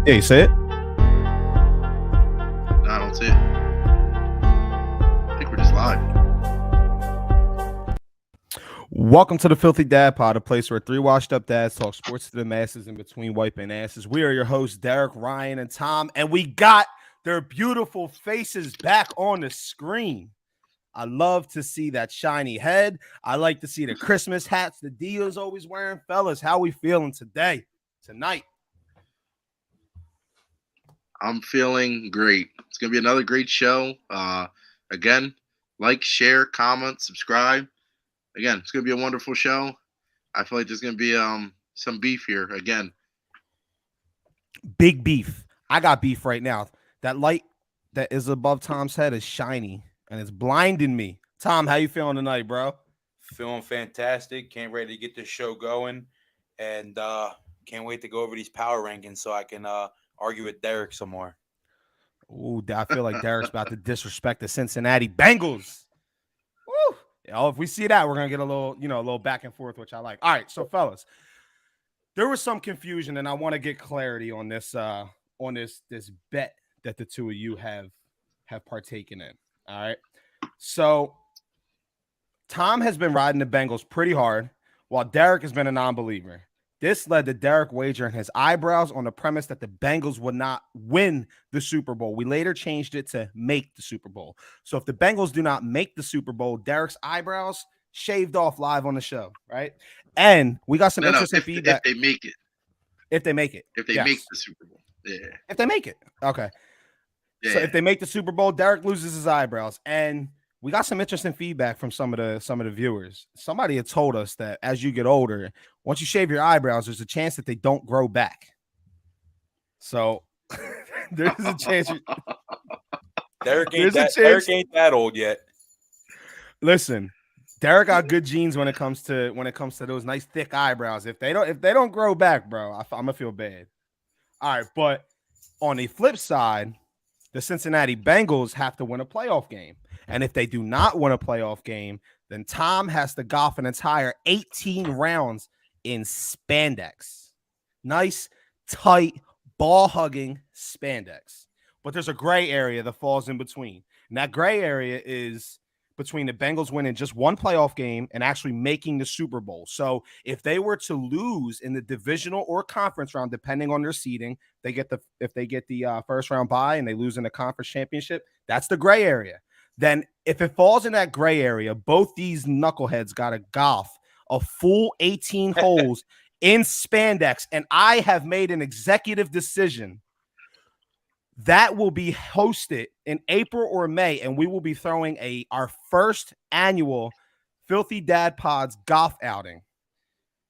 Yeah, you see it? No, I don't see it. I think we're just live. Welcome to the Philthy Dad Pod, a place where three washed-up dads talk sports to the masses in between wiping asses. We are your hosts, Derek, Ryan, and Tom, and we got their beautiful faces back on the screen. I love to see that shiny head. I like to see the Christmas hats the Dio's always wearing. Fellas, how we feeling tonight? I'm feeling great. It's going to be another great show. Again, like, share, comment, subscribe. Again, it's going to be a wonderful show. I feel like there's going to be some beef here again. Big beef. I got beef right now. That light that is above Tom's head is shiny, and it's blinding me. Tom, how you feeling tonight, bro? Feeling fantastic. Can't wait to get this show going, and can't wait to go over these power rankings so I can argue with Derek some more. Ooh, I feel like Derek's about to disrespect the Cincinnati Bengals. Woo! If we see that, we're gonna get a little back and forth, which I like. All right, so fellas, there was some confusion, and I want to get clarity on this this bet that the two of you have partaken in. All right, so Tom has been riding the Bengals pretty hard, while Derek has been a non-believer. This led to Derek wagering his eyebrows on the premise that the Bengals would not win the Super Bowl. We later changed it to make the Super Bowl. So if the Bengals do not make the Super Bowl, Derek's eyebrows shaved off live on the show, right? And we got some interesting feedback. If they make it. If they make it. If they make the Super Bowl. Yeah. If they make it. Okay. Yeah. So if they make the Super Bowl, Derek loses his eyebrows. And we got some interesting feedback from some of the viewers. Somebody had told us that as you get older, once you shave your eyebrows, there's a chance that they don't grow back. So there's a chance. Derek ain't that old yet. Listen, Derek got good genes when it comes to those nice thick eyebrows. If they don't grow back, bro, I'm gonna feel bad. All right, but on the flip side, the Cincinnati Bengals have to win a playoff game. And if they do not win a playoff game, then Tom has to golf an entire 18 rounds in spandex. Nice, tight, ball-hugging spandex. But there's a gray area that falls in between. And that gray area is between the Bengals winning just one playoff game and actually making the Super Bowl. So if they were to lose in the divisional or conference round, depending on their seeding, if they get the first round bye and they lose in the conference championship, that's the gray area. Then if it falls in that gray area, both these knuckleheads got to golf a full 18 holes in spandex. And I have made an executive decision that will be hosted in April or May, and we will be throwing our first annual Philthy Dad Pods golf outing,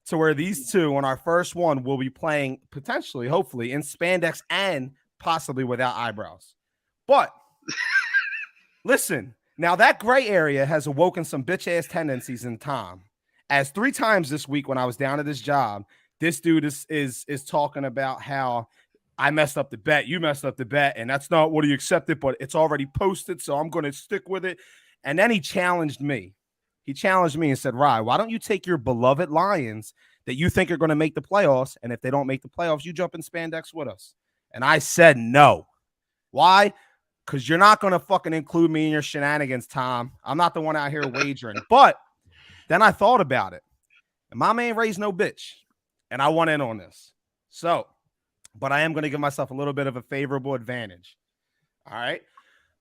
to where these two on our first one will be playing potentially, hopefully, in spandex and possibly without eyebrows. But listen, now that gray area has awoken some bitch-ass tendencies in Tom, as 3 times this week when I was down at this job, this dude is talking about how I messed up the bet, you messed up the bet, and that's not what he accepted, but it's already posted, so I'm going to stick with it. And then he challenged me. He challenged me and said, Rye, why don't you take your beloved Lions that you think are going to make the playoffs, and if they don't make the playoffs, you jump in spandex with us? And I said no. Why? Because you're not going to fucking include me in your shenanigans, Tom. I'm not the one out here wagering. But then I thought about it. And my man raised no bitch. And I went in on this. So, but I am going to give myself a little bit of a favorable advantage. All right.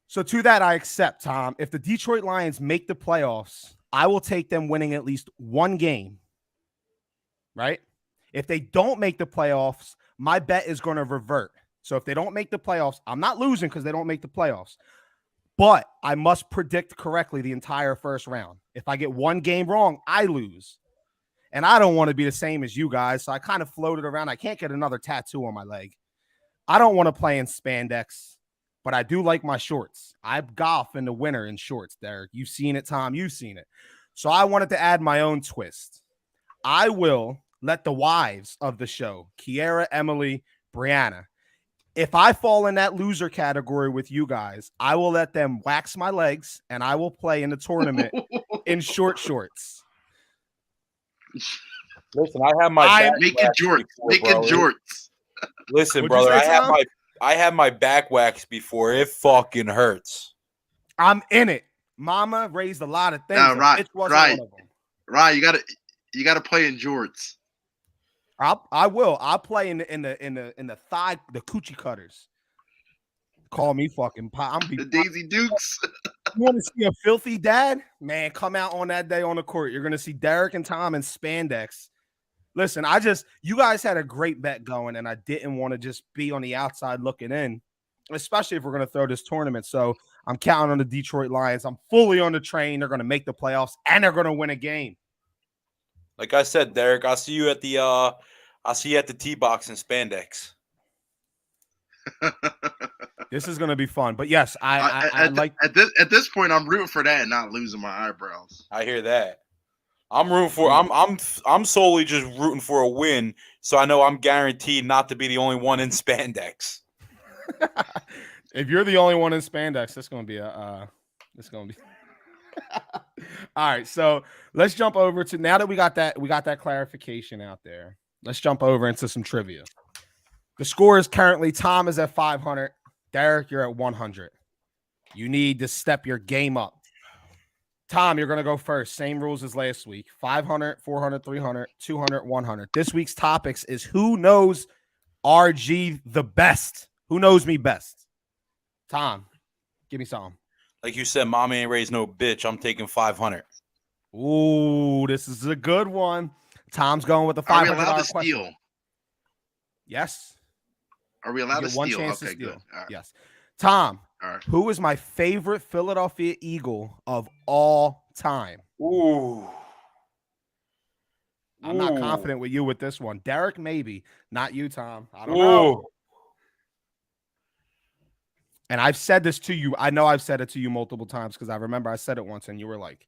So to that, I accept, Tom. If the Detroit Lions make the playoffs, I will take them winning at least one game. Right? If they don't make the playoffs, my bet is going to revert. So if they don't make the playoffs, I'm not losing because they don't make the playoffs. But I must predict correctly the entire first round. If I get one game wrong, I lose. And I don't want to be the same as you guys, so I kind of floated around. I can't get another tattoo on my leg. I don't want to play in spandex, but I do like my shorts. I golf in the winter in shorts, Derek. You've seen it, Tom. You've seen it. So I wanted to add my own twist. I will let the wives of the show, Kiera, Emily, Brianna, if I fall in that loser category with you guys, I will let them wax my legs, and I will play in the tournament in short shorts. Listen, I have my make it jorts. Listen, What'd you brother, say, Tom? I had my back waxed before. It fucking hurts. I'm in it. Mama raised a lot of things. No, right, It wasn't right, one of them. right. You gotta play in jorts. I will. I'll play in the thigh, the coochie cutters. Call me fucking I'm be The Daisy Dukes. You want to see a filthy dad? Man, come out on that day on the court. You're gonna see Derek and Tom in spandex. Listen, you guys had a great bet going, and I didn't want to just be on the outside looking in, especially if we're gonna throw this tournament. So I'm counting on the Detroit Lions. I'm fully on the train. They're gonna make the playoffs and they're gonna win a game. Like I said, Derek, I'll see you at the tee box in spandex. This is gonna be fun. But yes, I like at this point I'm rooting for that and not losing my eyebrows. I hear that. I'm rooting for I'm solely just rooting for a win, so I know I'm guaranteed not to be the only one in spandex. If you're the only one in spandex, it's gonna be all right. So let's jump over to now that we got that clarification out there. Let's jump over into some trivia. The score is currently Tom is at 500. Derek, you're at 100. You need to step your game up. Tom, you're going to go first. Same rules as last week. 500, 400, 300, 200, 100. This week's topics is who knows RG the best? Who knows me best? Tom, give me some. Like you said, mommy ain't raised no bitch. I'm taking 500. Ooh, this is a good one. Tom's going with the $500 Are we allowed to question. steal? Yes. Are we allowed to one steal? chance Okay, to steal. good. All right. Yes. Tom, All right. who is my favorite Philadelphia Eagle of all time? Ooh. I'm not confident with you with this one. Derek, maybe. Not you, Tom. I don't know. And I've said this to you. I know I've said it to you multiple times because I remember I said it once and you were like,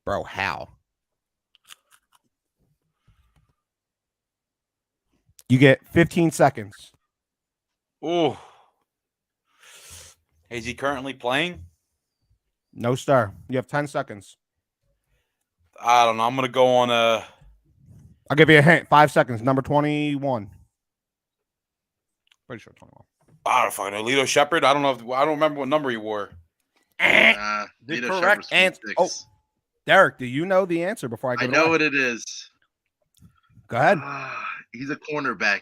bro, how? You get 15 seconds. Ooh. Is he currently playing? No, sir. You have 10 seconds. I don't know. I'm going to go on a... I'll give you a hint. 5 seconds. Number 21. Pretty sure 21. I don't fucking know. Lito Shepard? I don't remember what number he wore. The correct answer. Oh, Derek, do you know the answer before I give it away? know what it is. Go ahead. He's a cornerback.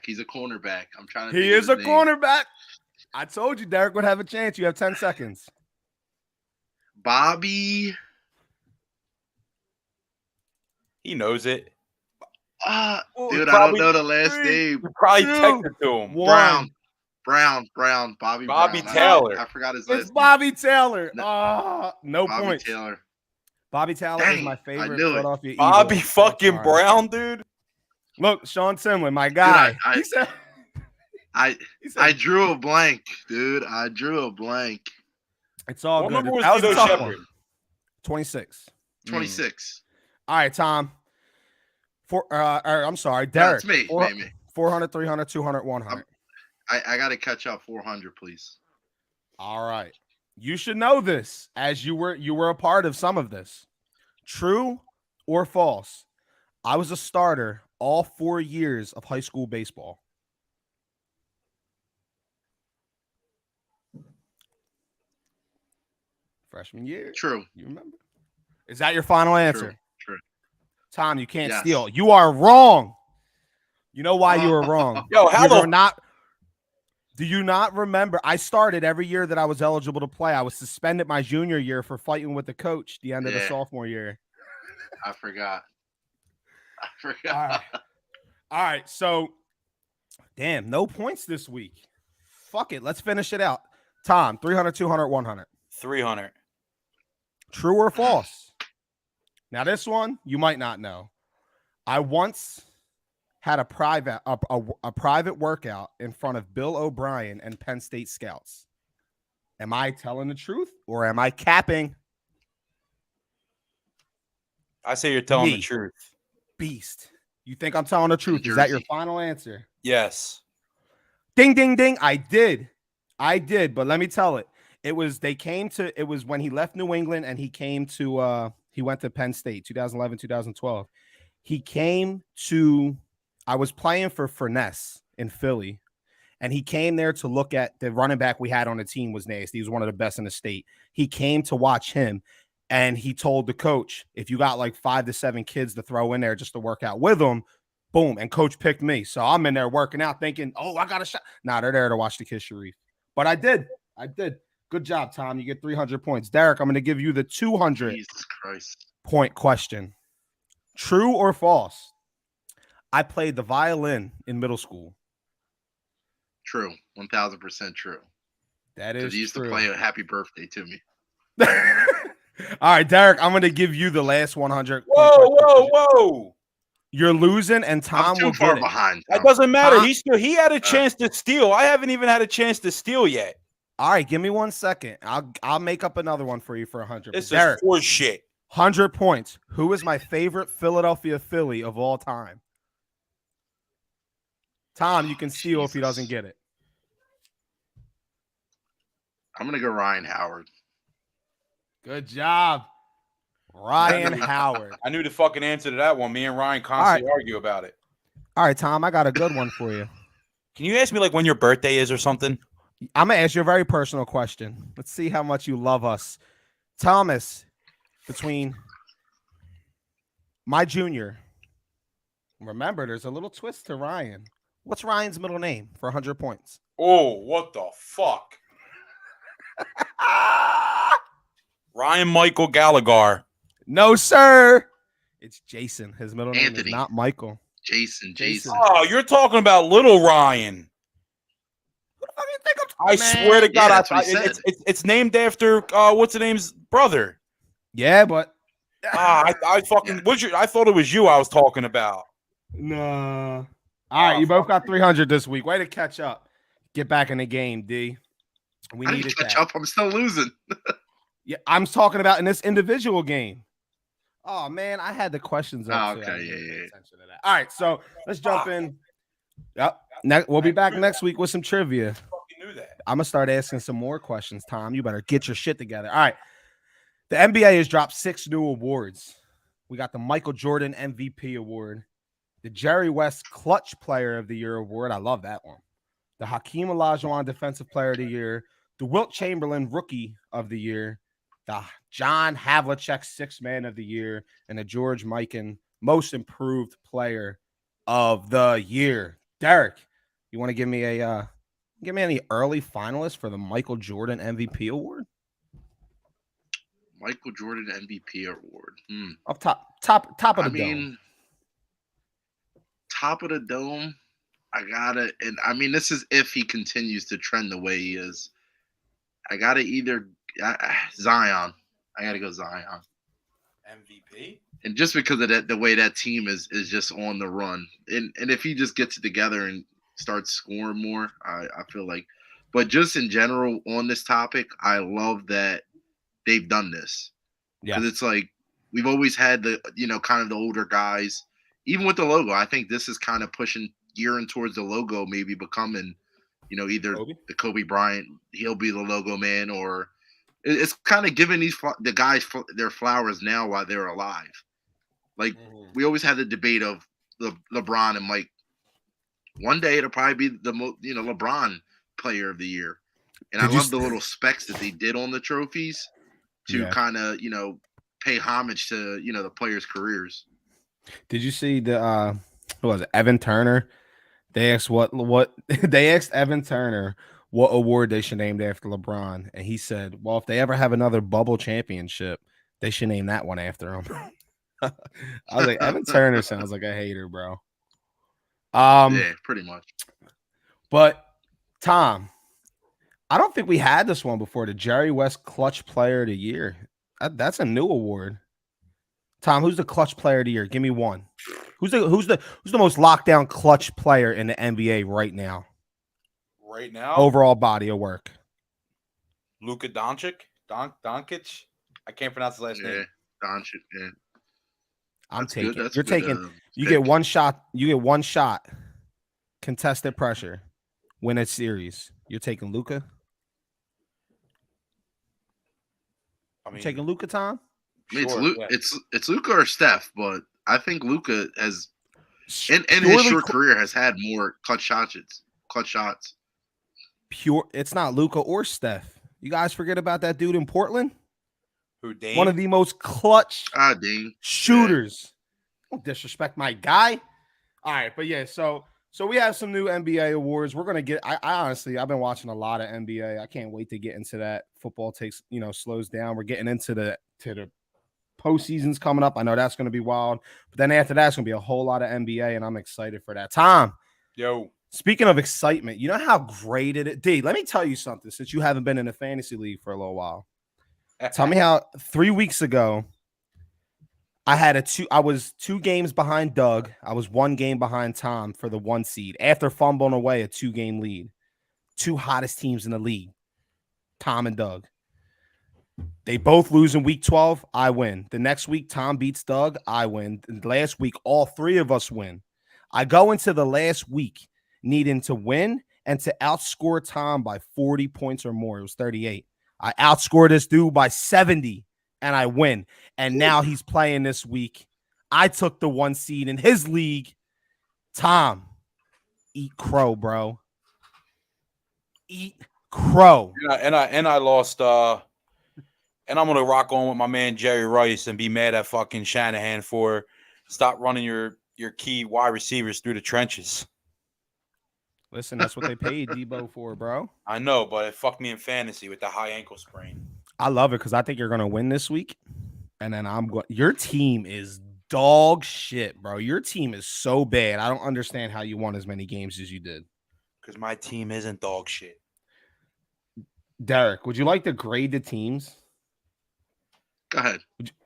I'm trying to He is a cornerback. I told you Derek would have a chance. You have 10 seconds. Bobby. He knows it. Dude, I don't know the last name. You probably texted to him. Brown. Bobby Brown. Taylor. I forgot his last name. It's Bobby Taylor. No Bobby points. Taylor. Bobby Taylor is my favorite Philadelphia Eagle. Bobby fucking Brown, dude. Look, Sean Simlin, my guy. Dude, I drew a blank, dude. I drew a blank. It's all good. What number was That was a Lito tough Shepard? one. 26. 26. All right, Tom. I'm sorry, Derek. That's me, baby. 400, 300, 200, 100. I got to catch up 400, please. All right. You should know this as you were a part of some of this. True or false? I was a starter all 4 years of high school baseball. Freshman year. True. You remember? Is that your final answer? True. Tom, you can't steal. You are wrong. You know why you were wrong? Yo, do you not remember? I started every year that I was eligible to play. I was suspended my junior year for fighting with the coach the end of the sophomore year. I forgot. All right. So, damn, no points this week. Fuck it. Let's finish it out. Tom, 300, 200, 100. 300. True or false? Now, this one you might not know. I once had a private workout in front of Bill O'Brien and Penn State scouts. Am I telling the truth or am I capping? I say you're telling the truth. Beast. You think I'm telling the truth? Is that your final answer? Yes. Ding, ding, ding. I did. But let me tell it. It was when he left New England and he went to Penn State, 2011, 2012. I was playing for Furness in Philly, And he came there to look at the running back we had on the team was nasty. He was one of the best in the state. He came to watch him, and he told the coach, if you got like 5 to 7 kids to throw in there just to work out with them, boom. And coach picked me. So I'm in there working out thinking, oh, I got a shot. Nah, they're there to watch the kid Sharif. But I did. Good job, Tom. You get 300 points. Derek, I'm going to give you the 200 Jesus Christ. point question. True or false? I played the violin in middle school. True. 1000% true. That is He used true. to play a happy birthday to me. All right, Derek, I'm going to give you the last 100. Whoa. You're losing, and Tom I'm too will far get it. behind. That doesn't matter. Tom- He had a chance to steal. I haven't even had a chance to steal yet. All right, give me 1 second. I'll make up another one for you for 100. This Derek, is horse shit. 100 points. Who is my favorite Philadelphia Philly of all time? Tom, you can steal if he doesn't get it. I'm going to go Ryan Howard. Good job. Ryan Howard. I knew the fucking answer to that one. Me and Ryan constantly argue about it. All right, Tom, I got a good one for you. Can you ask me like when your birthday is or something? I'm going to ask you a very personal question. Let's see how much you love us. Thomas, between my junior, remember, there's a little twist to Ryan. What's Ryan's middle name for 100 points? Oh, what the fuck? Ryan Michael Gallagher. No, sir. It's Jason. His middle name Anthony. is not Michael. Jason. Oh, you're talking about little Ryan. Who the fuck you think I'm I talking swear to God, that's what he said. it's named after what's the name's brother. Yeah, but I fucking I thought it was you I was talking about. no. All right, you both got 300 this week. Way to catch up. Get back in the game, D. We I need didn't to catch up. I'm still losing. Yeah, I'm talking about in this individual game. Oh man, I had the questions up. Okay, too. I didn't yeah. pay attention to that. All right, so let's jump in. Yep. We'll be back next week with some trivia. I fucking knew that. I'm gonna start asking some more questions, Tom. You better get your shit together. All right. The NBA has dropped 6 new awards. We got the Michael Jordan MVP award, the Jerry West Clutch Player of the Year award. I love that one. The Hakeem Olajuwon Defensive Player of the Year, the Wilt Chamberlain Rookie of the Year, the John Havlicek Sixth Man of the Year, and the George Mikan Most Improved Player of the Year. Derek, you want to give me any early finalists for the Michael Jordan MVP award? Michael Jordan MVP award. Up top of the dome. Mean, top of the dome. I gotta, and I mean, this is if he continues to trend the way he is. I gotta either Zion. I gotta go Zion. MVP. And just because of that, the way that team is just on the run, and if he just gets it together and starts scoring more, I feel like. But just in general on this topic, I love that they've done this. Yeah, because it's like we've always had the kind of the older guys, even with the logo. I think this is kind of gearing towards the logo, maybe becoming, either the Kobe Bryant, he'll be the logo man, or it's kind of giving the guys their flowers now while they're alive. Like we always had the debate of LeBron and Mike. One day it'll probably be the LeBron Player of the Year, and I love the little specs that they did on the trophies to kind of pay homage to the players' careers. Did you see the who was it? Evan Turner. They asked they asked Evan Turner what award they should name after LeBron, and he said, "Well, if they ever have another bubble championship, they should name that one after him." I was like, Evan Turner sounds like a hater, bro. Yeah, pretty much. But Tom, I don't think we had this one before. The Jerry West Clutch Player of the Year. That's a new award. Tom, who's the Clutch Player of the Year? Give me one. Who's the most lockdown clutch player in the NBA right now? Right now, overall body of work. Luka Doncic. Doncic. I can't pronounce his last name. Doncic. Yeah. I'm taking. You're taking. You get one shot. You get one shot. Contested pressure. Win a series. You're taking Luka. You taking Luka, Tom? It's Luka or Steph, but I think Luka has in his short career has had more clutch shots. pure. It's not Luka or Steph. You guys forget about that dude in Portland. Who, Dame? One of the most clutch Dame. shooters. Don't disrespect my guy. All right, but yeah, so we have some new NBA awards. We're gonna get. I honestly, I've been watching a lot of NBA. I can't wait to get into that. Football slows down. We're getting into the postseasons coming up. I know that's gonna be wild. But then after that, it's gonna be a whole lot of NBA, and I'm excited for that. Tom, Yo. speaking of excitement, you know how great it is. D, let me tell you something. Since you haven't been in a fantasy league for a little while, tell me how 3 weeks ago. I was 2 games behind Doug. I was 1 game behind Tom for the 1 seed after fumbling away a 2-game lead. 2 hottest teams in the league, Tom and Doug. They both lose in week 12. I win. The next week, Tom beats Doug. I win. And last week, all 3 of us win. I go into the last week needing to win and to outscore Tom by 40 points or more. It was 38. I outscored this dude by 70. And I win. And now he's playing this week. I took the 1 seed in his league. Tom, eat crow, bro. Eat crow. Yeah, and I lost. And I'm gonna rock on with my man Jerry Rice and be mad at fucking Shanahan for stop running your key wide receivers through the trenches. Listen, that's what they paid Debo for, bro. I know, but it fucked me in fantasy with the high ankle sprain. I love it because I think you're gonna win this week. And then I'm going. Your team is dog shit, bro. Your team is so bad. I don't understand how you won as many games as you did. Because my team isn't dog shit. Derek, would you like to grade the teams? Go ahead.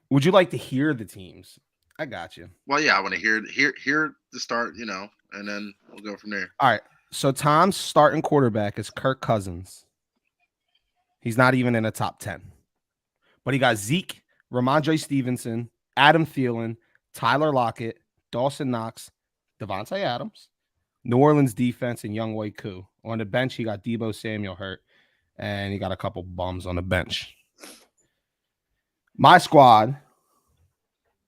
Would you like to hear the teams? I got you. Well, yeah, I want to hear the start, and then we'll go from there. All right. So Tom's starting quarterback is Kirk Cousins. He's not even in the top 10. But he got Zeke, Ramondre Stevenson, Adam Thielen, Tyler Lockett, Dawson Knox, Devontae Adams, New Orleans defense, and Younghoe Koo. On the bench, he got Deebo Samuel hurt, and he got a couple bums on the bench. My squad,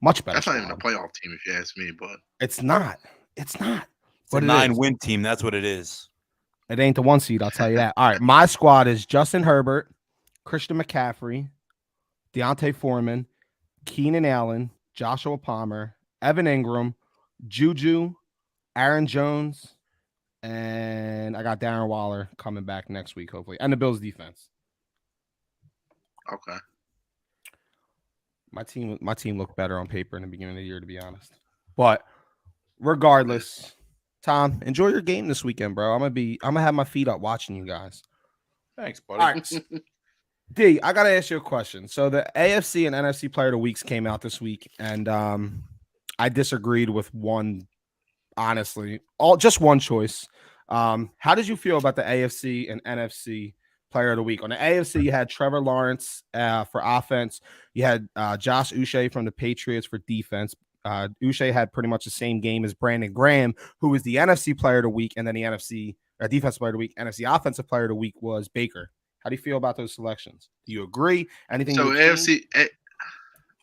much better. That's squad. not even a playoff team, if you ask me. But it's not. It's not. It's a 9-win team. That's what it is. It ain't the 1 seed. I'll tell you that. All right. My squad is Justin Herbert, Christian McCaffrey, Deontay Foreman, Keenan Allen, Joshua Palmer, Evan Ingram, Juju, Aaron Jones, and I got Darren Waller coming back next week, hopefully, and the Bills defense. Okay. My team looked better on paper in the beginning of the year, to be honest. But regardless, Tom, enjoy your game this weekend, bro. I'm gonna have my feet up watching you guys. Thanks, buddy. All right. D, I gotta ask you a question. So the AFC and NFC Player of the Weeks came out this week, and I disagreed with one. Honestly, just one choice. How did you feel about the AFC and NFC Player of the Week? On the AFC, you had Trevor Lawrence for offense. You had Josh Uche from the Patriots for defense. Uche had pretty much the same game as Brandon Graham, who was the NFC Player of the Week, and then the NFC Defensive Player of the Week. NFC Offensive Player of the Week was Baker. How do you feel about those selections? Do you agree? Anything? So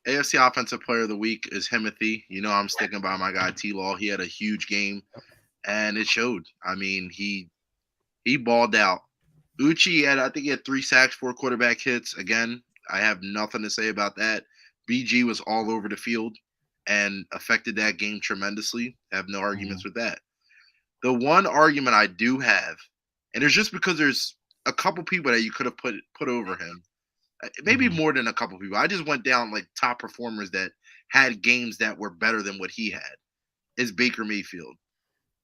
AFC Offensive Player of the Week is Himothy. I'm sticking by my guy T-Law. He had a huge game, and it showed. I mean, he balled out. Uchi I think he had 3 sacks, 4 quarterback hits. Again, I have nothing to say about that. BG was all over the field and affected that game tremendously. I have no arguments with that. The one argument I do have, and it's just because there's a couple people that you could have put over him. Maybe more than a couple people. I just went down like top performers that had games that were better than what he had. Is Baker Mayfield.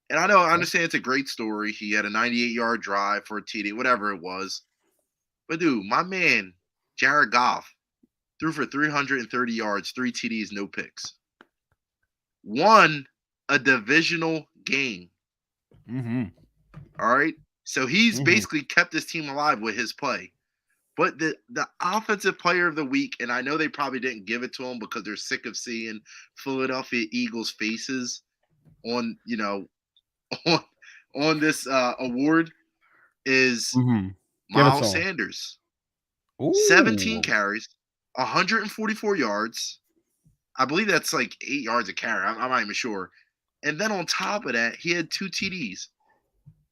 And I understand it's a great story. He had a 98-yard drive for a TD, whatever it was. But dude, my man, Jared Goff, threw for 330 yards, 3 TDs, no picks. Won a divisional game. All right. So he's basically kept his team alive with his play. But the offensive player of the week, and I know they probably didn't give it to him because they're sick of seeing Philadelphia Eagles faces on this award, is Miles Sanders. Ooh. 17 carries, 144 yards. I believe that's like 8 yards a carry. I'm not even sure. And then on top of that, he had 2 TDs.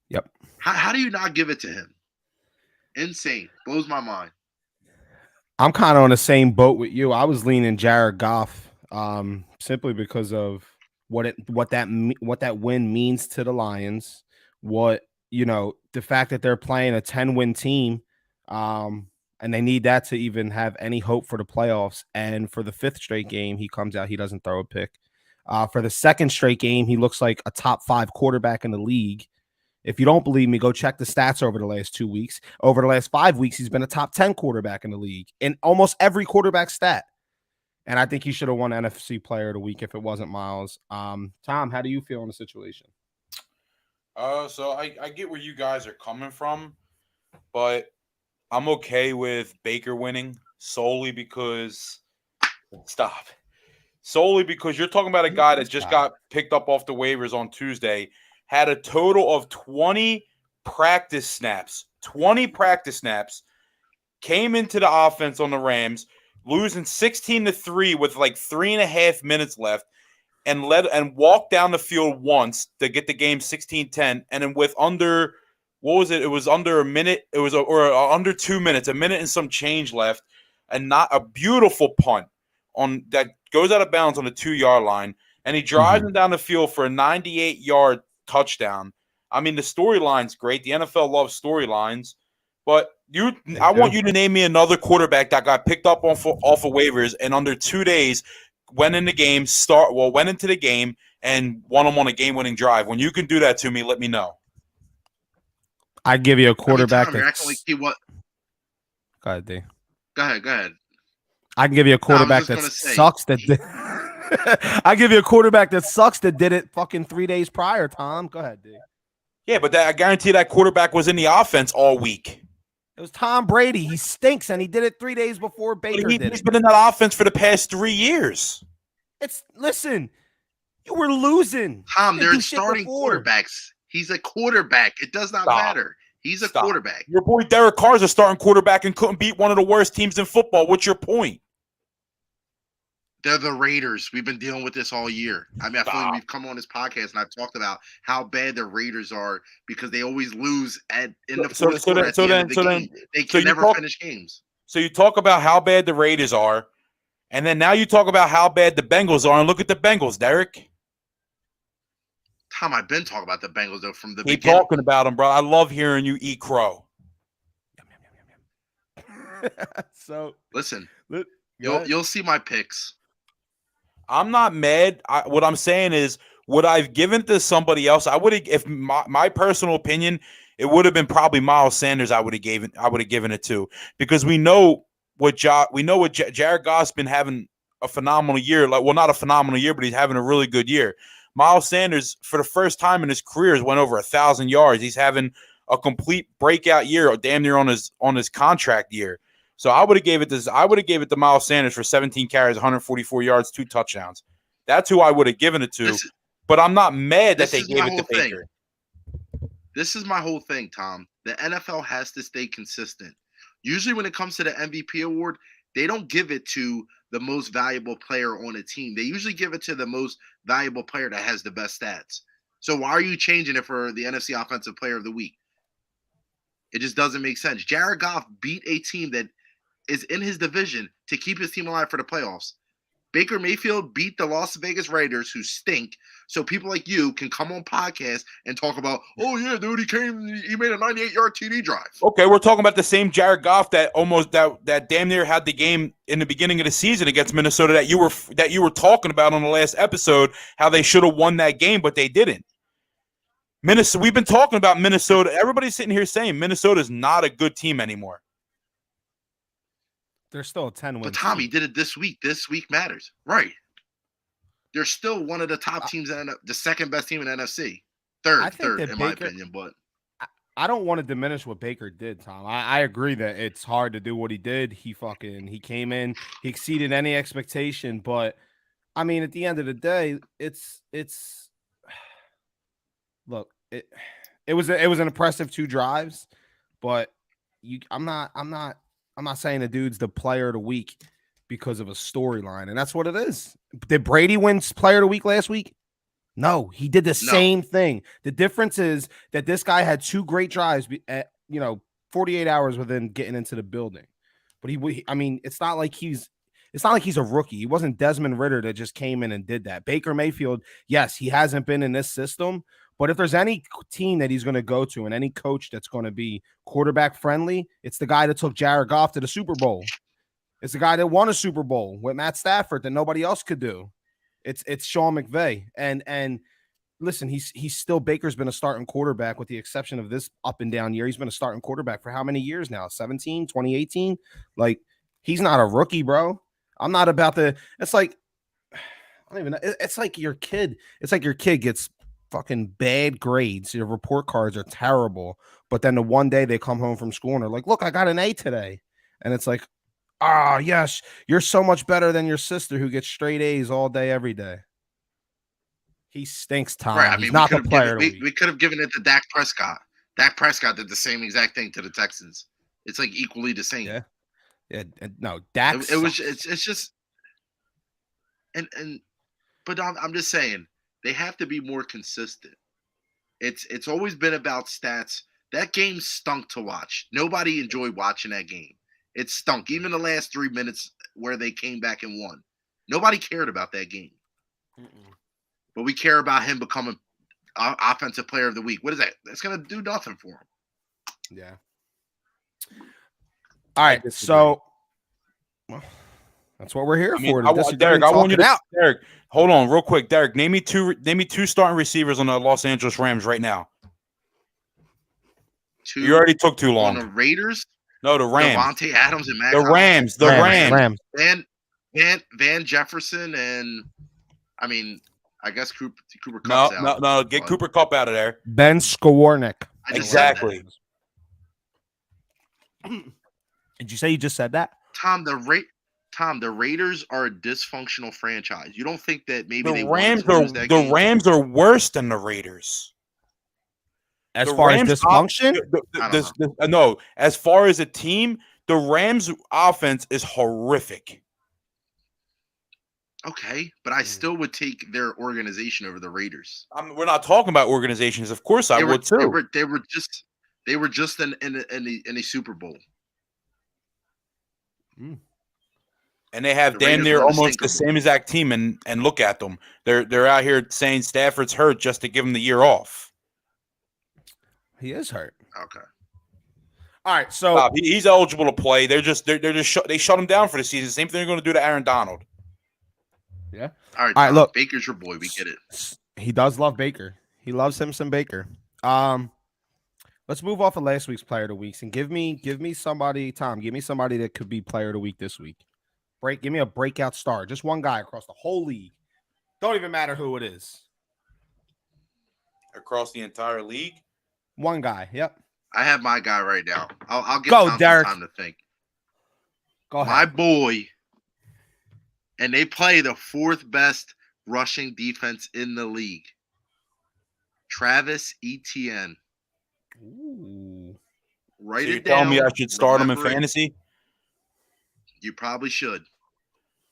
Yep. How do you not give it to him? Insane. Blows my mind. I'm kind of on the same boat with you. I was leaning Jared Goff, simply because of what that win means to the Lions. What the fact that they're playing a 10-win team, and they need that to even have any hope for the playoffs. And for the 5th straight game, he comes out, he doesn't throw a pick. For the 2nd straight game, he looks like a top 5 quarterback in the league. If you don't believe me, go check the stats over the last 2 weeks. Over the last 5 weeks, he's been a top 10 quarterback in the league in almost every quarterback stat. And I think he should have won NFC Player of the Week if it wasn't Miles. Tom, how do you feel in the situation? So I get where you guys are coming from, but I'm okay with Baker winning solely because you're talking about a guy that just got picked up off the waivers on Tuesday, had a total of 20 practice snaps, came into the offense on the Rams, losing 16-3 with like 3.5 minutes left, and walked down the field once to get the game 16-10, and then with under it was under a minute, under 2 minutes, a minute and some change left, and not a beautiful punt on that goes out of bounds on the 2-yard line, and he drives him down the field for a 98-yard touchdown. I mean, the storyline's great. The NFL loves storylines, but I want you to name me another quarterback that got picked up off of waivers and under 2 days went into the game and won them on a game-winning drive. When you can do that to me, let me know. I'd give you a quarterback Go ahead, D. Go ahead. I can give you a quarterback that sucks I give you a quarterback that sucks that did it fucking 3 days prior, Tom. Go ahead, D. Yeah, but I guarantee that quarterback was in the offense all week. It was Tom Brady. He stinks, and he did it 3 days before Baker did it. He's been in that offense for the past 3 years. Listen, you were losing. Tom, they're starting quarterbacks. He's a quarterback. It does not matter. He's a quarterback. Your boy Derek Carr's a starting quarterback and couldn't beat one of the worst teams in football. What's your point? They're the Raiders. We've been dealing with this all year. I mean, I feel like we've come on this podcast and I've talked about how bad the Raiders are because they always lose in the fourth quarter. They can never finish games. So you talk about how bad the Raiders are, and then now you talk about how bad the Bengals are, and look at the Bengals, Derek. Tom, I've been talking about the Bengals though from the beginning. beginning. Talking about them, bro. I love hearing you eat crow. So listen, you'll see my picks. I'm not mad. What I'm saying is, would I've given to somebody else? I would have, if my personal opinion, it would have been probably Miles Sanders. I would have given it to, because we know what Jared Goff's been having a phenomenal year. Not a phenomenal year, but he's having a really good year. Miles Sanders, for the first time in his career, has went over 1,000 yards. He's having a complete breakout year, damn near on his contract year. So I would have gave it to Miles Sanders for 17 carries, 144 yards, 2 touchdowns. That's who I would have given it to. But I'm not mad that they gave it to Baker. This is my whole thing, Tom. The NFL has to stay consistent. Usually when it comes to the MVP award, they don't give it to the most valuable player on a team. They usually give it to the most valuable player that has the best stats. So why are you changing it for the NFC Offensive Player of the Week? It just doesn't make sense. Jared Goff beat a team that is in his division to keep his team alive for the playoffs. Baker Mayfield beat the Las Vegas Raiders, who stink, so people like you can come on podcasts and talk about, oh yeah, dude, he made a 98-yard TD drive. Okay, we're talking about the same Jared Goff that damn near had the game in the beginning of the season against Minnesota that you were talking about on the last episode, how they should have won that game, but they didn't. Minnesota, we've been talking about Minnesota. Everybody's sitting here saying Minnesota is not a good team anymore. They're still a 10-win. But Tommy did it this week. This week matters, right? They're still one of the top teams in the second best team in NFC. Third in my opinion. But I don't want to diminish what Baker did, Tom. I agree that it's hard to do what he did. He came in, he exceeded any expectation. But I mean, at the end of the day, it's look, it was an impressive 2 drives, but I'm not saying the dude's the player of the week because of a storyline, and that's what it is. Did Brady win player of the week last week? No, he did the same thing. The difference is that this guy had 2 great drives, 48 hours within getting into the building. But I mean, it's not like he's a rookie. He wasn't Desmond Ridder that just came in and did that. Baker Mayfield, yes, he hasn't been in this system, but if there's any team that he's going to go to and any coach that's going to be quarterback friendly, it's the guy that took Jared Goff to the Super Bowl. It's the guy that won a Super Bowl with Matt Stafford that nobody else could do. It's Sean McVay. And listen, he's still Baker's been a starting quarterback with the exception of this up and down year. He's been a starting quarterback for how many years now? 17, 2018? Like, he's not a rookie, bro. I'm not about to. It's like, I don't even know. It's like your kid. It's like your kid gets fucking bad grades. Your report cards are terrible. But then the one day they come home from school and they're like, look, I got an A today. And it's like, yes, you're so much better than your sister who gets straight A's all day, every day. He stinks, Tom. Right. I mean, he's not the player. We could have given it to Dak Prescott. Dak Prescott did the same exact thing to the Texans. It's like equally the same. Yeah. Yeah. No, Dak. It's just. But I'm just saying they have to be more consistent. It's always been about stats. That game stunk to watch. Nobody enjoyed watching that game. It stunk. Even the last 3 minutes where they came back and won. Nobody cared about that game. But we care about him becoming offensive player of the week. What is that? That's going to do nothing for him. Yeah. All right. So that's what we're here for. Derek, I want you to Derek, hold on real quick. Derek, name me two starting receivers on the Los Angeles Rams right now. You already took too long. On the Raiders? No, the Rams. Davante Adams and Matt Rams. The Rams. Van Jefferson and I mean, I guess Cooper Kupp's out. No. Get Cooper Kupp out of there. Ben Skowronek. Exactly. Did you say you just said that? Tom, the Raiders are a dysfunctional franchise. You don't think that maybe the Rams are worse than the Raiders? As far as dysfunction? No, as far as a team, the Rams offense is horrific. Okay, but I still would take their organization over the Raiders. We're not talking about organizations. Of course, I would too. They were just in a Super Bowl, and they have damn near almost the same exact team. And look at them; they're out here saying Stafford's hurt just to give him the year off. He is hurt. Okay. All right, so he's eligible to play. They shut him down for the season. Same thing they're going to do to Aaron Donald. Yeah. All right. Look, Baker's your boy. We get it. He does love Baker. He loves him some Baker. Let's move off of last week's player of the weeks and give me somebody, Tom. Give me somebody that could be player of the week this week. Give me a breakout star. Just one guy across the whole league. Don't even matter who it is. Across the entire league? One guy. Yep. I have my guy right now. I'll give Tom some time to think. Go ahead. My boy. And they play the fourth best rushing defense in the league. Travis Etienne. Ooh. Write so it down. Tell me I should start him in fantasy? You probably should.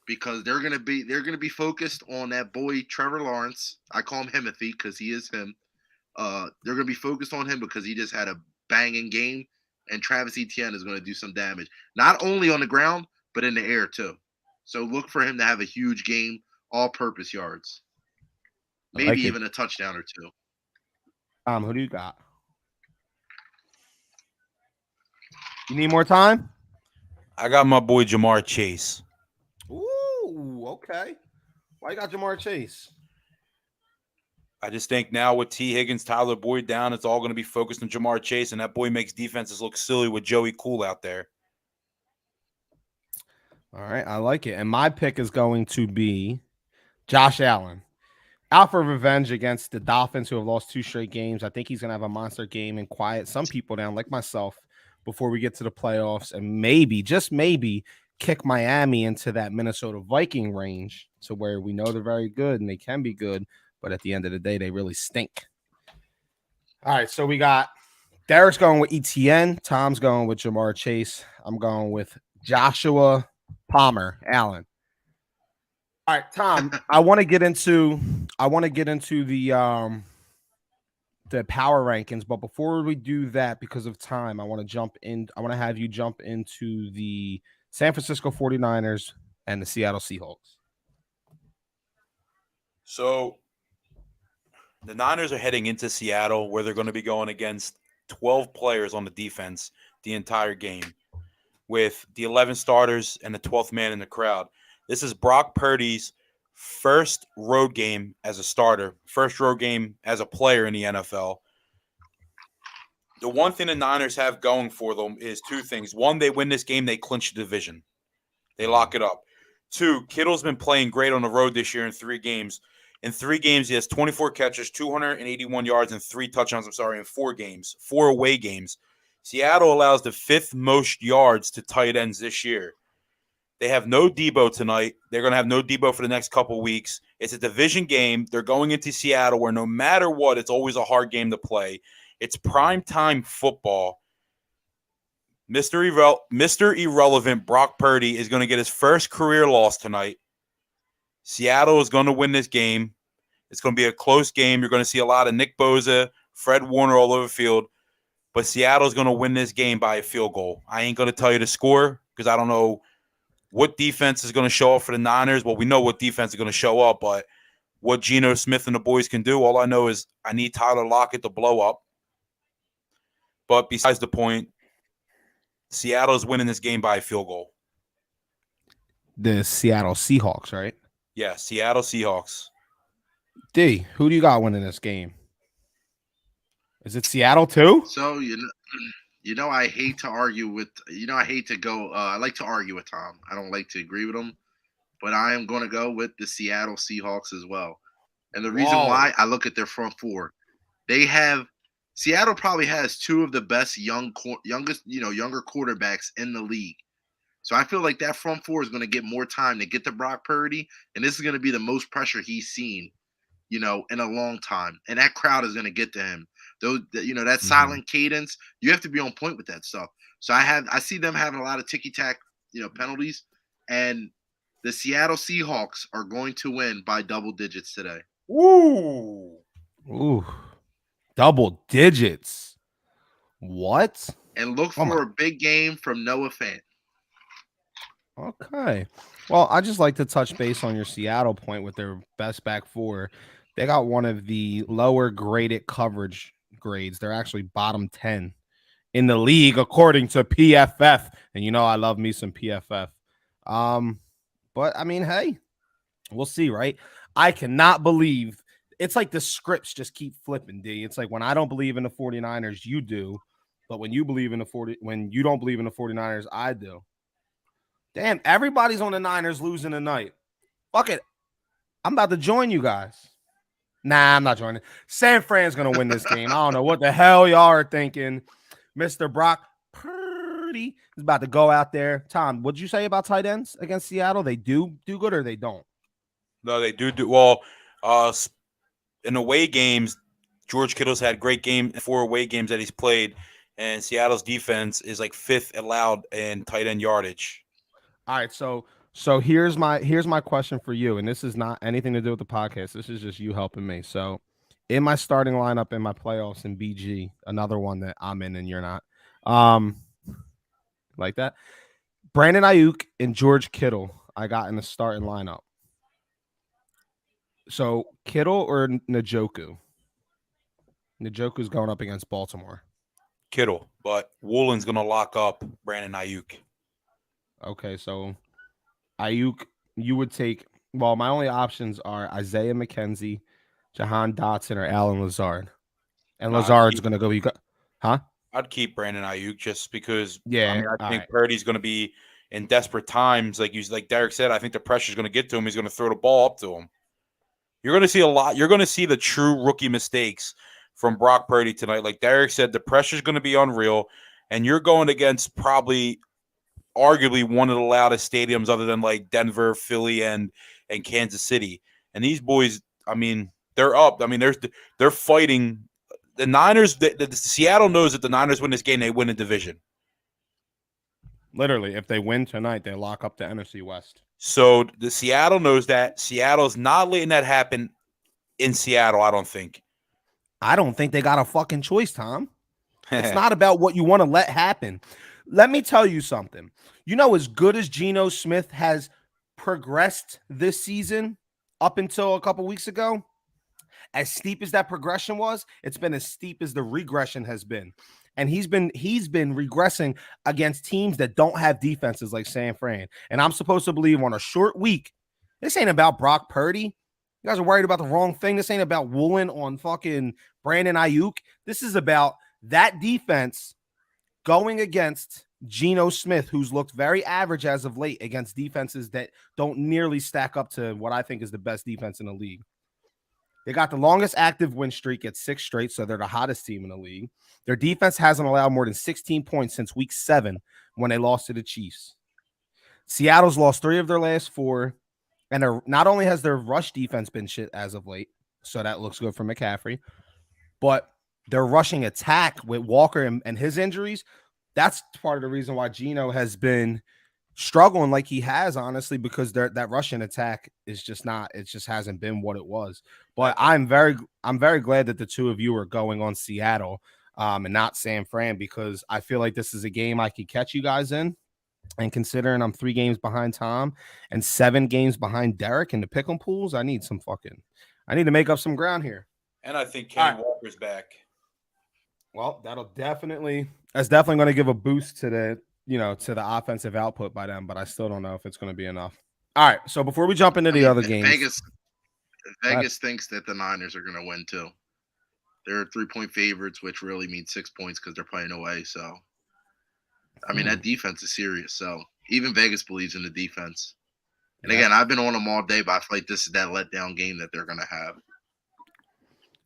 Because they're gonna be focused on that boy Trevor Lawrence. I call him Himothy because he is him. They're gonna be focused on him because he just had a banging game, and Travis Etienne is gonna do some damage, not only on the ground but in the air too. So look for him to have a huge game, all-purpose yards, maybe even a touchdown or two. Who do you got? You need more time? I got my boy Jamar Chase. Ooh, okay. Why you got Jamar Chase? I just think now with T. Higgins, Tyler Boyd down, it's all going to be focused on Jamar Chase, and that boy makes defenses look silly with Joey Cool out there. All right, I like it. And my pick is going to be Josh Allen. Out for revenge against the Dolphins, who have lost 2 straight games. I think he's going to have a monster game and quiet some people down, like myself, before we get to the playoffs, and maybe, just maybe, kick Miami into that Minnesota Viking range to where we know they're very good and they can be good, but at the end of the day, they really stink. All right, so we got Derek's going with Etienne. Tom's going with Jamar Chase. I'm going with Joshua Palmer Allen. All right, Tom, I want to get into the the power rankings. But before we do that, because of time, I want to have you jump into the San Francisco 49ers and the Seattle Seahawks. So the Niners are heading into Seattle where they're going to be going against 12 players on the defense the entire game with the 11 starters and the 12th man in the crowd. This is Brock Purdy's first road game as a starter, first road game as a player in the NFL. The one thing the Niners have going for them is two things. One, they win this game, they clinch the division. They lock it up. Two, Kittle's been playing great on the road this year in 3 games. In 3 games, he has 24 catches, 281 yards, and 3 touchdowns, in 4 games, 4 away games. Seattle allows the 5th most yards to tight ends this year. They have no Debo tonight. They're going to have no Debo for the next couple weeks. It's a division game. They're going into Seattle where no matter what, it's always a hard game to play. It's primetime football. Mr. Irrelevant Brock Purdy is going to get his first career loss tonight. Seattle is going to win this game. It's going to be a close game. You're going to see a lot of Nick Bosa, Fred Warner all over the field. But Seattle's going to win this game by a field goal. I ain't going to tell you the score because I don't know what defense is going to show up for the Niners. Well, we know what defense is going to show up, but what Geno Smith and the boys can do, all I know is I need Tyler Lockett to blow up. But besides the point, Seattle's winning this game by a field goal. The Seattle Seahawks, right? Yeah, Seattle Seahawks. D, who do you got winning this game? Is it Seattle too? So I hate to argue with I hate to go. I like to argue with Tom. I don't like to agree with him, but I am going to go with the Seattle Seahawks as well. And the reason why, I look at their front four. Seattle probably has 2 of the best younger quarterbacks in the league. So I feel like that front four is going to get more time to get to Brock Purdy, and this is going to be the most pressure he's seen, in a long time. And that crowd is going to get to him. That silent cadence, you have to be on point with that stuff. So I see them having a lot of ticky-tack, penalties, and the Seattle Seahawks are going to win by double digits today. Ooh. Double digits. What? And look for a big game from Noah Fant. Okay. Well, I just like to touch base on your Seattle point with their best back four. They got one of the lower graded coverage grades. They're actually bottom 10 in the league, according to PFF. And I love me some PFF. But I mean, hey, we'll see, right? I cannot believe it's like the scripts just keep flipping, D. It's like when I don't believe in the 49ers, you do. But when you don't believe in the 49ers, I do. Damn, everybody's on the Niners losing tonight. Fuck it. I'm about to join you guys. Nah, I'm not joining. San Fran's going to win this game. I don't know what the hell y'all are thinking. Mr. Brock Purdy is about to go out there. Tom, what'd you say about tight ends against Seattle? They do good or they don't? No, they do. Well, in away games, George Kittle's had great game, 4 away games that he's played, and Seattle's defense is like 5th allowed in tight end yardage. All right, so here's my question for you, and this is not anything to do with the podcast. This is just you helping me. So, in my starting lineup in my playoffs in BG, another one that I'm in and you're not, like that. Brandon Ayuk and George Kittle, I got in the starting lineup. So Kittle or Njoku? Njoku's going up against Baltimore. Kittle, but Woolen's going to lock up Brandon Ayuk. Okay, so Ayuk, you would take. Well, my only options are Isaiah McKenzie, Jahan Dotson, or Alan Lazard. And Lazard's going to go. Huh? I'd keep Brandon Ayuk just because. Yeah, I think Purdy's going to be in desperate times, like Derek said. I think the pressure's going to get to him. He's going to throw the ball up to him. You're going to see a lot. You're going to see the true rookie mistakes from Brock Purdy tonight. Like Derek said, the pressure's going to be unreal, and you're going against probably, arguably, one of the loudest stadiums other than like Denver, Philly, and Kansas City. And these boys, I mean, they're up. I mean, they're fighting. The Niners, the Seattle knows that the Niners win this game, they win the division. Literally, if they win tonight, they lock up the NFC West. So the Seattle knows that. Seattle's not letting that happen in Seattle, I don't think. I don't think they got a fucking choice, Tom. It's not about what you want to let happen. Let me tell you something. You know, as good as Geno Smith has progressed this season up until a couple weeks ago, as steep as that progression was, it's been as steep as the regression has been. And he's been regressing against teams that don't have defenses like San Fran. And I'm supposed to believe on a short week, this ain't about Brock Purdy. You guys are worried about the wrong thing. This ain't about wooling on fucking Brandon Ayuk. This is about that defense going against Geno Smith, who's looked very average as of late against defenses that don't nearly stack up to what I think is the best defense in the league. They got the longest active win streak at 6 straight, so they're the hottest team in the league. Their defense hasn't allowed more than 16 points since week 7 when they lost to the Chiefs. Seattle's lost 3 of their last 4, and not only has their rush defense been shit as of late, so that looks good for McCaffrey, but their rushing attack with Walker and his injuries, that's part of the reason why Geno has been struggling like he has, honestly, because that Russian attack is just not, it just hasn't been what it was. But I'm very glad that the two of you are going on Seattle and not San Fran, because I feel like this is a game I could catch you guys in. And considering I'm 3 games behind Tom and 7 games behind Derek in the pick'em pools, I need to make up some ground here. And I think Kenny Walker's back. Well, that's definitely going to give a boost to the offensive output by them, but I still don't know if it's going to be enough. All right, so before we jump into the other games, Vegas thinks that the Niners are going to win too. They're 3-point favorites, which really means 6 points because they're playing away. So, I mean, that defense is serious. So even Vegas believes in the defense. And again, I've been on them all day, but I feel like this is that letdown game that they're going to have.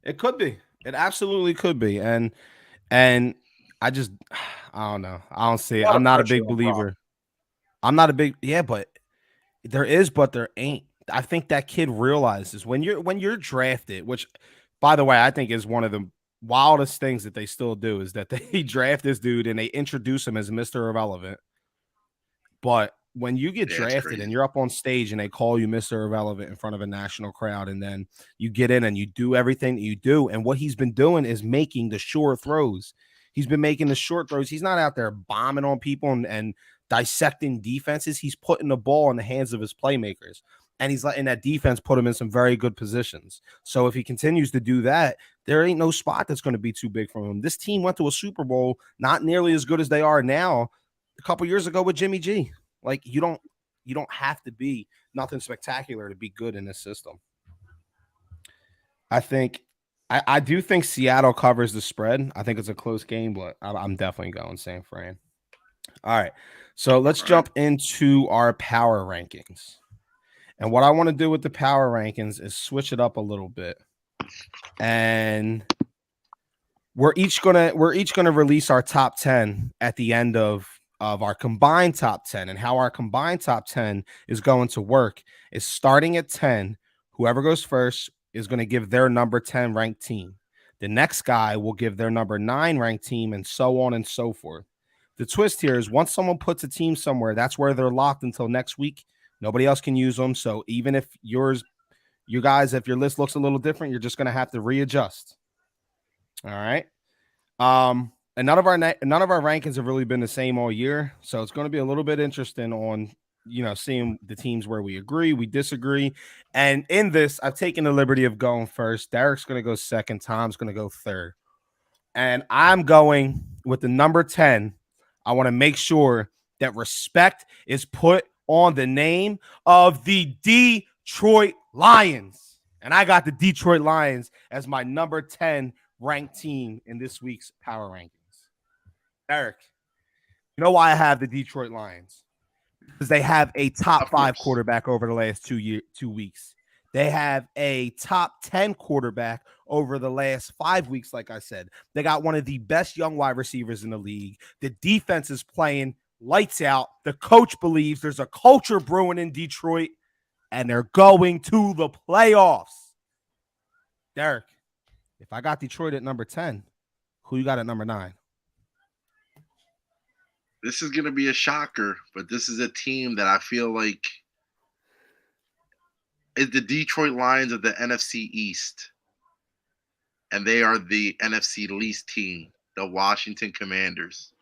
It could be. It absolutely could be. And I don't know. I don't see it. I'm not a big believer. But there ain't. I think that kid realizes when you're drafted, which, by the way, I think is one of the wildest things that they still do, is that they draft this dude and they introduce him as Mr. Irrelevant. But when you get drafted and you're up on stage and they call you Mr. Irrelevant in front of a national crowd, and then you get in and you do everything that you do, and what he's been doing is making the short throws. He's been making the short throws. He's not out there bombing on people and dissecting defenses. He's putting the ball in the hands of his playmakers, and he's letting that defense put him in some very good positions. So if he continues to do that, there ain't no spot that's going to be too big for him. This team went to a Super Bowl not nearly as good as they are now a couple years ago with Jimmy G. Like, you don't have to be nothing spectacular to be good in this system. I do think Seattle covers the spread. I think it's a close game, but I'm definitely going San Fran. All right, so let's jump into our power rankings. And what I want to do with the power rankings is switch it up a little bit, and we're each gonna release our top 10 at the end of our combined top 10. And how our combined top 10 is going to work is starting at 10. Whoever goes first is going to give their number 10 ranked team. The next guy will give their number 9 ranked team, and so on and so forth. The twist here is once someone puts a team somewhere, that's where they're locked until next week. Nobody else can use them. So even if if your list looks a little different, you're just going to have to readjust. All right. And none of our rankings have really been the same all year, so it's going to be a little bit interesting on seeing the teams where we agree, we disagree. And in this, I've taken the liberty of going first. Derek's going to go second. Tom's going to go third, and I'm going with the number 10. I want to make sure that respect is put on the name of the Detroit Lions, and I got the Detroit Lions as my number 10 ranked team in this week's power rankings. Eric, you know why I have the Detroit Lions? Because they have a top 5 quarterback over the last 2 weeks. They have a top 10 quarterback over the last 5 weeks. Like I said, they got one of the best young wide receivers in the league. The defense is playing lights out. The coach believes there's a culture brewing in Detroit, and they're going to the playoffs. Derek, if I got Detroit at number 10, who you got at number 9? This is going to be a shocker, but this is a team that I feel like is the Detroit Lions of the NFC East. and they are the NFC least team, the Washington Commanders.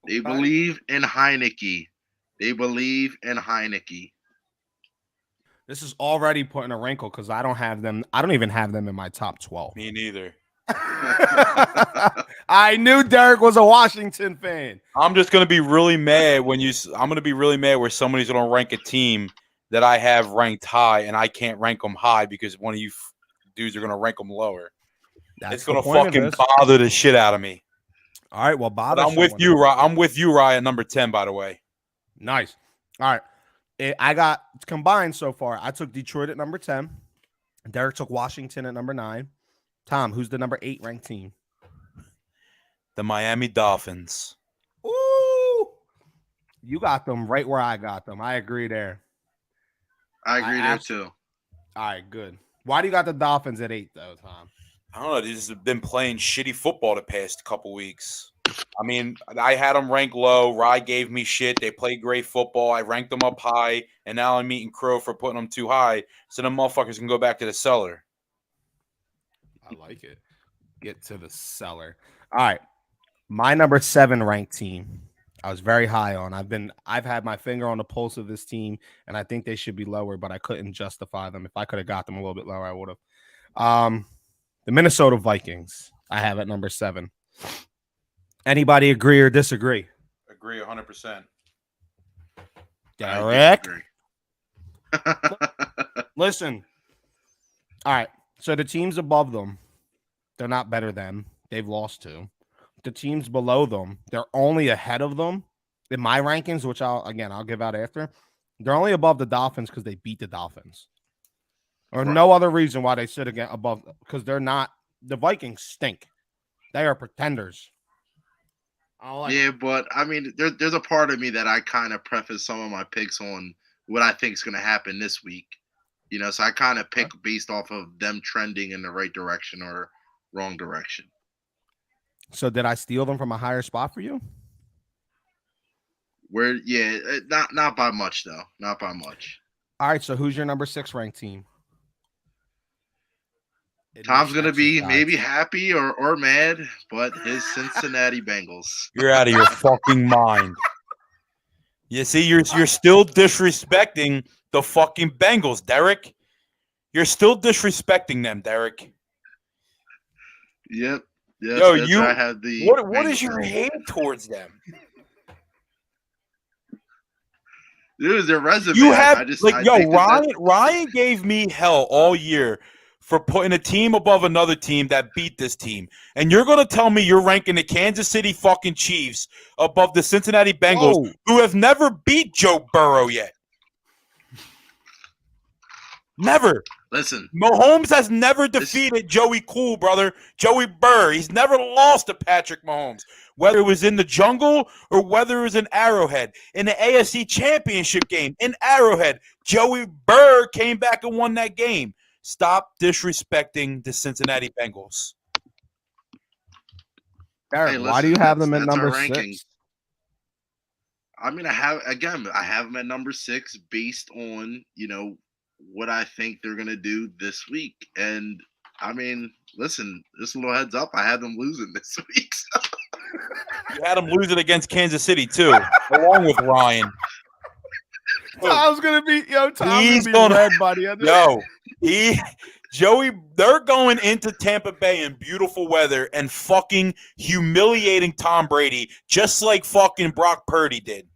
They believe in Heineke. They believe in Heineke. This is already putting a wrinkle because I don't have them. I don't even have them in my top 12. Me neither. I knew Derek was a Washington fan. I'm just gonna be really mad I'm gonna be really mad where somebody's gonna rank a team that I have ranked high, and I can't rank them high because one of you dudes are gonna rank them lower. It's gonna fucking bother the shit out of me. All right, well, bother. I'm with you, Ryan. I'm with you, Ryan. Number 10, by the way. Nice. All right, I got combined so far. I took Detroit at number 10. Derek took Washington at number 9. Tom, who's the number 8 ranked team? The Miami Dolphins. Ooh, you got them right where I got them. I agree there. I agree there too. All right, good. Why do you got the Dolphins at 8 though, Tom? I don't know. They just have been playing shitty football the past couple weeks. I mean, I had them ranked low. Rye gave me shit. They played great football. I ranked them up high, and now I'm eating crow for putting them too high. So the motherfuckers can go back to the cellar. I like it. Get to the cellar. All right. My number 7 ranked team, I was very high on. I've had my finger on the pulse of this team, and I think they should be lower, but I couldn't justify them. If I could have got them a little bit lower, I would have. The Minnesota Vikings, I have at number 7. Anybody agree or disagree? Agree 100%. Derek? Listen. All right. So the teams above them, they're not better than. They've lost to. The teams below them, they're only ahead of them in my rankings, which I'll give out after. They're only above the Dolphins because they beat the Dolphins. Or no other reason why they should get above, because they're not. The Vikings stink. They are pretenders. But I mean, there's a part of me that I kind of preface some of my picks on what I think is going to happen this week. So I kind of pick based off of them trending in the right direction or wrong direction. So did I steal them from a higher spot for you? Not by much though. Not by much. All right. So who's your number 6 ranked team? Tom's going to be maybe happy or mad, but his Cincinnati Bengals. You're out of your fucking mind. You see, you're still disrespecting the fucking Bengals, Derek. You're still disrespecting them, Derek. Yep. Yo, I had the what is your hate towards them? Dude, their resume. You have Ryan gave me hell all year for putting a team above another team that beat this team. And you're going to tell me you're ranking the Kansas City fucking Chiefs above the Cincinnati Bengals, who have never beat Joe Burrow yet. Never. Listen. Mahomes has never defeated Joey Cool, brother. Joey Burr. He's never lost to Patrick Mahomes, whether it was in the jungle or whether it was in Arrowhead. In the AFC Championship game in Arrowhead, Joey Burr came back and won that game. Stop disrespecting the Cincinnati Bengals. Derek, why do you have them at number 6? I mean, I have them at number 6 based on, what I think they're going to do this week. And I mean, listen, just a little heads up, I had them losing this week. So. You had them losing against Kansas City too, along with Ryan. Tom's going to be, Tom's going to be red, buddy. They're going into Tampa Bay in beautiful weather and fucking humiliating Tom Brady, just like fucking Brock Purdy did.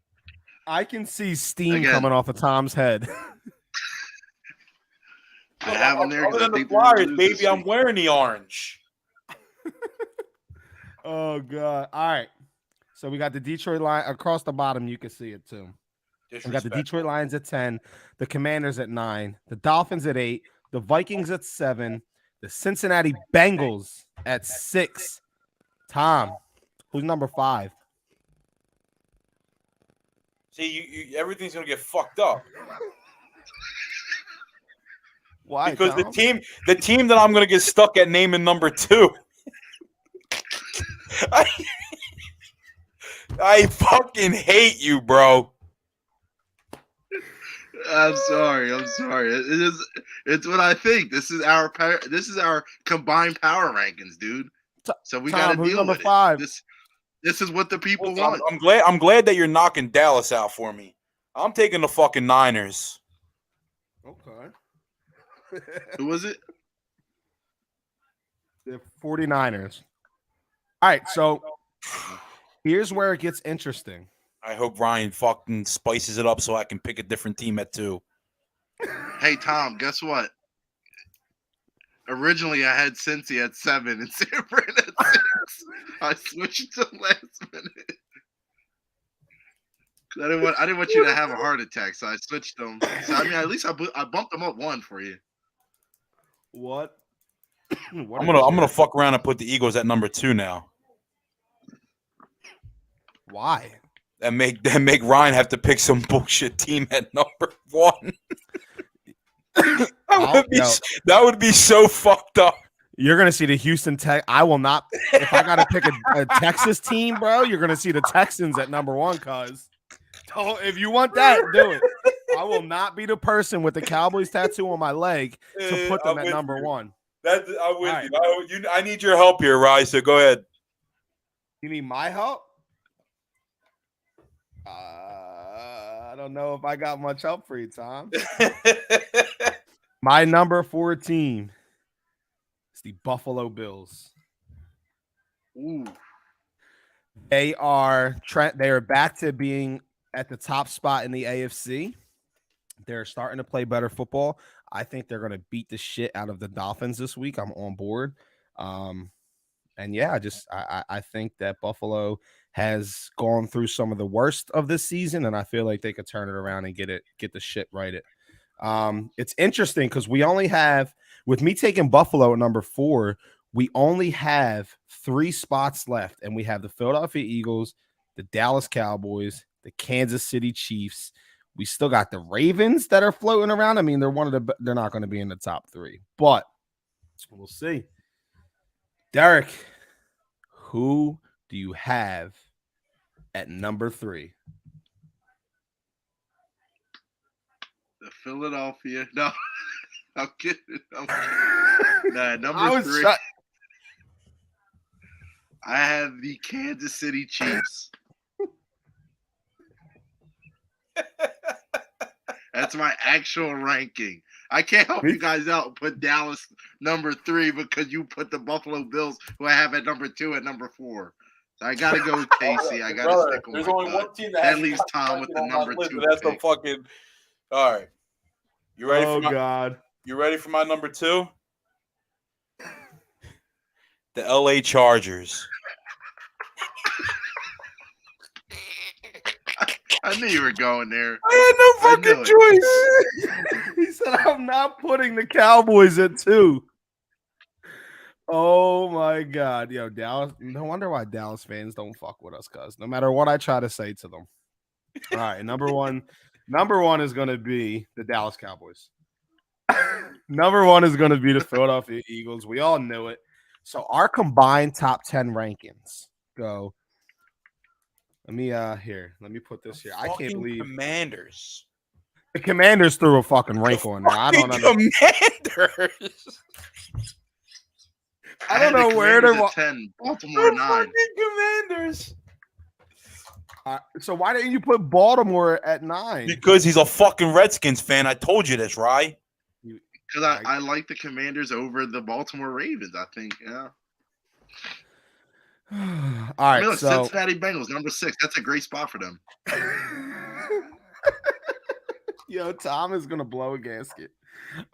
I can see steam coming off of Tom's head. I have them there. Other than the Flyers, baby, I'm wearing the orange. Oh, God. All right. So we got the Detroit Lions across the bottom. You can see it, too. We got the Detroit Lions at 10, the Commanders at 9, the Dolphins at 8, the Vikings at 7, the Cincinnati Bengals at 6. Tom, who's number 5? See, everything's going to get fucked up. Why? Because Tom? the team that I'm going to get stuck at naming number 2. I fucking hate you, bro. I'm sorry. It's what I think. This is our combined power rankings, dude. So we got to Tom, who's deal number with it. 5? This is what the people Listen, want. I'm glad that you're knocking Dallas out for me. I'm taking the fucking Niners. Okay. Who was it? The 49ers. All right, so here's where it gets interesting. I hope Ryan fucking spices it up so I can pick a different team at 2. Hey Tom, guess what? Originally, I had Cincy at 7 and Sanford at 6. I switched to last minute. I didn't want you to have a heart attack, so I switched them. So I mean, at least I bumped them up 1 for you. What? I'm gonna fuck around and put the Eagles at number 2 now. Why? And make Ryan have to pick some bullshit team at number 1. That would be so fucked up. You're gonna see the Houston Tech. I will not. If I gotta pick a Texas team, bro, you're gonna see the Texans at number 1. Cause if you want that, do it. I will not be the person with the Cowboys tattoo on my leg to put them at number 1. I'm with you. I need your help here, Ryan. So go ahead. You need my help? I don't know if I got much help for you, Tom. My number 4 team is the Buffalo Bills. Ooh. They are back to being at the top spot in the AFC. They're starting to play better football. I think they're going to beat the shit out of the Dolphins this week. I'm on board. And yeah, I think that Buffalo has gone through some of the worst of this season, and I feel like they could turn it around and get the shit righted. It's interesting because we only have, with me taking Buffalo at number 4, we only have 3 spots left, and we have the Philadelphia Eagles, the Dallas Cowboys, the Kansas City Chiefs. We still got the Ravens that are floating around. I mean, they're not going to be in the top 3, but we'll see. Derek, who do you have at number 3? The Philadelphia. No, I'm kidding. Nah, number 3. I have the Kansas City Chiefs. That's my actual ranking. I can't help you guys out and put Dallas number 3 because you put the Buffalo Bills, who I have at number 2, at number 4. So I got to go with Casey. I got to stick with There's my only gut. one team That leaves Tom with the number 2 That's pick. the fucking. All right. You ready? God. You ready for my number 2? The LA Chargers. I knew you were going there. I had no fucking choice. He said, I'm not putting the Cowboys at 2. Oh, my God. Yo, Dallas. No wonder why Dallas fans don't fuck with us, cuz no matter what I try to say to them. All right, number one is going to be the Dallas Cowboys. Number 1 is going to be the Philadelphia Eagles. We all knew it. So our combined top 10 rankings go. Let me put this here. I can't believe Commanders. The Commanders threw a fucking wrinkle in there. I don't know. Commanders. I don't know where they're 10. Baltimore 9. Commanders. So why didn't you put Baltimore at 9? Because he's a fucking Redskins fan. I told you this, right? Because I like the Commanders over the Baltimore Ravens, I think. Yeah. All right, so Cincinnati Bengals, number 6. That's a great spot for them. Yo, Tom is gonna blow a gasket.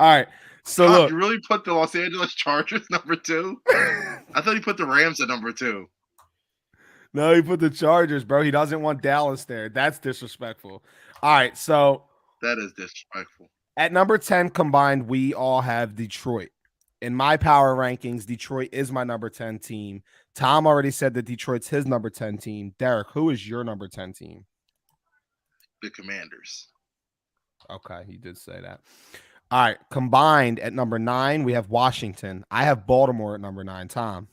All right, so Tom, look, you really put the Los Angeles Chargers number 2? I thought you put the Rams at number 2. No, he put the Chargers, bro. He doesn't want Dallas there. That's disrespectful. All right, so that is disrespectful. At number 10 combined, we all have Detroit. In my power rankings, Detroit is my number 10 team. Tom already said that Detroit's his number 10 team. Derek, who is your number 10 team? The Commanders. Okay, he did say that. All right, combined at number 9, we have Washington. I have Baltimore at number 9. Tom?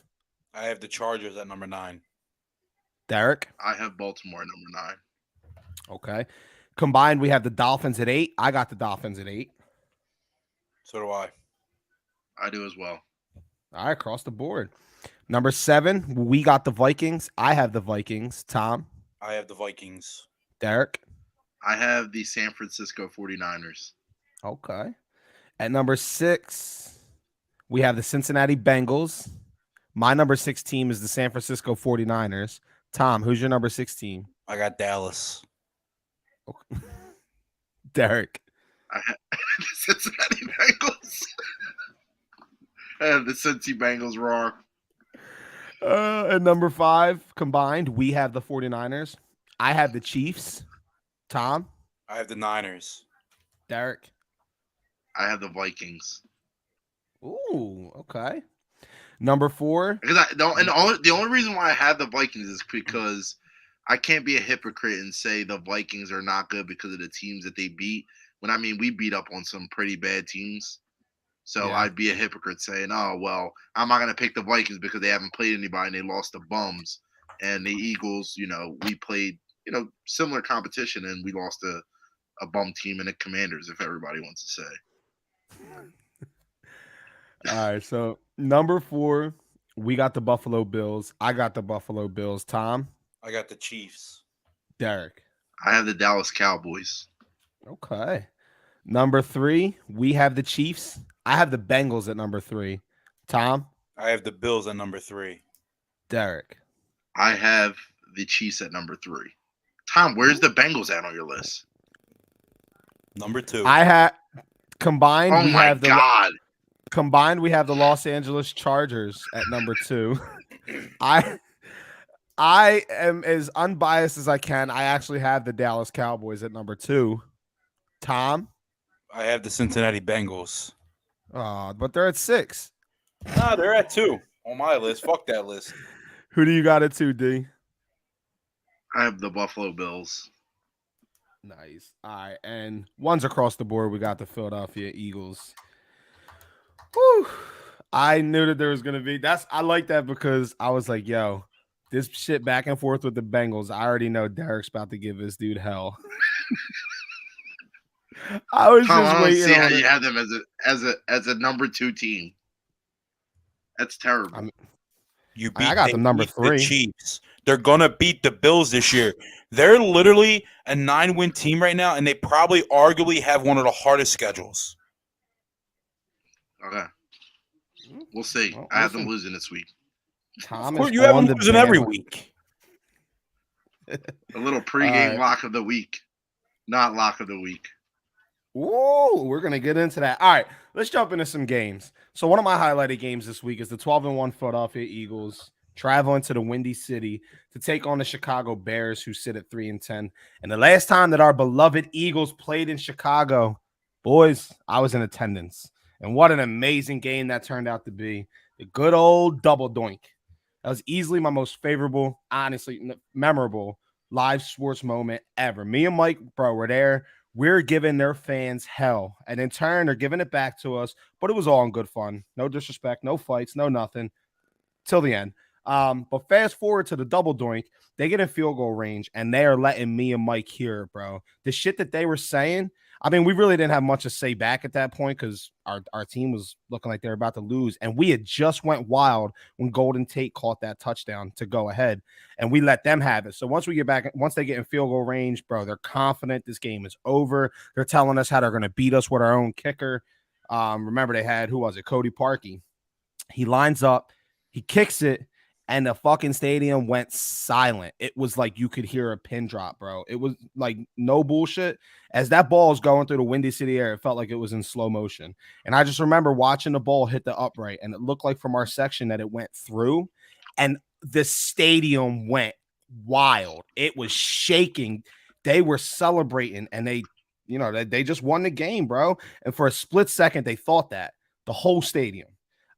I have the Chargers at number 9. Derek? I have Baltimore at number 9. Okay. Combined, we have the Dolphins at 8. I got the Dolphins at 8. So do I. I do as well. All right, across the board. Number 7, we got the Vikings. I have the Vikings. Tom, I have the Vikings. Derek. I have the San Francisco 49ers. Okay. At number 6, we have the Cincinnati Bengals. My number 6 team is the San Francisco 49ers. Tom, who's your number 6 team? I got Dallas. Okay. Derek. I have the Cincinnati Bengals. I have the Cincy Bengals roar. At number 5, combined, we have the 49ers. I have the Chiefs. Tom, I have the Niners. Derek. I have the Vikings. Ooh, okay. Number 4. Because the only reason why I have the Vikings is because I can't be a hypocrite and say the Vikings are not good because of the teams that they beat. When I mean we beat up on some pretty bad teams. So Yeah. I'd be a hypocrite saying, oh, well, I'm not going to pick the Vikings because they haven't played anybody and they lost to bums. And the Eagles, we played, similar competition and we lost a bum team and the Commanders, if everybody wants to say. All right, so number 4, we got the Buffalo Bills. I got the Buffalo Bills. Tom, I got the Chiefs. Derek. I have the Dallas Cowboys. Okay. Number 3, we have the Chiefs. I have the Bengals at number 3. Tom, I have the Bills at number 3. Derek. I have the Chiefs at number 3. Tom, where's the Bengals at on your list? Number 2. I have combined. Oh we my have the God. combined. We have the Los Angeles Chargers at number 2. I am as unbiased as I can. I actually have the Dallas Cowboys at number 2. Tom, I have the Cincinnati Bengals. but they're at 6. Nah, they're at 2 on my list. Fuck that list. Who do you got at 2, D? I have the Buffalo Bills. Nice. All right, and one's across the board. We got the Philadelphia Eagles. Whew. I knew that there was gonna be. I like that because I was like, yo, this shit back and forth with the Bengals. I already know Derek's about to give this dude hell. I was Tom, just I don't waiting see how on you it. have them as a number 2 team. That's terrible. I got they them number beat 3. The Chiefs. They're gonna beat the Bills this year. They're literally a 9-win team right now, and they probably arguably have one of the hardest schedules. Okay. We'll see. Well, I have them listen. losing this week. Tom Of course, is you have on them the losing every band. week. A little pregame right. lock of the week. Not lock of the week. Ooh, we're gonna get into that. All right, let's jump into some games. So one of my highlighted games this week is the 12-1 Philadelphia Eagles traveling to the Windy City to take on the Chicago Bears, who sit at 3-10. And the last time that our beloved Eagles played in Chicago, boys, I was in attendance. And what an amazing game that turned out to be. The good old double doink. That was easily my most favorable, honestly, memorable live sports moment ever. Me and Mike, bro, were there. We're giving their fans hell. And in turn, they're giving it back to us. But it was all in good fun. No disrespect, no fights, no nothing. Till the end. But fast forward to the double doink, they get in field goal range, and they are letting me and Mike hear it, bro. The shit that they were saying, I mean, we really didn't have much to say back at that point because our team was looking like they were about to lose. And we had just went wild when Golden Tate caught that touchdown to go ahead. And we let them have it. So once they get in field goal range, bro, they're confident this game is over. They're telling us how they're going to beat us with our own kicker. Remember, they had, who was it? Cody Parkey. He lines up, he kicks it, and the fucking stadium went silent. It was like you could hear a pin drop, bro. It was like no bullshit. As that ball is going through the Windy City air, it felt like it was in slow motion. And I just remember watching the ball hit the upright, and it looked like from our section that it went through, and the stadium went wild. It was shaking. They were celebrating, and they just won the game, bro. And for a split second, they thought that. The whole stadium.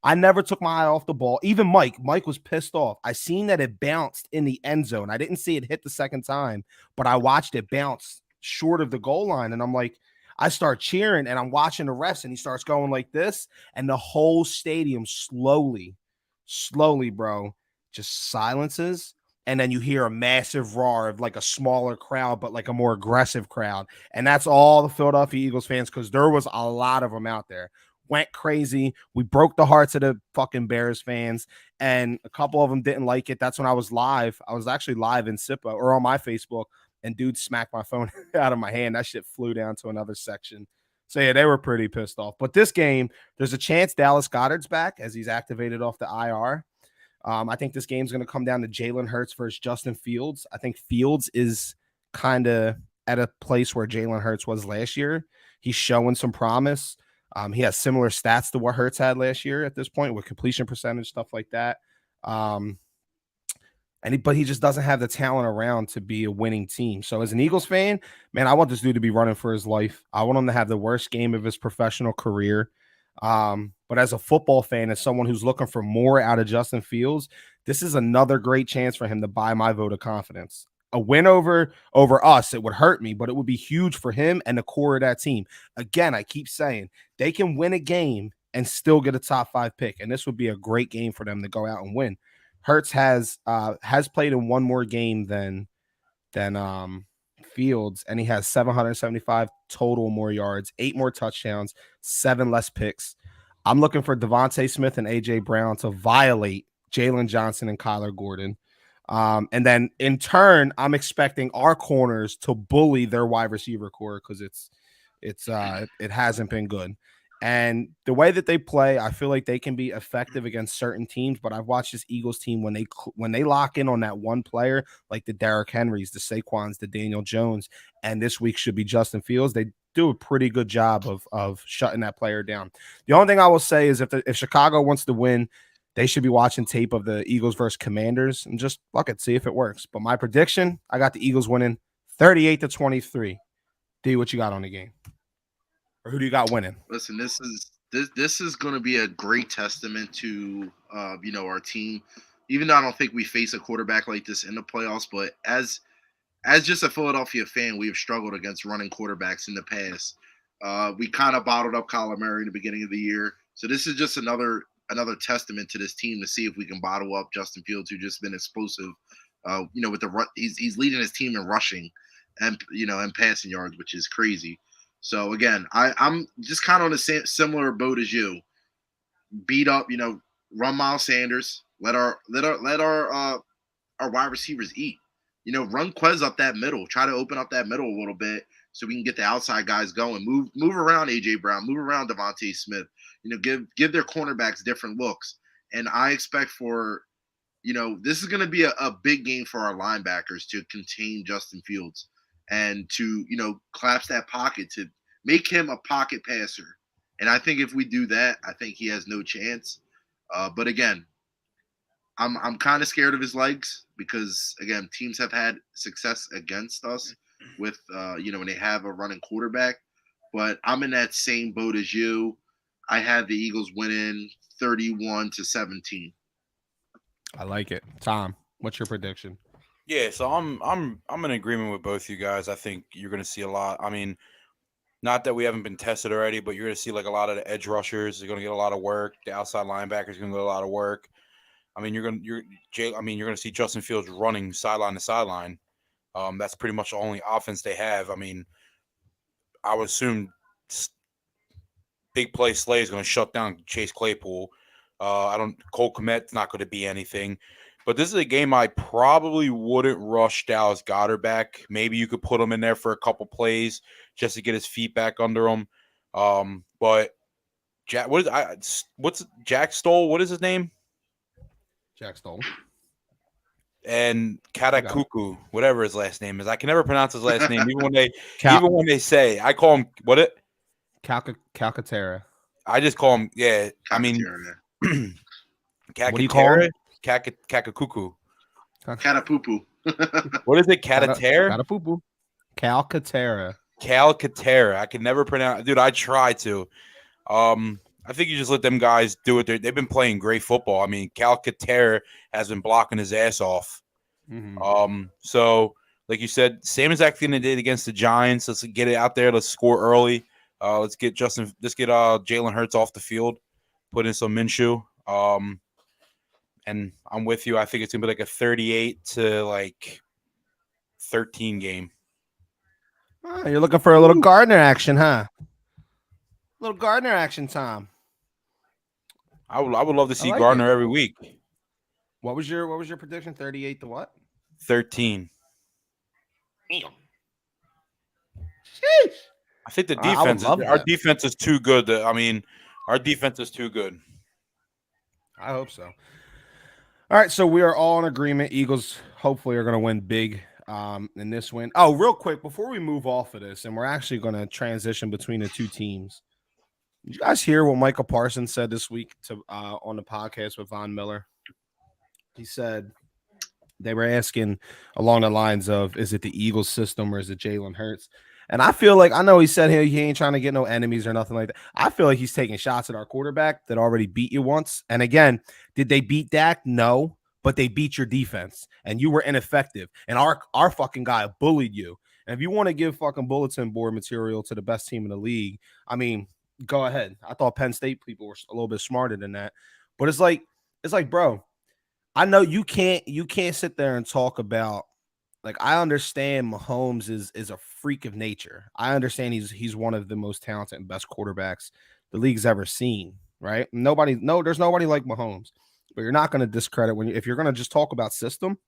I never took my eye off the ball. Even Mike was pissed off. I seen that it bounced in the end zone. I didn't see it hit the second time, but I watched it bounce short of the goal line. And I'm like, I start cheering and I'm watching the refs and he starts going like this. And the whole stadium slowly, bro, just silences. and then you hear a massive roar of like a smaller crowd, but like a more aggressive crowd. And that's all the Philadelphia Eagles fans, because there was a lot of them out there. Went crazy. We broke the hearts of the fucking Bears fans, and a couple of them didn't like it. That's when I was live. I was actually live in SIPA or on my Facebook, and dude smacked my phone out of my hand. That shit flew down to another section. So yeah, they were pretty pissed off. But this game, there's a chance Dallas Goedert's back as he's activated off the IR. I think this game's going to come down to Jalen Hurts versus Justin Fields. I think Fields is kind of at a place where Jalen Hurts was last year. He's showing some promise. He has similar stats to what Hurts had last year at this point with completion percentage, stuff like that. But he just doesn't have the talent around to be a winning team. So as an Eagles fan, man, I want this dude to be running for his life. I want him to have the worst game of his professional career. But as a football fan, as someone who's looking for more out of Justin Fields, this is another great chance for him to buy my vote of confidence. A win over us, it would hurt me, but it would be huge for him and the core of that team. Again, I keep saying they can win a game and still get a top 5 pick, and this would be a great game for them to go out and win. Hurts has played in one more game than Fields, and he has 775 total more yards, 8 more touchdowns, 7 less picks. I'm looking for Devontae Smith and AJ Brown to violate Jalen Johnson and Kyler Gordon. And then in turn, I'm expecting our corners to bully their wide receiver core because it hasn't been good. And the way that they play, I feel like they can be effective against certain teams. But I've watched this Eagles team when they lock in on that one player, like the Derrick Henrys, the Saquons, the Daniel Jones, and this week should be Justin Fields. They do a pretty good job of shutting that player down. The only thing I will say is if Chicago wants to win, they should be watching tape of the Eagles versus Commanders and just fuck it, see if it works. But my prediction, I got the Eagles winning 38-23. D, what you got on the game? Or who do you got winning? Listen, this is going to be a great testament to our team. Even though I don't think we face a quarterback like this in the playoffs, but as just a Philadelphia fan, we have struggled against running quarterbacks in the past. We kind of bottled up Kyler Murray in the beginning of the year, so this is just another testament to this team to see if we can bottle up Justin Fields, who just been explosive. With the he's leading his team in rushing and and passing yards, which is crazy. So again, I'm just kind of on the similar boat as you. Beat up, run Miles Sanders. Let our wide receivers eat. Run Quez up that middle. Try to open up that middle a little bit so we can get the outside guys going. Move around AJ Brown. Move around Devontae Smith. Give their cornerbacks different looks. And I expect for, this is going to be a big game for our linebackers to contain Justin Fields. And to, collapse that pocket, to make him a pocket passer. And I think if we do that, I think he has no chance. But again, I'm kind of scared of his legs because, again, teams have had success against us with, when they have a running quarterback. But I'm in that same boat as you. I have the Eagles winning 31-17. I like it. Tom, what's your prediction? Yeah, so I'm in agreement with both you guys. I think you're going to see a lot. I mean, not that we haven't been tested already, but you're going to see like a lot of the edge rushers are going to get a lot of work. The outside linebackers are going to get a lot of work. I mean, you're going to see Justin Fields running sideline to sideline. That's pretty much the only offense they have. I mean, I would assume big play Slay is going to shut down Chase Claypool. Cole Kmet's not going to be anything. But this is a game I probably wouldn't rush Dallas Goedert back. Maybe you could put him in there for a couple plays just to get his feet back under him. But what's Jack Stoll? What is his name? Jack Stoll. And Katakuku, whatever his last name is. I can never pronounce his last name, even when they say. I call him what it? Calcaterra. I just call him. Yeah, I mean, what do you call him? Kakakuku. Catapupu. What is it? Cataterra? Catapupu. Calcaterra. I can never pronounce. Dude, I try to. I think you just let them guys do it. They've been playing great football. I mean, Calcaterra has been blocking his ass off. Mm-hmm. So, like you said, same exact thing they did against the Giants. Let's get it out there. Let's score early. Let's get Jalen Hurts off the field. Put in some Minshew. and I'm with you. I think it's gonna be like a 38 to like 13 game. Oh, you're looking for a little Gardner action, huh? Little Gardner action time. I would love to I see like Gardner it. every week. What was your prediction? 38 to what? 13. Sheesh. I think the I would defense love our that. defense is too good. Our defense is too good. I hope so. All right, so we are all in agreement. Eagles hopefully are going to win big in this win. Oh, real quick before we move off of this, and we're actually going to transition between the two teams. Did you guys hear what Michael Parsons said this week to on the podcast with Von Miller? He said they were asking along the lines of, is it the Eagles system or is it Jalen Hurts? And I feel like, I know he said he ain't trying to get no enemies or nothing like that. I feel like he's taking shots at our quarterback that already beat you once. And again, did they beat Dak? No, but they beat your defense and you were ineffective. And our fucking guy bullied you. And if you want to give fucking bulletin board material to the best team in the league, I mean, go ahead. I thought Penn State people were a little bit smarter than that. But it's like, bro, I know you can't sit there and talk about, like, I understand Mahomes is a freak of nature. I understand he's one of the most talented and best quarterbacks the league's ever seen, right? There's nobody like Mahomes. But you're not going to discredit if you're going to just talk about system,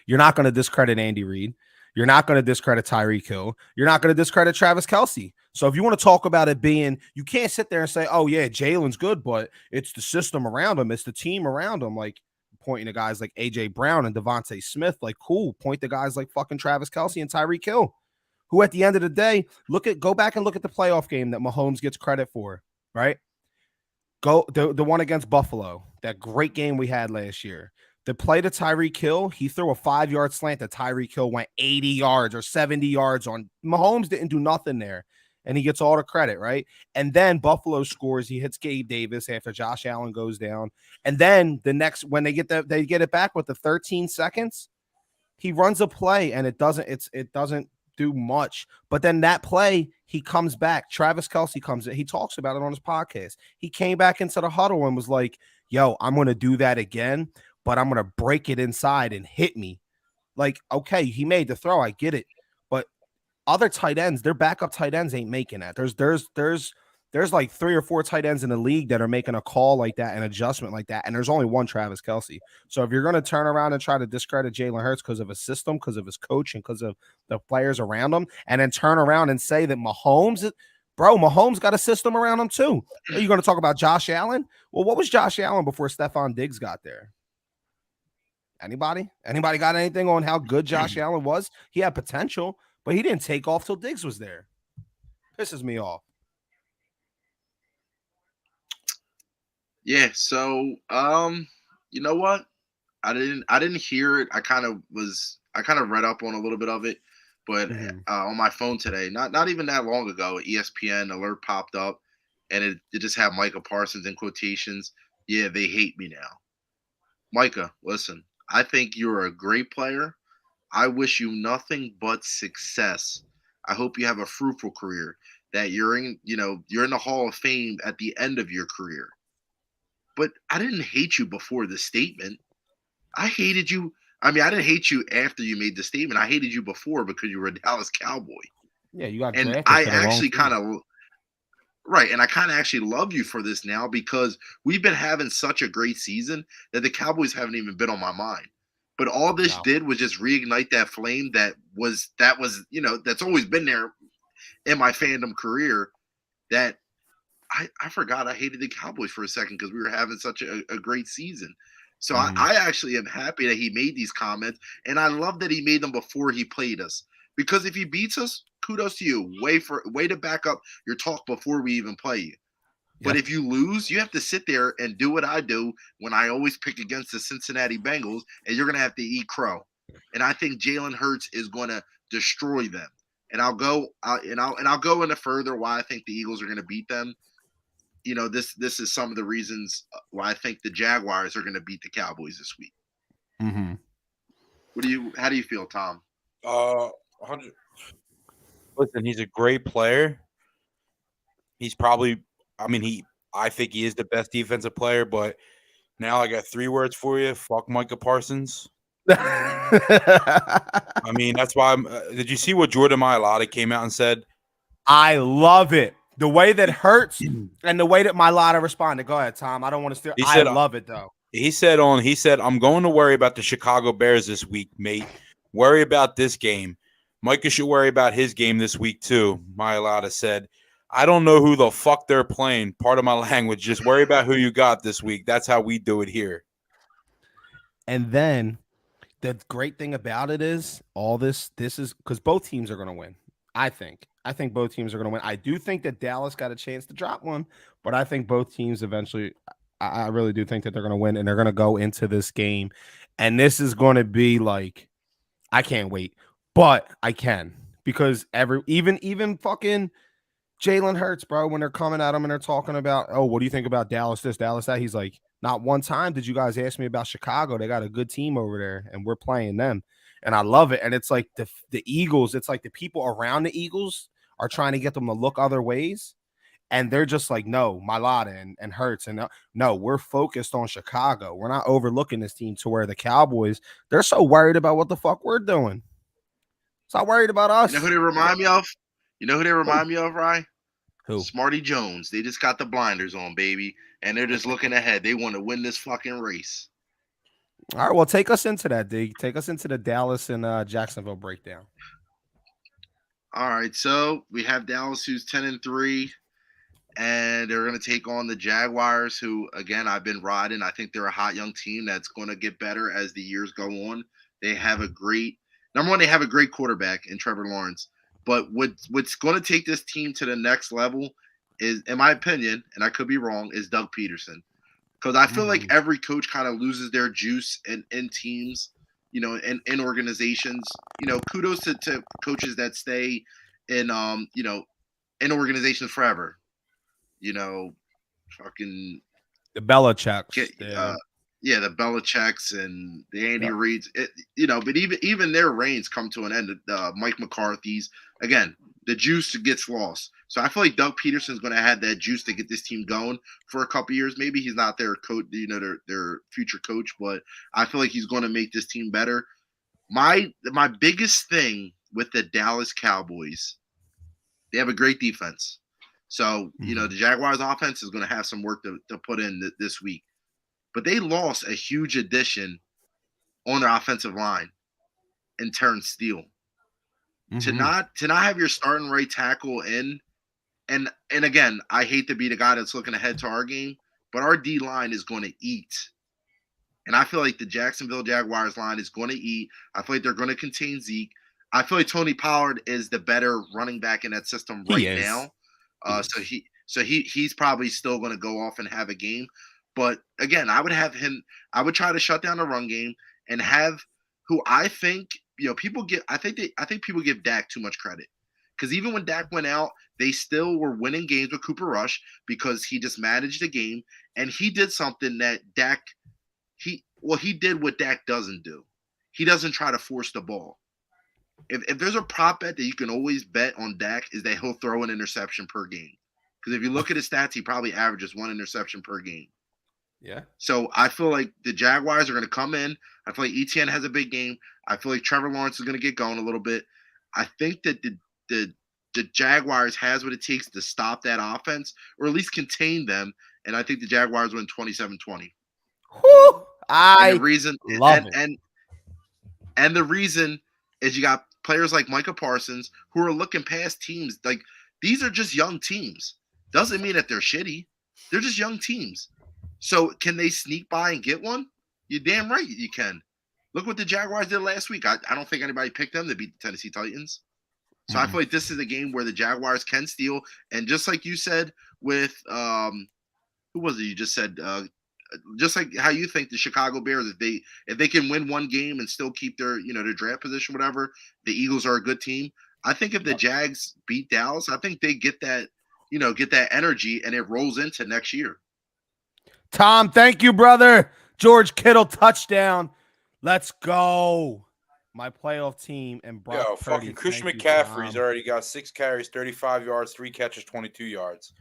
you're not going to discredit Andy Reid. You're not going to discredit Tyreek Hill. You're not going to discredit Travis Kelce. So if you want to talk about it being, you can't sit there and say, oh yeah, Jalen's good, but it's the system around him. It's the team around him. Like, pointing to guys like AJ Brown and Devontae Smith, like, cool. Point to guys like fucking Travis Kelce and Tyreek Hill, who at the end of the day, go back and look at the playoff game that Mahomes gets credit for, right? Go the one against Buffalo, that great game we had last year. The play to Tyreek Hill, he threw a 5-yard slant that Tyreek Hill went 80 yards or 70 yards on. Mahomes didn't do nothing there, and he gets all the credit, right? And then Buffalo scores. He hits Gabe Davis after Josh Allen goes down. And then the next, when they get it back with the 13 seconds, he runs a play, and it doesn't do much. But then that play, he comes back. Travis Kelce comes in. He talks about it on his podcast. He came back into the huddle and was like, yo, I'm going to do that again, but I'm going to break it inside and hit me. Like, okay, he made the throw. I get it. But other tight ends, their backup tight ends ain't making that. There's like 3 or 4 tight ends in the league that are making a call like that, an adjustment like that. And there's only one Travis Kelce. So if you're going to turn around and try to discredit Jalen Hurts because of his system, because of his coach, and because of the players around him, and then turn around and say that Mahomes got a system around him too. Are you going to talk about Josh Allen? Well, what was Josh Allen before Stephon Diggs got there? Anybody got anything on how good Josh Allen was? He had potential, but he didn't take off till Diggs was there. Pisses me off. Yeah, so you know what? I didn't hear it. I kind of read up on a little bit of it, but on my phone today, not even that long ago, ESPN alert popped up, and it just had Micah Parsons in quotations. Yeah, they hate me now. Micah, listen, I think you're a great player. I wish you nothing but success. I hope you have a fruitful career, that you're in the Hall of Fame at the end of your career. But I didn't hate you before the statement. I hated you. I mean, I didn't hate you after you made the statement. I hated you before because you were a Dallas Cowboy. Yeah, you got And drafted I for the actually wrong kind of right, and I kind of actually love you for this now because we've been having such a great season that the Cowboys haven't even been on my mind. But all this did was just reignite that flame that was that's always been there in my fandom career. That I forgot I hated the Cowboys for a second because we were having such a great season. So I actually am happy that he made these comments, and I love that he made them before he played us. Because if he beats us, kudos to you. Way to back up your talk before we even play you. But if you lose, you have to sit there and do what I do when I always pick against the Cincinnati Bengals, and you're going to have to eat crow. And I think Jalen Hurts is going to destroy them. And I'll go into further why I think the Eagles are going to beat them. This is some of the reasons why I think the Jaguars are going to beat the Cowboys this week. Mm-hmm. How do you feel, Tom? 100. Listen, he's a great player. He's probably, I think he is the best defensive player, but Now I got 3 words for you. Fuck Micah Parsons. I mean, that's why. Did you see what Jordan Mailata came out and said? I love it. The way that hurts and the way that Mailata responded. Go ahead, Tom. I don't want to steal. He I said, love it though. He said, I'm going to worry about the Chicago Bears this week, mate. Worry about this game. Micah should worry about his game this week too. Mailata said, I don't know who the fuck they're playing. Part of my language. Just worry about who you got this week. That's how we do it here. And then the great thing about it is all this is because both teams are going to win. I think both teams are going to win. I do think that Dallas got a chance to drop one, but I think both teams eventually, I really do think that they're going to win and they're going to go into this game. And this is going to be like, I can't wait, but I can because even fucking Jalen Hurts, bro, when they're coming at him and they're talking about, oh, what do you think about Dallas this, Dallas that? He's like, not one time did you guys ask me about Chicago. They got a good team over there, and we're playing them. And I love it. And it's like the Eagles, it's like the people around the Eagles are trying to get them to look other ways. And they're just like, no, Mailata and Hurts. And no, we're focused on Chicago. We're not overlooking this team to where the Cowboys, they're so worried about what the fuck we're doing. It's not worried about us. You know who they remind me of? Ryan? Who? Smarty Jones. They just got the blinders on, baby. And they're just looking ahead. They want to win this fucking race. All right, well, take us into that, Dig. Take us into the Dallas and Jacksonville breakdown. All right, so we have Dallas, who's 10-3, and they're going to take on the Jaguars, who, again, I've been riding. I think they're a hot young team that's going to get better as the years go on. They have a great quarterback in Trevor Lawrence. But what's going to take this team to the next level is, in my opinion, and I could be wrong, is Doug Peterson. Because I feel like every coach kind of loses their juice in teams, in organizations. Kudos to coaches that stay in organizations forever. Fucking the Belichicks. The Belichicks and the Andy Reids. But even their reigns come to an end. Mike McCarthy's, again, the juice gets lost. So I feel like Doug Peterson's going to have that juice to get this team going for a couple years. Maybe he's not their coach, their future coach, but I feel like he's going to make this team better. My biggest thing with the Dallas Cowboys, they have a great defense. So, the Jaguars offense is going to have some work to put in this week. But they lost a huge addition on their offensive line in Terrence Steele. To not have your starting right tackle in, and again, I hate to be the guy that's looking ahead to our game, but our D line is going to eat. And I feel like the Jacksonville Jaguars line is going to eat. I feel like they're going to contain Zeke. I feel like Tony Pollard is the better running back in that system right now. So he's probably still going to go off and have a game. But again, I would try to shut down the run game and have who I think, I think people give Dak too much credit. Because even when Dak went out, they still were winning games with Cooper Rush because he just managed the game. And he did something that he did what Dak doesn't do. He doesn't try to force the ball. If there's a prop bet that you can always bet on Dak, is that he'll throw an interception per game. Because if you look at his stats, he probably averages 1 interception per game. Yeah. So I feel like the Jaguars are going to come in. I feel like ETN has a big game. I feel like Trevor Lawrence is going to get going a little bit. I think that the Jaguars has what it takes to stop that offense or at least contain them. And I think the Jaguars win 27-20. And the reason is you got players like Micah Parsons who are looking past teams. Like, these are just young teams. Doesn't mean that they're shitty. They're just young teams. So can they sneak by and get one? You're damn right you can. Look what the Jaguars did last week. I don't think anybody picked them to beat the Tennessee Titans. So I feel like this is a game where the Jaguars can steal. And just like you said with who was it you just said? Just like how you think the Chicago Bears, if they can win one game and still keep their their draft position, whatever, the Eagles are a good team. I think if the Jags beat Dallas, I think they get that energy and it rolls into next year. Tom, thank you, brother. George Kittle touchdown. Let's go. My playoff team and Brock Purdy. Fucking Christian McCaffrey's already got 6 carries, 35 yards, 3 catches, 22 yards.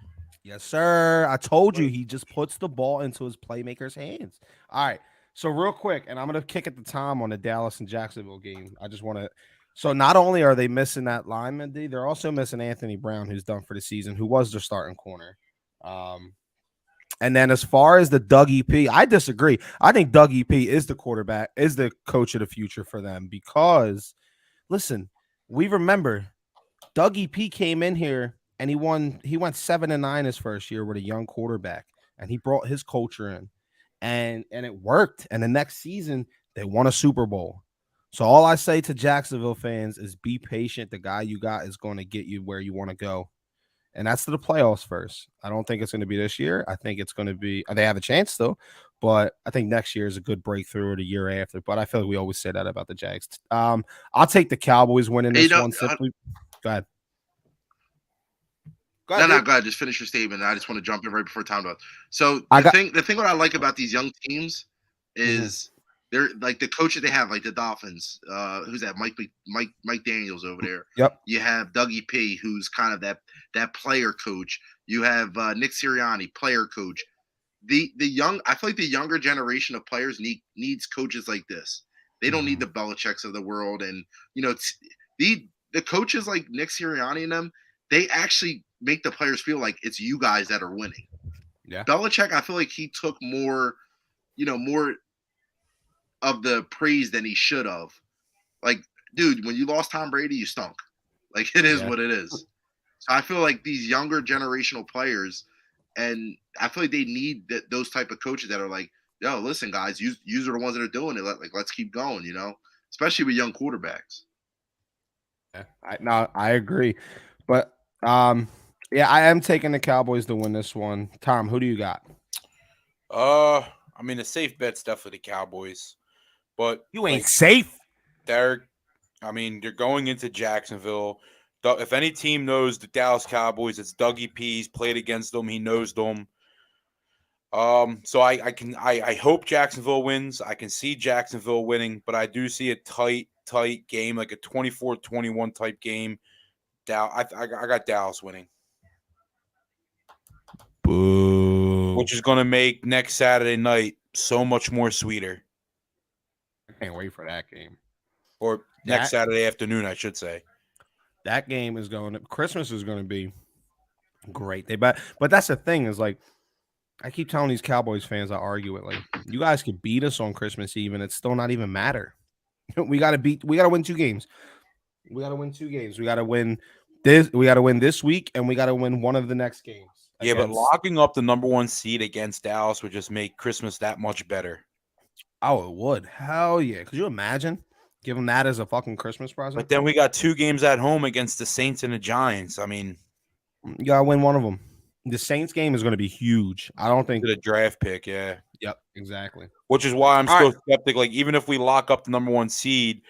Yes, sir. I told you he just puts the ball into his playmakers' hands. All right. So real quick, and I'm gonna kick at the time on the Dallas and Jacksonville game. I just want to. So not only are they missing that lineman, D, they're also missing Anthony Brown, who's done for the season, who was their starting corner. And then as far as the Doug EP, I disagree. I think Doug EP is the quarterback, is the coach of the future for them because, listen, we remember Doug EP came in here and he went 7-9 his first year with a young quarterback, and he brought his culture in, and it worked. And the next season they won a Super Bowl. So all I say to Jacksonville fans is be patient. The guy you got is going to get you where you want to go. And that's to the playoffs first. I don't think it's going to be this year. I think it's going to be, they have a chance still, but I think next year is a good breakthrough or the year after. But I feel like we always say that about the Jags. I'll take the Cowboys winning this one simply. Go ahead. Go ahead. Just finish your statement. I just want to jump in right before time goes. So the thing what I like about these young teams is they're like the coaches they have, like the Dolphins. Who's that? Mike Daniels over there. Yep. You have Dougie P, who's kind of that player coach. You have Nick Sirianni, player coach. The young, I feel like the younger generation of players needs coaches like this. They don't need the Belichicks of the world, and the coaches like Nick Sirianni and them. They actually make the players feel like it's you guys that are winning. Yeah. Belichick, I feel like he took more of the praise than he should have. Like, dude, when you lost Tom Brady, you stunk. Like, it is what it is. So I feel like these younger generational players, and I feel like they need those type of coaches that are like, yo, listen, guys, you are the ones that are doing it. Let's keep going, especially with young quarterbacks. Yeah, I agree. But I am taking the Cowboys to win this one. Tom, who do you got? I mean, the safe bet's definitely the Cowboys. But you ain't safe, Derek. I mean, you're going into Jacksonville. If any team knows the Dallas Cowboys, it's Dougie P's played against them. He knows them. So I hope Jacksonville wins. I can see Jacksonville winning, but I do see a tight game, like a 24-21 type game. I got Dallas winning. Boo. Which is going to make next Saturday night so much more sweeter. I can't wait for that game. Or next Saturday afternoon, I should say. That game is Christmas is going to be great. But that's the thing is, like, I keep telling these Cowboys fans, I argue it, like, you guys could beat us on Christmas Eve and it's still not even matter. We got to win 2 games. We got to win 2 games. We got to win this. We got to win this week, and we got to win one of the next games. Yeah, but locking up the number 1 seed against Dallas would just make Christmas that much better. Oh, it would. Hell yeah. Could you imagine giving that as a fucking Christmas present? But then we got 2 games at home against the Saints and the Giants. I mean, you got to win one of them. The Saints game is going to be huge. I don't think the draft pick, yeah. Yep, exactly. Which is why I'm still skeptic. Like, even if we lock up the number 1 seed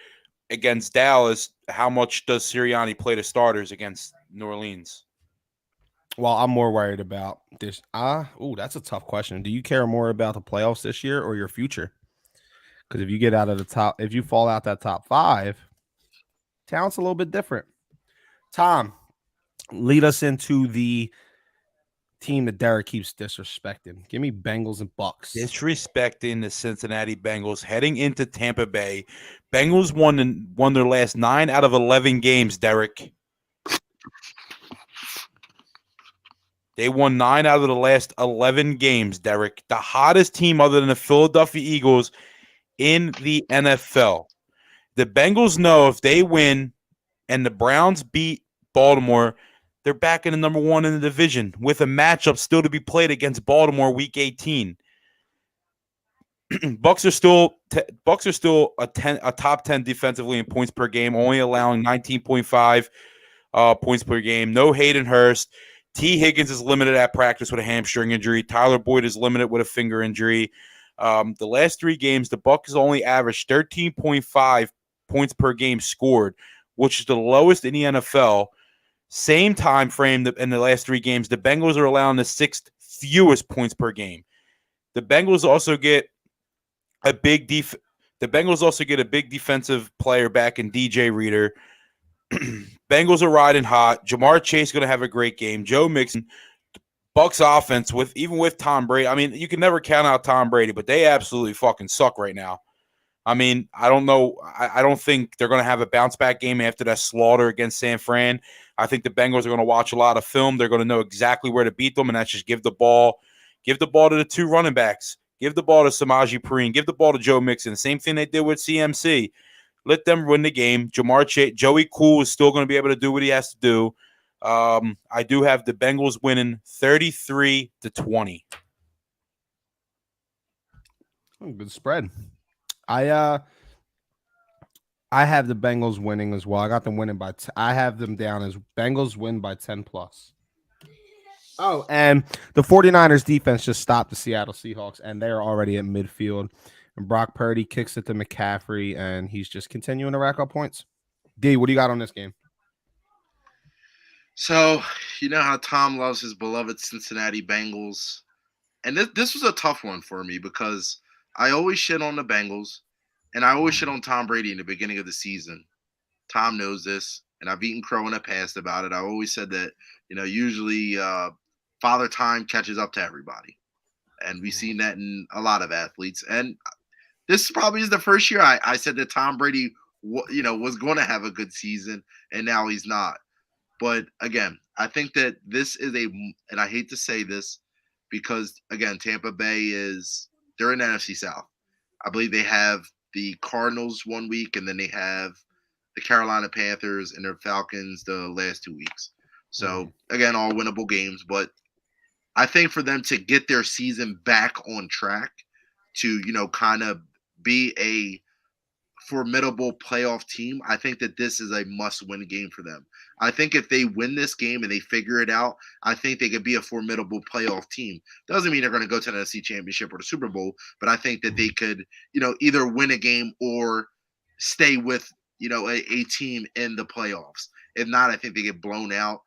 against Dallas, how much does Sirianni play the starters against New Orleans? Well, I'm more worried about this. That's a tough question. Do you care more about the playoffs this year or your future? Because if you get out of the top, if you fall out that top 5, talent's a little bit different. Tom, lead us into the team that Derek keeps disrespecting. Give me Bengals and Bucks. Disrespecting the Cincinnati Bengals heading into Tampa Bay. Bengals won their last 9 out of 11 games, Derek. They won 9 out of the last 11 games, Derek. The hottest team other than the Philadelphia Eagles in the NFL. The Bengals know if they win and the Browns beat Baltimore, they're back in the number 1 in the division with a matchup still to be played against Baltimore week 18. Bucks are still a top 10 defensively in points per game, only allowing 19.5 points per game. No Hayden Hurst. T. Higgins is limited at practice with a hamstring injury. Tyler Boyd is limited with a finger injury. The last 3 games, the Bucks only averaged 13.5 points per game scored, which is the lowest in the NFL. Same time frame in the last 3 games, the Bengals are allowing the 6th fewest points per game. The Bengals also get a big defensive player back in DJ Reader. Bengals are riding hot. Jamar Chase is going to have a great game. Joe Mixon, Bucks offense even with Tom Brady. I mean, you can never count out Tom Brady, but they absolutely fucking suck right now. I mean, I don't know. I don't think they're going to have a bounce back game after that slaughter against San Fran. I think the Bengals are going to watch a lot of film. They're going to know exactly where to beat them, and that's just give the ball to the two running backs. Give the ball to Samaje Perine. Give the ball to Joe Mixon. Same thing they did with CMC. Let them win the game. Jamar Chase, Joey Cool is still going to be able to do what he has to do. I do have the Bengals winning 33-20. Good spread. I have the Bengals winning as well. I got them winning by. I have them down as Bengals win by 10+. Oh, and the 49ers defense just stopped the Seattle Seahawks, and they're already at midfield. And Brock Purdy kicks it to McCaffrey, and he's just continuing to rack up points. D, what do you got on this game? So, you know how Tom loves his beloved Cincinnati Bengals. And this was a tough one for me because I always shit on the Bengals, and I always shit on Tom Brady in the beginning of the season. Tom knows this, and I've eaten crow in the past about it. I always said that, usually Father Time catches up to everybody. And we've seen that in a lot of athletes. And this probably is the first year I said that Tom Brady, was going to have a good season, and now he's not. But again, I think that this is and I hate to say this because, again, Tampa Bay they're in the NFC South. I believe they have the Cardinals one week, and then they have the Carolina Panthers and their Falcons the last 2 weeks. So, again, all winnable games. But I think for them to get their season back on track to, kind of be a formidable playoff team, I think that this is a must-win game for them. I think if they win this game and they figure it out, I think they could be a formidable playoff team. Doesn't mean they're going to go to the NFC Championship or the Super Bowl, but I think that they could, either win a game or stay with, a team in the playoffs. If not, I think they get blown out.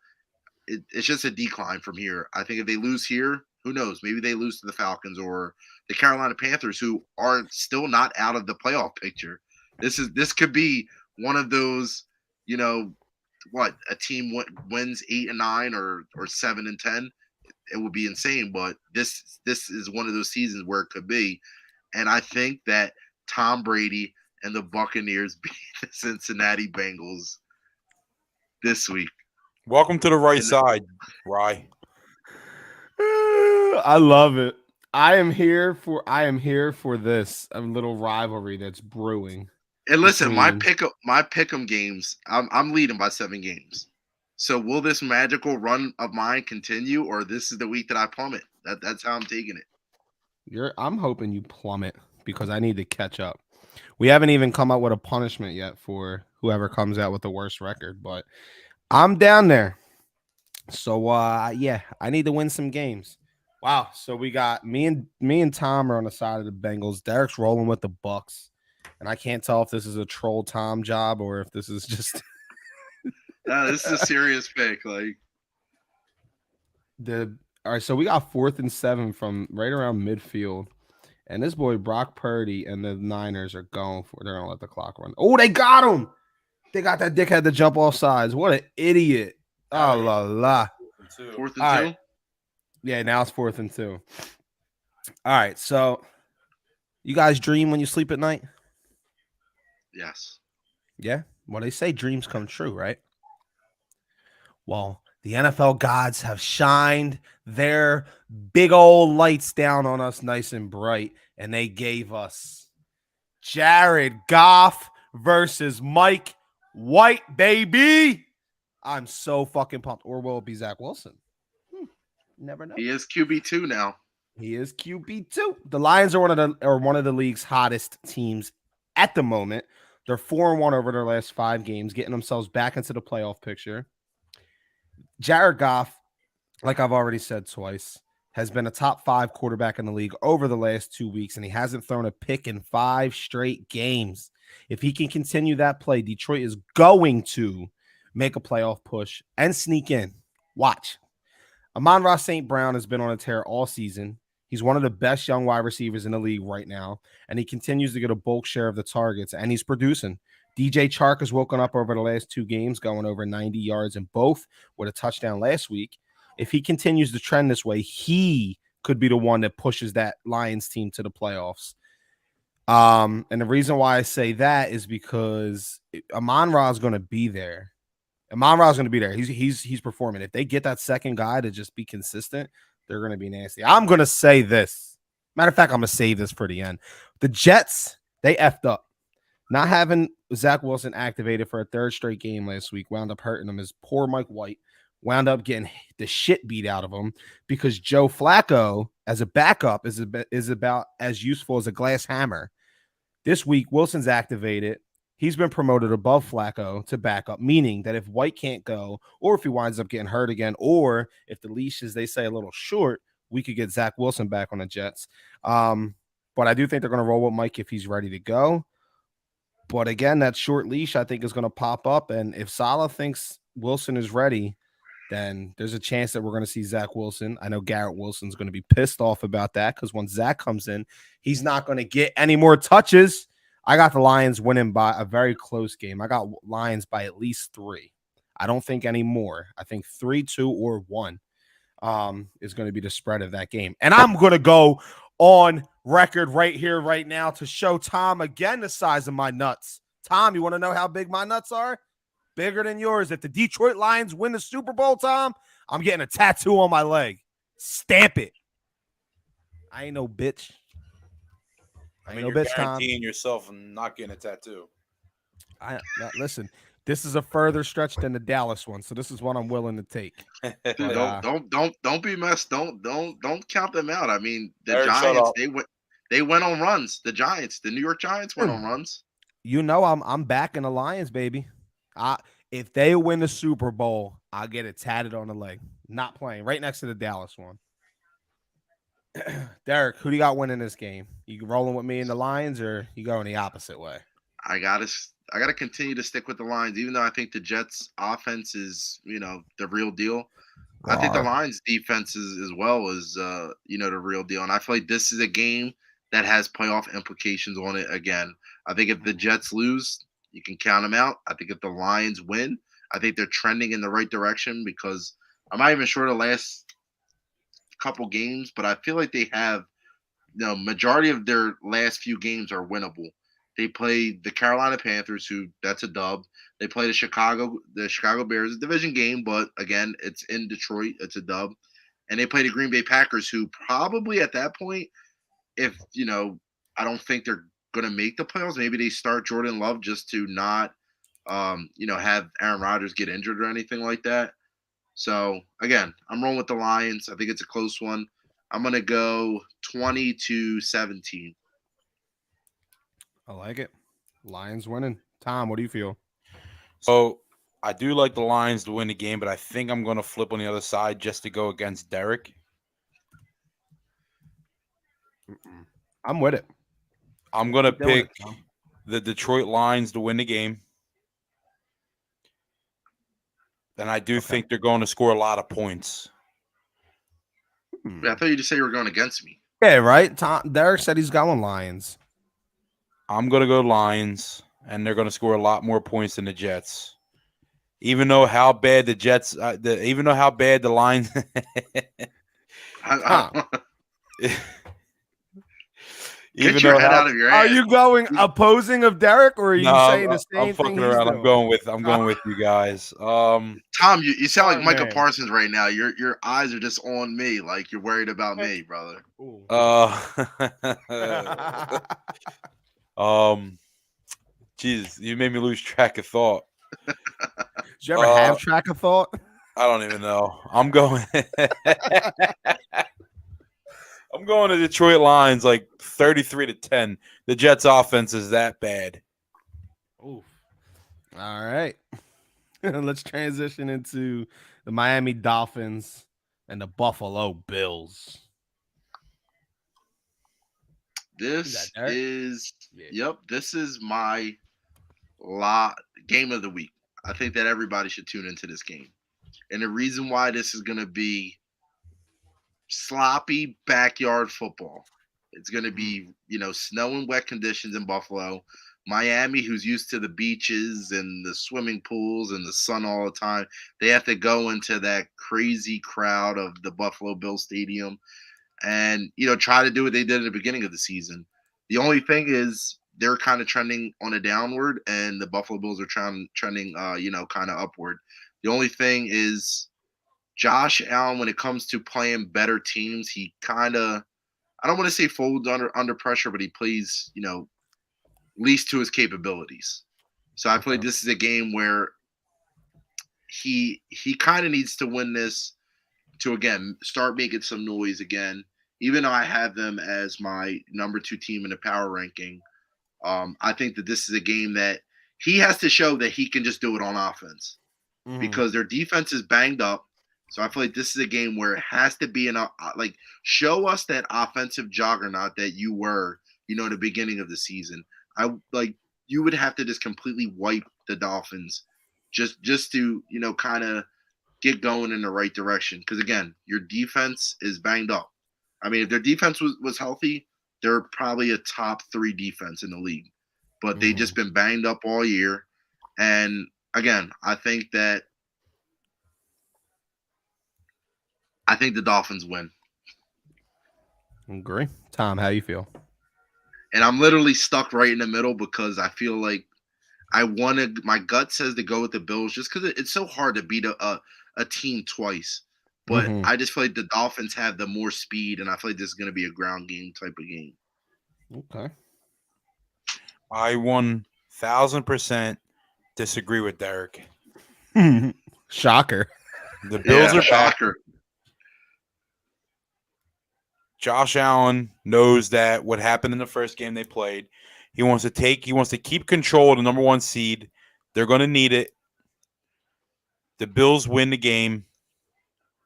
It's just a decline from here. I think if they lose here, who knows? Maybe they lose to the Falcons or the Carolina Panthers, who are still not out of the playoff picture. This could be one of those, a team wins 8-9 or 7-10. It would be insane, but this is one of those seasons where it could be. And I think that Tom Brady and the Buccaneers beat the Cincinnati Bengals this week. Welcome to the right side, Rye. I love it. I am here for this little rivalry that's brewing. And listen, my pick'em games, I'm leading by 7 games. So will this magical run of mine continue, or this is the week that I plummet? That's how I'm taking it. I'm hoping you plummet because I need to catch up. We haven't even come up with a punishment yet for whoever comes out with the worst record, but I'm down there. So I need to win some games. Wow. So we got me and Tom are on the side of the Bengals. Derek's rolling with the Bucks. And I can't tell if this is a troll Tom job or if this is just No, this is a serious pick. All right, so we got 4th and 7 from right around midfield. And this boy Brock Purdy and the Niners are going for it. They're gonna let the clock run. Oh, they got him. They got that dickhead to jump off sides. What an idiot. Oh la la. 4th and 2? Right. Yeah, now it's 4th and 2. All right, so you guys dream when you sleep at night? Yes. Yeah. Well, they say dreams come true, right? Well, the NFL gods have shined their big old lights down on us nice and bright, and they gave us Jared Goff versus Mike White, baby. I'm so fucking pumped. Or will it be Zach Wilson? Never know. He is QB2 now. He is QB2. The Lions are one of the league's hottest teams at the moment. They're 4-1 over their last 5 games, getting themselves back into the playoff picture. Jared Goff, like I've already said twice, has been a top 5 quarterback in the league over the last 2 weeks, and he hasn't thrown a pick in 5 straight games. If he can continue that play, Detroit is going to make a playoff push and sneak in. Watch. Amon-Ra St. Brown has been on a tear all season. He's one of the best young wide receivers in the league right now, and he continues to get a bulk share of the targets, and he's producing. DJ Chark has woken up over the last 2 games, going over 90 yards in both with a touchdown last week. if he continues to trend this way, he could be the one that pushes that Lions team to the playoffs. And the reason why I say that is because Amon-Ra is going to be there. Amon-Ra is going to be there. He's performing. If they get that second guy to just be consistent, they're going to be nasty. I'm going to say this. Matter of fact, I'm going to save this for the end. The Jets, they effed up. Not having Zach Wilson activated for a third straight game last week wound up hurting him. His poor Mike White wound up getting the shit beat out of him because Joe Flacco, as a backup, is about as useful as a glass hammer. This week, Wilson's activated. He's been promoted above Flacco to backup, meaning that if White can't go, or if he winds up getting hurt again, or if the leash is, they say, a little short, we could get Zach Wilson back on the Jets. But I do think they're going to roll with Mike if he's ready to go. But again, that short leash, I think, is going to pop up. And if Saleh thinks Wilson is ready, then there's a chance that we're going to see Zach Wilson. I know Garrett Wilson's going to be pissed off about that because when Zach comes in, he's not going to get any more touches. I got the Lions winning by a very close game. I got Lions by at least 3. I don't think any more. I think 3, 2, or 1 is going to be the spread of that game. And I'm going to go on record right here, right now, to show Tom again the size of my nuts. Tom, you want to know how big my nuts are? Bigger than yours. If the Detroit Lions win the Super Bowl, Tom, I'm getting a tattoo on my leg. Stamp it. I ain't no bitch. I mean, you're guaranteeing yourself not getting a tattoo. Listen, this is a further stretch than the Dallas one, so this is what I'm willing to take. Dude, don't be messed. Don't count them out. I mean, the Giants, they went on runs. The Giants, the New York Giants went on runs. You know, I'm backing the Lions, baby. If they win the Super Bowl, I'll get it tatted on the leg. Not playing. Right next to the Dallas one. Derek, who do you got winning this game? You rolling with me in the Lions, or you going the opposite way? I gotta continue to stick with the Lions, even though I think the Jets' offense is, the real deal. I think the Lions' defense is as well as, the real deal. And I feel like this is a game that has playoff implications on it again. I think if the Jets lose, you can count them out. I think if the Lions win, I think they're trending in the right direction because I'm not even sure the last couple games, but I feel like they have, majority of their last few games are winnable. They play the Carolina Panthers, that's a dub. They play the Chicago Bears, a division game, but again, it's in Detroit, it's a dub. And they play the Green Bay Packers, who probably at that point, if I don't think they're going to make the playoffs. Maybe they start Jordan Love just to not, have Aaron Rodgers get injured or anything like that. So, again, I'm rolling with the Lions. I think it's a close one. I'm going to go 20-17. I like it. Lions winning. Tom, what do you feel? So, I do like the Lions to win the game, but I think I'm going to flip on the other side just to go against Derek. I'm with it. I'm going to pick the Detroit Lions to win the game. And I do think they're going to score a lot of points. I thought you just said you were going against me. Yeah, right? Derek said he's going Lions. I'm going to go Lions, and they're going to score a lot more points than the Jets. Even though how bad the Jets, even though how bad the Lions. Get your head out of your ass. Are you going opposing of Derek, or are you saying the same thing? I'm fucking around. I'm going with you guys. Tom, you sound like Micah Parsons right now. Your eyes are just on me, like you're worried about me, brother. Jeez, you made me lose track of thought. Did you ever have track of thought? I don't even know. I'm going. I'm going to Detroit Lions like 33-10. The Jets' offense is that bad. Oof. All right. Let's transition into the Miami Dolphins and the Buffalo Bills. This is my game of the week. I think that everybody should tune into this game. And the reason why this is going to be sloppy backyard football. It's going to be, snow and wet conditions in Buffalo. Miami, who's used to the beaches and the swimming pools and the sun all the time, they have to go into that crazy crowd of the Buffalo Bills Stadium and try to do what they did at the beginning of the season. The only thing is they're kind of trending on a downward, and the Buffalo Bills are trending, kind of upward. The only thing is Josh Allen, when it comes to playing better teams, he kind of, I don't want to say folds under pressure, but he plays least to his capabilities. So I feel like Okay. this is a game where he kind of needs to win this to again start making some noise again. Even though I have them as my number 2 team in the power ranking, I think that this is a game that he has to show that he can just do it on offense Mhm. because their defense is banged up. So I feel like this is a game where it has to be like show us that offensive juggernaut that you were, at the beginning of the season. I like you would have to just completely wipe the Dolphins just to, kind of get going in the right direction. Because again, your defense is banged up. I mean, if their defense was healthy, they're probably a top 3 defense in the league. But they just Mhm. been banged up all year. And again, I think the Dolphins win. Agree. Tom, how you feel? And I'm literally stuck right in the middle because I feel like my gut says to go with the Bills just because it's so hard to beat a team twice. But Mhm. I just feel like the Dolphins have the more speed, and I feel like this is going to be a ground game type of game. Okay. I 1,000% disagree with Derek. Shocker. The Bills Yeah, are back. shocker. Josh Allen knows that what happened in the first game they played. He wants to keep control of the number 1 seed. They're going to need it. The Bills win the game.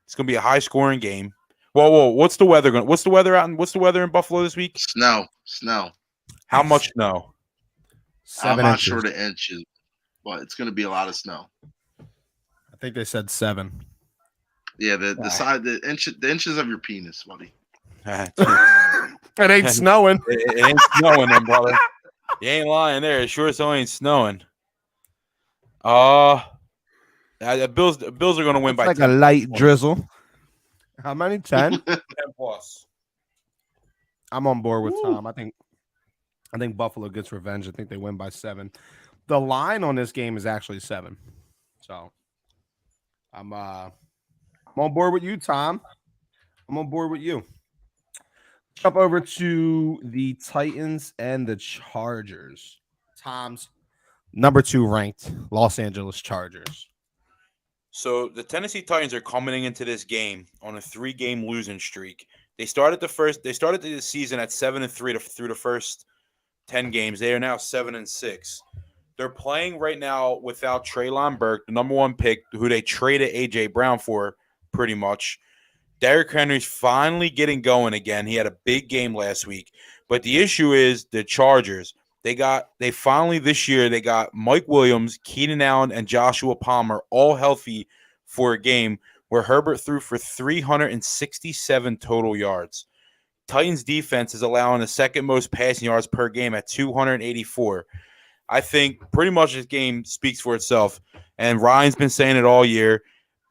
It's going to be a high scoring game. Whoa, what's the weather going? What's the weather in Buffalo this week? Snow. How much snow? I'm 7 not inches. sure the inches, but it's going to be a lot of snow. I think they said 7. Yeah, the inches of your penis, buddy. It ain't snowing. It ain't snowing, then, brother. You ain't lying there. It sure so ain't snowing. The Bills are going to win It's by like 10 a light points. drizzle. How many? 10? 10 plus. I'm on board with Woo. Tom. I think Buffalo gets revenge. I think they win by 7. The line on this game is actually 7. So I'm on board with you, Tom. I'm on board with you. Jump over to the Titans and the Chargers. Tom's number 2 ranked Los Angeles Chargers. So the Tennessee Titans are coming into this game on a 3-game losing streak. They started the season at 7-3 through the first 10 games. They are now 7-6. They're playing right now without Treylon Burke, the number 1 pick, who they traded AJ Brown for, pretty much. Derrick Henry's finally getting going again. He had a big game last week. But the issue is the Chargers. They finally this year they got Mike Williams, Keenan Allen, and Joshua Palmer all healthy for a game where Herbert threw for 367 total yards. Titans defense is allowing the second most passing yards per game at 284. I think pretty much this game speaks for itself. And Ryan's been saying it all year.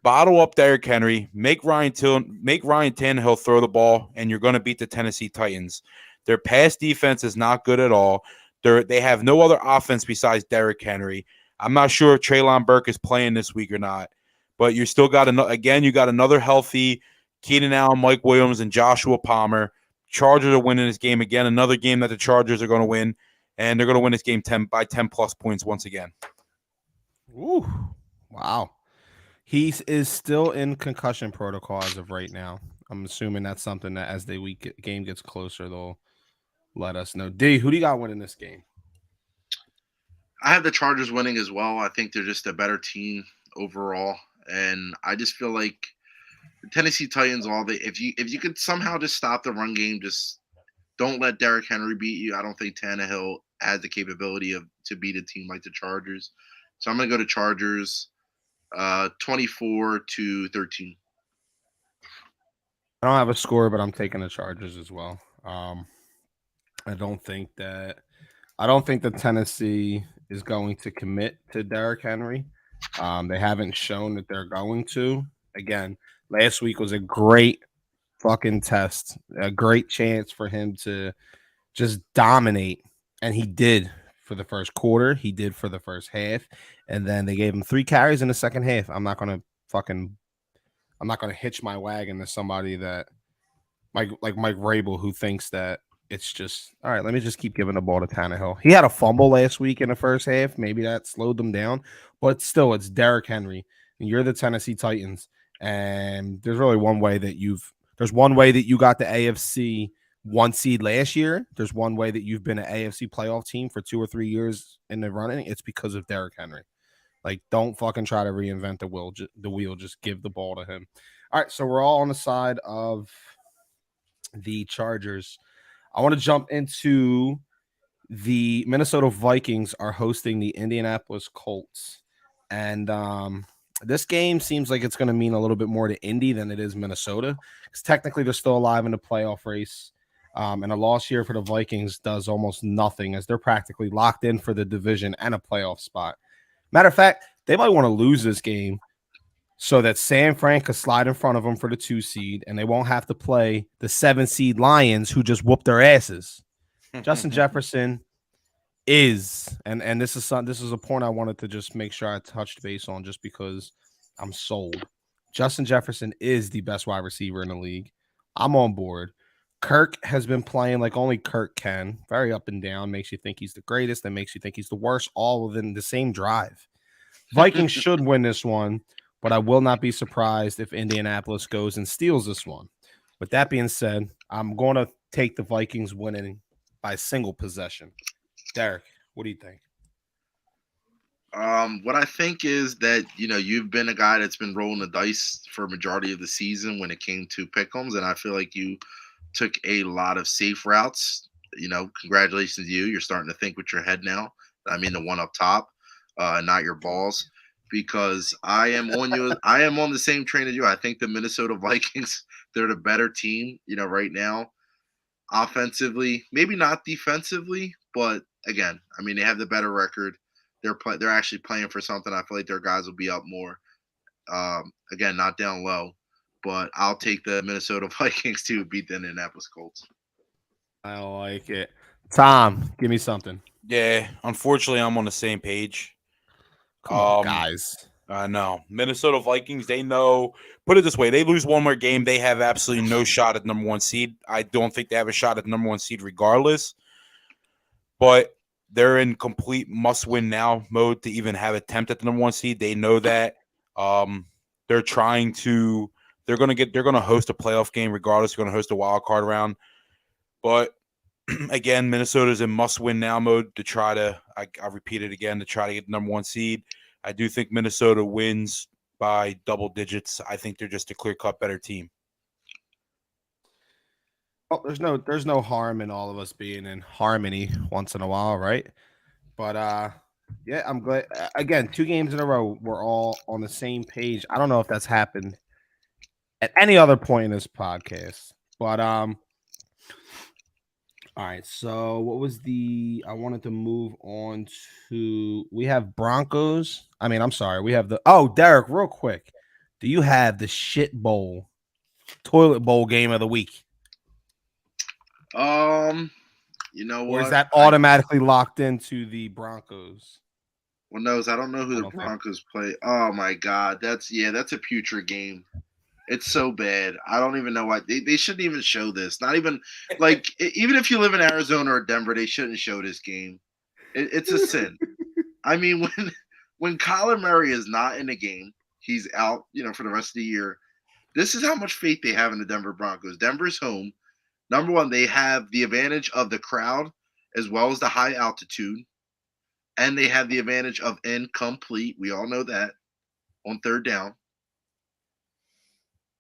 Bottle up Derrick Henry, make Ryan Tannehill throw the ball, and you're going to beat the Tennessee Titans. Their pass defense is not good at all. They have no other offense besides Derrick Henry. I'm not sure if Treylon Burke is playing this week or not, but you still got another healthy Keenan Allen, Mike Williams, and Joshua Palmer. Chargers are winning this game again. Another game that the Chargers are going to win, and they're going to win this game 10 plus points once again. Ooh, wow. He is still in concussion protocol as of right now. I'm assuming that's something that as the game gets closer, they'll let us know. D, who do you got winning this game? I have the Chargers winning as well. I think they're just a better team overall, and I just feel like the Tennessee Titans. If you could somehow just stop the run game, just don't let Derrick Henry beat you. I don't think Tannehill has the capability to beat a team like the Chargers. So I'm gonna go to Chargers, 24-13. I don't have a score, but I'm taking the Chargers as well. I don't think that I don't think that Tennessee is going to commit to Derrick Henry. They haven't shown that they're going to. Again, last week was a great fucking test, a great chance for him to just dominate, and he did for the first quarter. He did for the first half, and then they gave him 3 carries in the second half. I'm not gonna hitch my wagon to somebody that like Mike Vrabel who thinks that it's just all right. Let me just keep giving the ball to Tannehill. He had a fumble last week in the first half. Maybe that slowed them down, but still, it's Derrick Henry. And you're the Tennessee Titans, and there's one way that you got the AFC 1 seed last year. There's one way that you've been an AFC playoff team for 2 or 3 years in the running. It's because of Derrick Henry. Like, don't fucking try to reinvent the wheel. Just give the ball to him. All right, so we're all on the side of the Chargers. I want to jump into the Minnesota Vikings are hosting the Indianapolis Colts. And this game seems like it's going to mean a little bit more to Indy than it is Minnesota. Because technically they're still alive in the playoff race. And a loss here for the Vikings does almost nothing as they're practically locked in for the division and a playoff spot. Matter of fact, they might want to lose this game so that San Fran could slide in front of them for the 2 seed, and they won't have to play the 7 seed Lions who just whooped their asses. Justin Jefferson is, and this is a point I wanted to just make sure I touched base on just because I'm sold. Justin Jefferson is the best wide receiver in the league. I'm on board. Kirk has been playing like only Kirk can, very up and down, makes you think he's the greatest, and makes you think he's the worst, all within the same drive. Vikings should win this one, but I will not be surprised if Indianapolis goes and steals this one. With that being said, I'm going to take the Vikings winning by single possession. Derek, what do you think? What I think is that you've been a guy that's been rolling the dice for a majority of the season when it came to pick'ems, and I feel like you took a lot of safe routes. Congratulations to you. You're starting to think with your head now. I mean, the one up top, not your balls. Because I am on you. I am on the same train as you. I think the Minnesota Vikings, they're the better team, right now. Offensively, maybe not defensively, but again, I mean, they have the better record. They're actually playing for something. I feel like their guys will be up more. Again, not down low, but I'll take the Minnesota Vikings to beat the Indianapolis Colts. I like it. Tom, give me something. Yeah, unfortunately, I'm on the same page. Come on, guys. I know. Minnesota Vikings, they know. Put it this way, they lose one more game, they have absolutely no shot at number 1 seed. I don't think they have a shot at number 1 seed regardless. But they're in complete must-win now mode to even have attempt at the number 1 seed. They know that. They're trying to. They're going to host a playoff game regardless. They're going to host a wild card round. But again, Minnesota's in must-win now mode to try to. I repeat it again, to try to get the number 1 seed. I do think Minnesota wins by double digits. I think they're just a clear-cut better team. Well, there's no harm in all of us being in harmony once in a while, right? But yeah, I'm glad. Again, 2 games in a row, we're all on the same page. I don't know if that's happened at any other point in this podcast, but all right. So what was I wanted to move on to. We have Broncos. I'm sorry. We have Derek. Real quick, do you have the shit bowl, toilet bowl game of the week? You know Or what? is that automatically locked into the Broncos? Well, knows I don't know who the Broncos play. Oh my God, that's a putrid game. It's so bad. I don't even know why they shouldn't even show this. Not even like even if you live in Arizona or Denver, they shouldn't show this game. It's a sin. I mean, when Kyler Murray is not in the game, he's out. For the rest of the year. This is how much faith they have in the Denver Broncos. Denver's home. Number one, they have the advantage of the crowd as well as the high altitude. And they have the advantage of incomplete. We all know that on third down.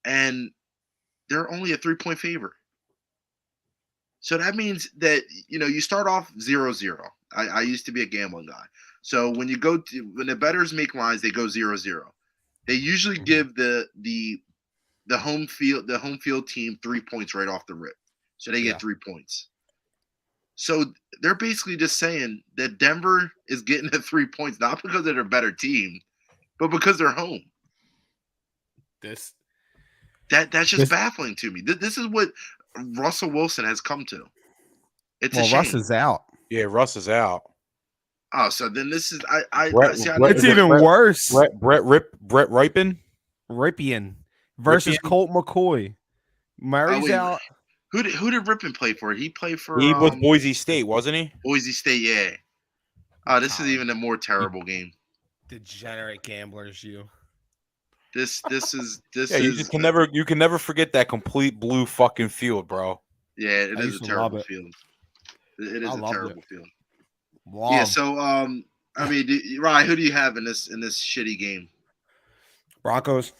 And they're only a 3-point favorite. So that means that, you start off 0-0. I used to be a gambling guy. So when the bettors make lines, they go 0-0. They usually give the home field team 3 points right off the rip. So they get 3 points. So they're basically just saying that Denver is getting the 3 points not because they're a better team, but because they're home. This That's just baffling to me. This is what Russell Wilson has come to. It's a shame. Russ is out. Yeah, Russ is out. Oh, so then this is It's even worse. Brett Ripien versus Colt McCoy. Murray's out. Who did Ripien play for? He played for. He was Boise State, wasn't he? Boise State, yeah. Oh, this is even a more terrible game. Degenerate gamblers, you. This is. You just can never forget that complete blue fucking field, bro. Yeah, it is a terrible field. It is a terrible field. Wow. Yeah, so I mean, Ryan, who do you have in this shitty game? Broncos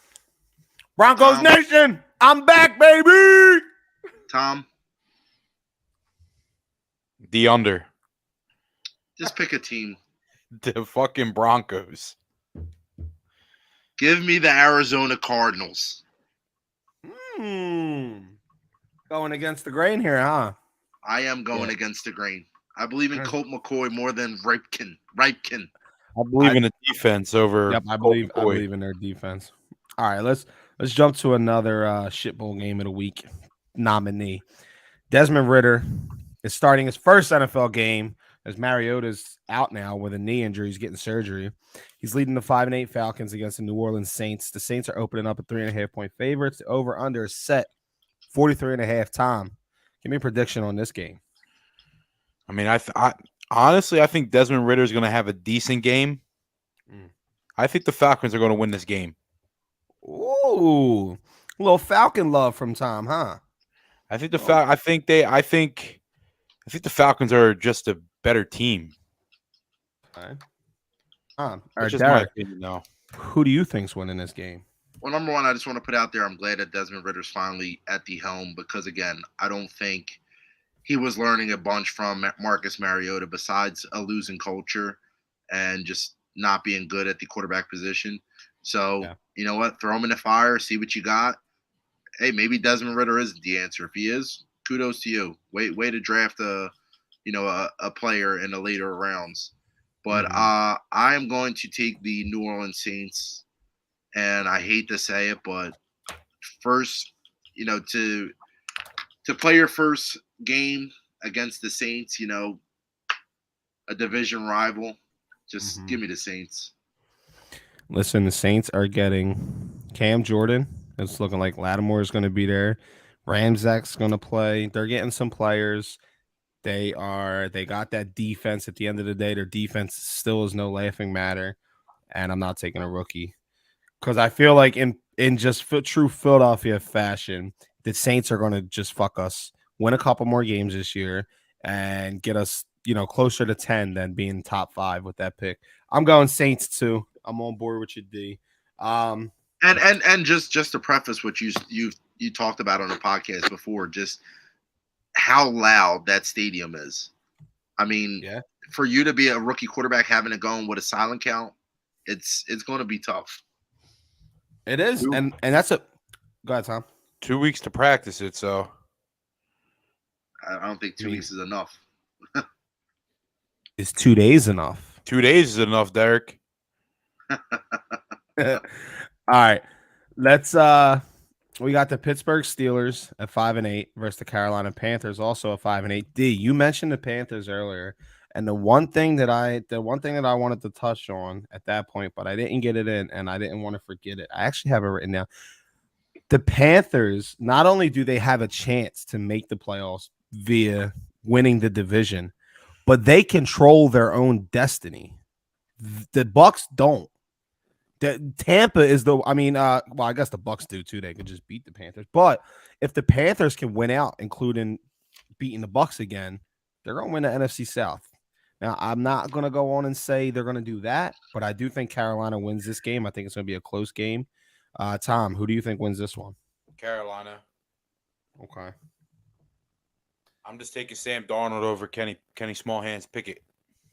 Nation, I'm back, baby. Tom, the under. Just pick a team. The fucking Broncos. Give me the Arizona Cardinals. Going against the grain here, huh? I am going against the grain. I believe in Colt McCoy more than Ripken. I believe in the defense over. Yep, I believe in their defense. All right, let's jump to another shitbowl game of the week nominee. Desmond Ridder is starting his first NFL game as Mariota's out now with a knee injury. He's getting surgery. He's leading the 5-8 Falcons against the New Orleans Saints. The Saints are opening up at 3.5-point favorites. The over/under is set 43.5. Tom, give me a prediction on this game. I mean, I honestly, I think Desmond Ridder is going to have a decent game. I think the Falcons are going to win this game. Ooh, a little Falcon love from Tom, huh? I think I think the Falcons are just a better team. Okay. That's just my opinion, though. Who do you think's winning this game? Well, number one, I just want to put out there, I'm glad that Desmond Ridder's finally at the helm because, again, I don't think he was learning a bunch from Marcus Mariota besides a losing culture and just not being good at the quarterback position. So, You know what? Throw him in the fire, see what you got. Hey, maybe Desmond Ridder isn't the answer. If he is, kudos to you. Way to draft a player in the later rounds. But I am going to take the New Orleans Saints, and I hate to say it, but first, to play your first game against the Saints, a division rival, just give me the Saints. Listen, the Saints are getting Cam Jordan. It's looking like Lattimore is going to be there. Ramczak's going to play. They're getting some players. They got that defense at the end of the day. Their defense still is no laughing matter. And I'm not taking a rookie because I feel like in just true Philadelphia fashion, the Saints are going to just fuck us, win a couple more games this year, and get us, closer to 10 than being top 5 with that pick. I'm going Saints too. I'm on board with you, D. And just to preface what you talked about on the podcast before, just how loud that stadium is. I mean, for you to be a rookie quarterback having to go in with a silent count, it's going to be tough. It is, and that's a. Go ahead, Tom. 2 weeks to practice it, so I don't think 2 weeks is enough. Is 2 days enough? 2 days is enough, Derek. All right, let's. We got the Pittsburgh Steelers at 5-8 versus the Carolina Panthers, also at 5-8. D, you mentioned the Panthers earlier, and the one thing that I wanted to touch on at that point, but I didn't get it in, and I didn't want to forget it. I actually have it written down. The Panthers, not only do they have a chance to make the playoffs via winning the division, but they control their own destiny. The Bucs don't. Tampa is I guess the Bucs do too. They could just beat the Panthers. But if the Panthers can win out, including beating the Bucs again, they're going to win the NFC South. Now, I'm not going to go on and say they're going to do that, but I do think Carolina wins this game. I think it's going to be a close game. Tom, who do you think wins this one? Carolina. Okay. I'm just taking Sam Darnold over Kenny Smallhands Pickett.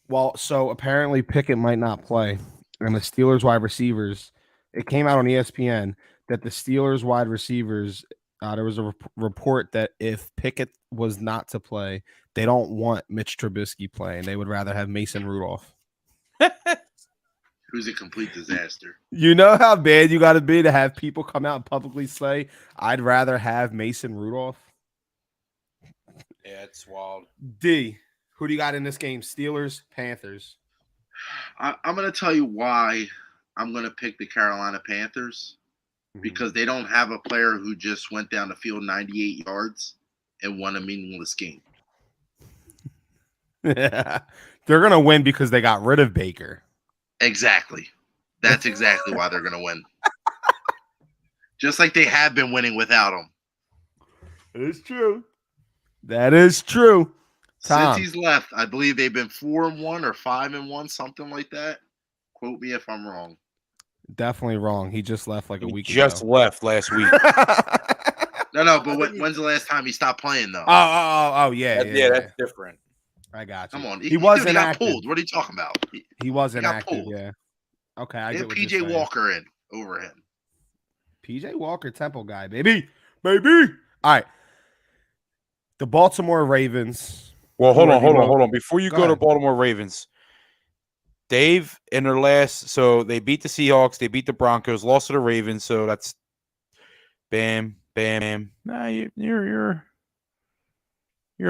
Well, so apparently Pickett might not play. And the Steelers wide receivers, it came out on ESPN that the Steelers wide receivers There was a report that if Pickett was not to play, they don't want Mitch Trubisky playing. They would rather have Mason Rudolph. Who's a complete disaster. You know how bad you got to be to have people come out and publicly say, I'd rather have Mason Rudolph? Yeah, it's wild. D, who do you got in this game? Steelers, Panthers. I'm going to tell you why I'm going to pick the Carolina Panthers. Because they don't have a player who just went down the field 98 yards and won a meaningless game. They're going to win because they got rid of Baker. Exactly. That's exactly why they're going to win. Just like they have been winning without him. It is true. That is true. Tom. Since he's left, I believe they've been 4-1 or 5-1, something like that. Quote me if I'm wrong. Definitely wrong. He just left like a week just ago. left last week. No, but when's the last time he stopped playing, though? Oh, yeah. That's different. I got you. Come on. He wasn't got active. pulled. What are you talking about? He wasn't got active, pulled. yeah. Okay, I They get had what you're P.J. saying. Walker in over him. P.J. Walker, Temple guy, baby. All right. The Baltimore Ravens. Well, hold on. Before you go to Baltimore Ravens, Dave in their last, so they beat the Seahawks, they beat the Broncos, lost to the Ravens, so that's bam. Nah, you're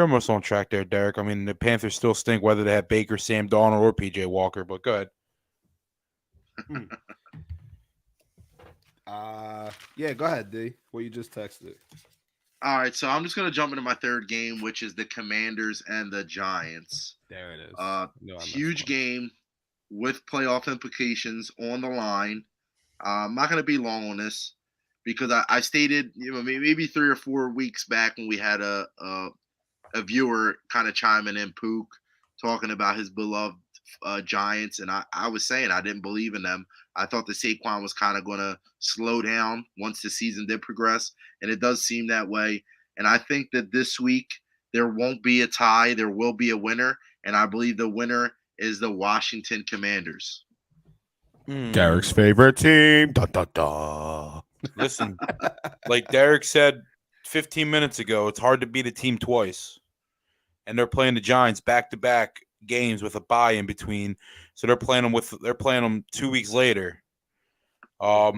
almost on track there, Derek. I mean, the Panthers still stink whether they have Baker, Sam Darnold, or PJ Walker, but go ahead. Yeah, go ahead, D. What you just texted. All right, so I'm just going to jump into my third game, which is the Commanders and the Giants. There it is. Huge game with playoff implications on the line. I'm not going to be long on this because I stated, maybe 3 or 4 weeks back when we had a viewer kind of chiming in, Pook, talking about his beloved Giants, and I was saying I didn't believe in them. I thought the Saquon was kind of going to slow down once the season did progress, and it does seem that way. And I think that this week there won't be a tie. There will be a winner, and I believe the winner is the Washington Commanders. Derek's favorite team. Da, da, da. Listen, like Derek said 15 minutes ago, it's hard to beat a team twice. And they're playing the Giants back-to-back games with a bye in between. So they're playing them 2 weeks later. I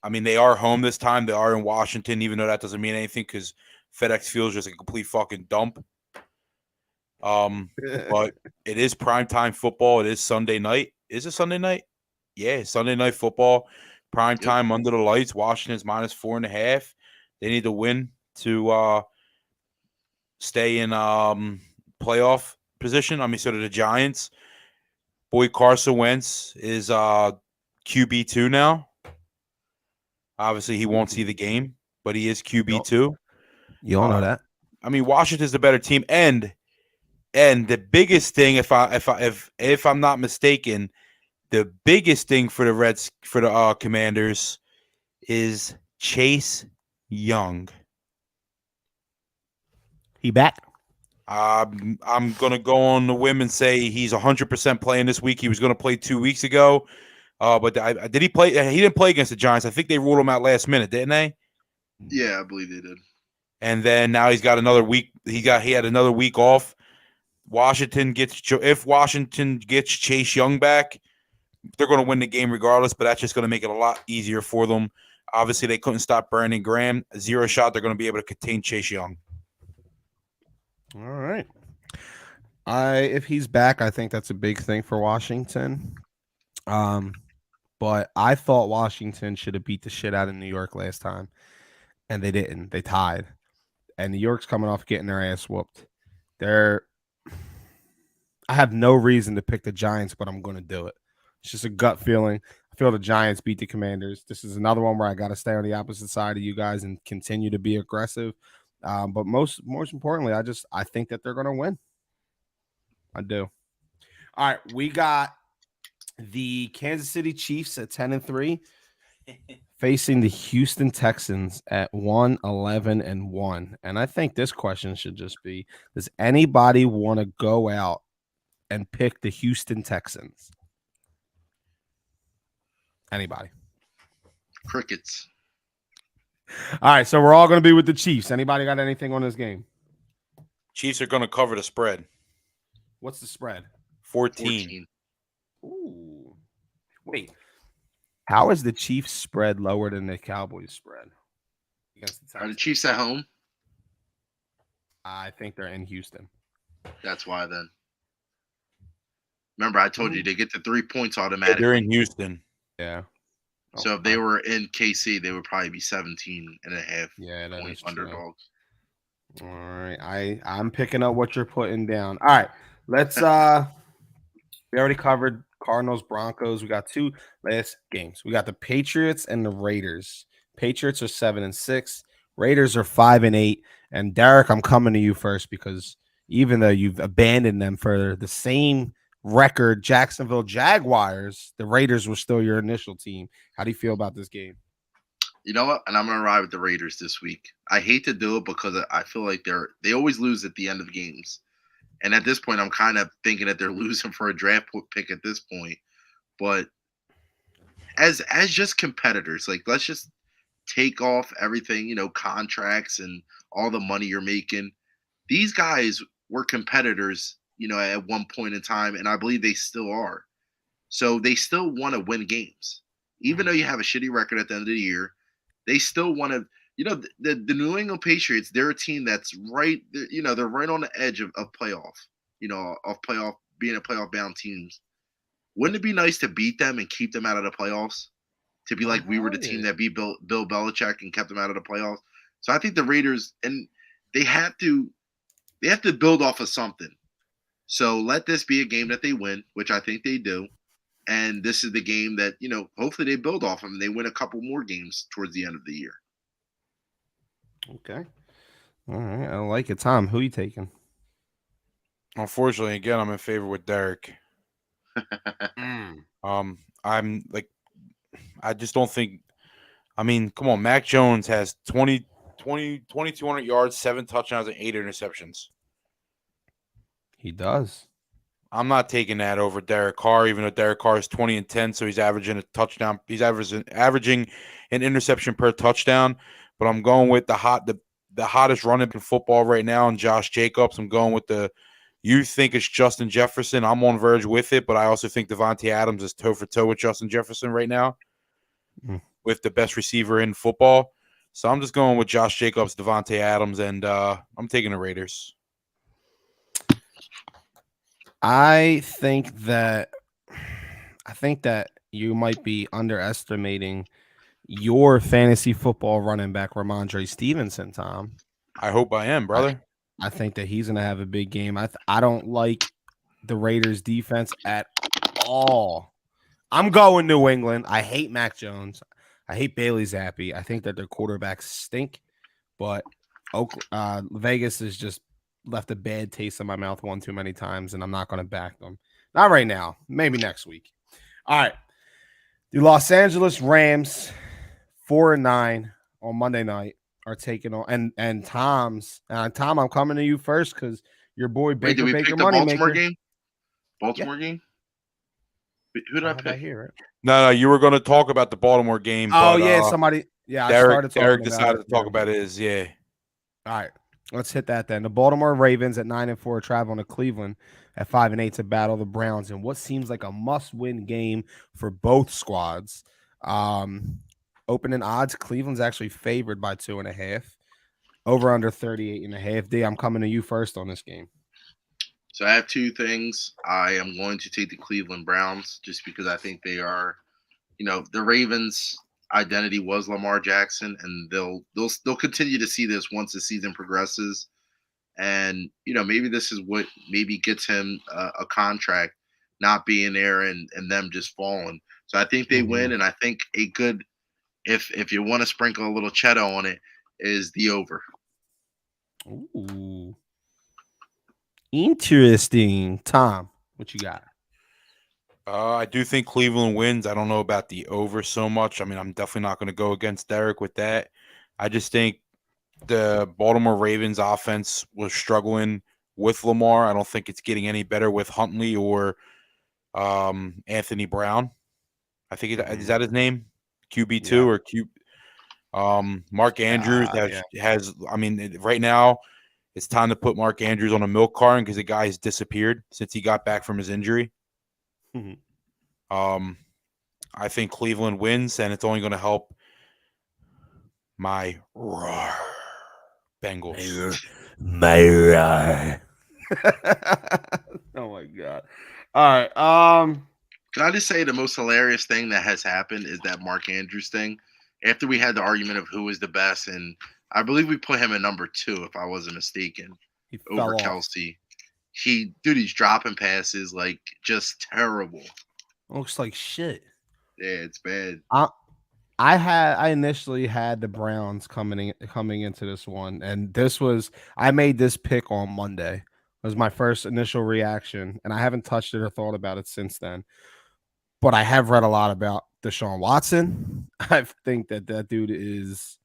mean, they are home this time. They are in Washington, even though that doesn't mean anything because FedEx Field is just a complete fucking dump. But it is primetime football. It is Sunday night. Is it Sunday night? Yeah, Sunday night football. Primetime under the lights. Washington's -4.5. They need to win to stay in playoff position. I mean, so do the Giants. Boy, Carson Wentz is QB2 now. Obviously, he won't see the game, but he is QB2. You all know that. I mean, Washington's the better team, and the biggest thing, if I'm not mistaken, the biggest thing for the Commanders is Chase Young. He back? I'm gonna go on the whim and say he's 100% playing this week. He was gonna play 2 weeks ago, but did he play? He didn't play against the Giants. I think they ruled him out last minute, didn't they? Yeah, I believe they did. And then now he's got another week. He had another week off. If Washington gets Chase Young back, they're going to win the game regardless. But that's just going to make it a lot easier for them. Obviously, they couldn't stop Brandon Graham. 0 shot. They're going to be able to contain Chase Young. All right. If he's back, I think that's a big thing for Washington. But I thought Washington should have beat the shit out of New York last time, and they didn't. They tied, and New York's coming off getting their ass whooped. I have no reason to pick the Giants, but I'm going to do it. It's just a gut feeling. I feel the Giants beat the Commanders. This is another one where I got to stay on the opposite side of you guys and continue to be aggressive. But most importantly, I think that they're going to win. I do. All right, we got the Kansas City Chiefs at 10-3 facing the Houston Texans at 1-11-1. And I think this question should just be: does anybody want to go out and pick the Houston Texans? Anybody? Crickets. All right, so we're all going to be with the Chiefs. Anybody got anything on this game? Chiefs are going to cover the spread. What's the spread? 14. Ooh. Wait. How is the Chiefs spread lower than the Cowboys spread against the Are the Texans? Chiefs at home? I think they're in Houston. That's why then. Remember, I told you they get the 3 points automatically. They're in Houston. Yeah. So if they were in KC, they would probably be 17.5 point underdogs. All right. I'm picking up what you're putting down. All right. Let's we already covered Cardinals, Broncos. We got two last games. We got the Patriots and the Raiders. Patriots are 7-6. Raiders are 5-8. And Derek, I'm coming to you first because even though you've abandoned them for the same record, Jacksonville Jaguars, the Raiders were still your initial team. How do you feel about this game? You know what? And I'm gonna ride with the Raiders this week. I hate to do it because I feel like they always lose at the end of games. And at this point, I'm kind of thinking that they're losing for a draft pick at this point. But as just competitors, like let's just take off everything, contracts and all the money you're making. These guys were competitors, at one point in time, and I believe they still are. So they still want to win games. Even though you have a shitty record at the end of the year, they still want to, the New England Patriots, they're a team that's right, they're right on the edge of playoff, of playoff, being a playoff bound teams. Wouldn't it be nice to beat them and keep them out of the playoffs? To be like we were the team that beat Bill Belichick and kept them out of the playoffs. So I think the Raiders, and they have to build off of something. So let this be a game that they win, which I think they do. And this is the game that, hopefully they build off of and they win a couple more games towards the end of the year. Okay. All right. I like it. Tom, who are you taking? Unfortunately, again, I'm in favor with Derek. I'm like, I just don't think. I mean, come on. Mac Jones has 2,200 yards, 7 touchdowns, and 8 interceptions. He does. I'm not taking that over Derek Carr, even though Derek Carr is 20-10, so he's averaging a touchdown. He's averaging an interception per touchdown. But I'm going with the hottest running in football right now, and Josh Jacobs. I'm going with you think it's Justin Jefferson. I'm on verge with it, but I also think Devontae Adams is toe for toe with Justin Jefferson right now. With the best receiver in football. So I'm just going with Josh Jacobs, Devontae Adams, and I'm taking the Raiders. I think that you might be underestimating your fantasy football running back, Ramondre Stevenson, Tom. I hope I am, brother. I think that he's going to have a big game. I don't like the Raiders defense at all. I'm going New England. I hate Mac Jones. I hate Bailey Zappi. I think that their quarterbacks stink, but Vegas has just left a bad taste in my mouth one too many times, and I'm not going to back them. Not right now. Maybe next week. All right. The Los Angeles Rams, 4-9 on Monday night, are taking on and Tom, I'm coming to you first because your boy Baker. Wait, did we pick the Baltimore game? Baltimore game? Who did I pick? Hear it? No, you were going to talk about the Baltimore game. Oh, but, yeah, somebody. Yeah, Derek decided to talk about his. Yeah. All right, let's hit that then. The Baltimore Ravens at 9-4 traveling to Cleveland at 5-8 to battle the Browns in what seems like a must-win game for both squads. Opening odds, Cleveland's actually favored by 2.5. Over under 38.5. D, I'm coming to you first on this game. So I have two things. I am going to take the Cleveland Browns just because I think they are, the Ravens' identity was Lamar Jackson, and they'll continue to see this once the season progresses. And maybe this is what maybe gets him a contract, not being there and them just falling. So I think they win, and I think a good, if you want to sprinkle a little cheddar on it, is the over. Ooh. Interesting. Tom, what you got? I do think Cleveland wins. I don't know about the over so much. I mean, I'm definitely not going to go against Derek with that. I just think the Baltimore Ravens offense was struggling with Lamar. I don't think it's getting any better with Huntley or Anthony Brown. I think is that his name? QB2 or Q. Mark Andrews has. I mean, right now it's time to put Mark Andrews on a milk carton because the guy has disappeared since he got back from his injury. I think Cleveland wins, and it's only going to help my Bengals. Oh my god! All right. Can I just say the most hilarious thing that has happened is that Mark Andrews thing. After we had the argument of who was the best, and I believe we put him at number 2, if I wasn't mistaken, He over fell off. Kelsey. He's dropping passes like just terrible. Looks like shit. Yeah, it's bad. I initially had the Browns coming into this one, and I made this pick on Monday. It was my first initial reaction, and I haven't touched it or thought about it since then. But I have read a lot about Deshaun Watson. I think that dude is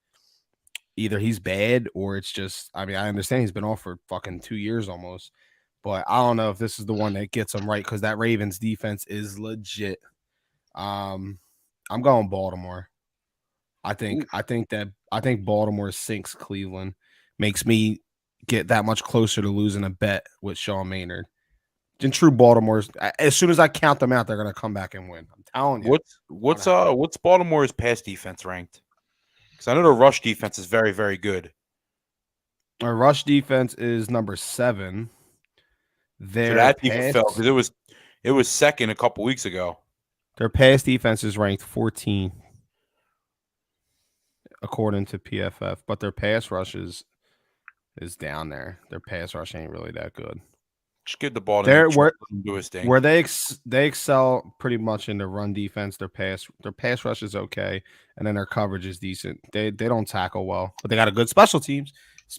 either he's bad or it's just. I mean, I understand he's been off for fucking 2 years almost, but I don't know if this is the one that gets him right because that Ravens defense is legit. I'm going Baltimore. I think Baltimore sinks Cleveland, makes me get that much closer to losing a bet with Sean Maynard. In true Baltimore's, as soon as I count them out, they're gonna come back and win. I'm telling you. What's Baltimore's pass defense ranked? Because I know the rush defense is very, very good. Our rush defense is number 7. So that even fell because it was second a couple weeks ago. Their pass defense is ranked 14. According to PFF, but their pass rush is down there. Their pass rush ain't really that good. Just give the ball to do his thing. Where they excel pretty much in the run defense. Their pass rush is okay, and then their coverage is decent. They don't tackle well, but they got a good special teams.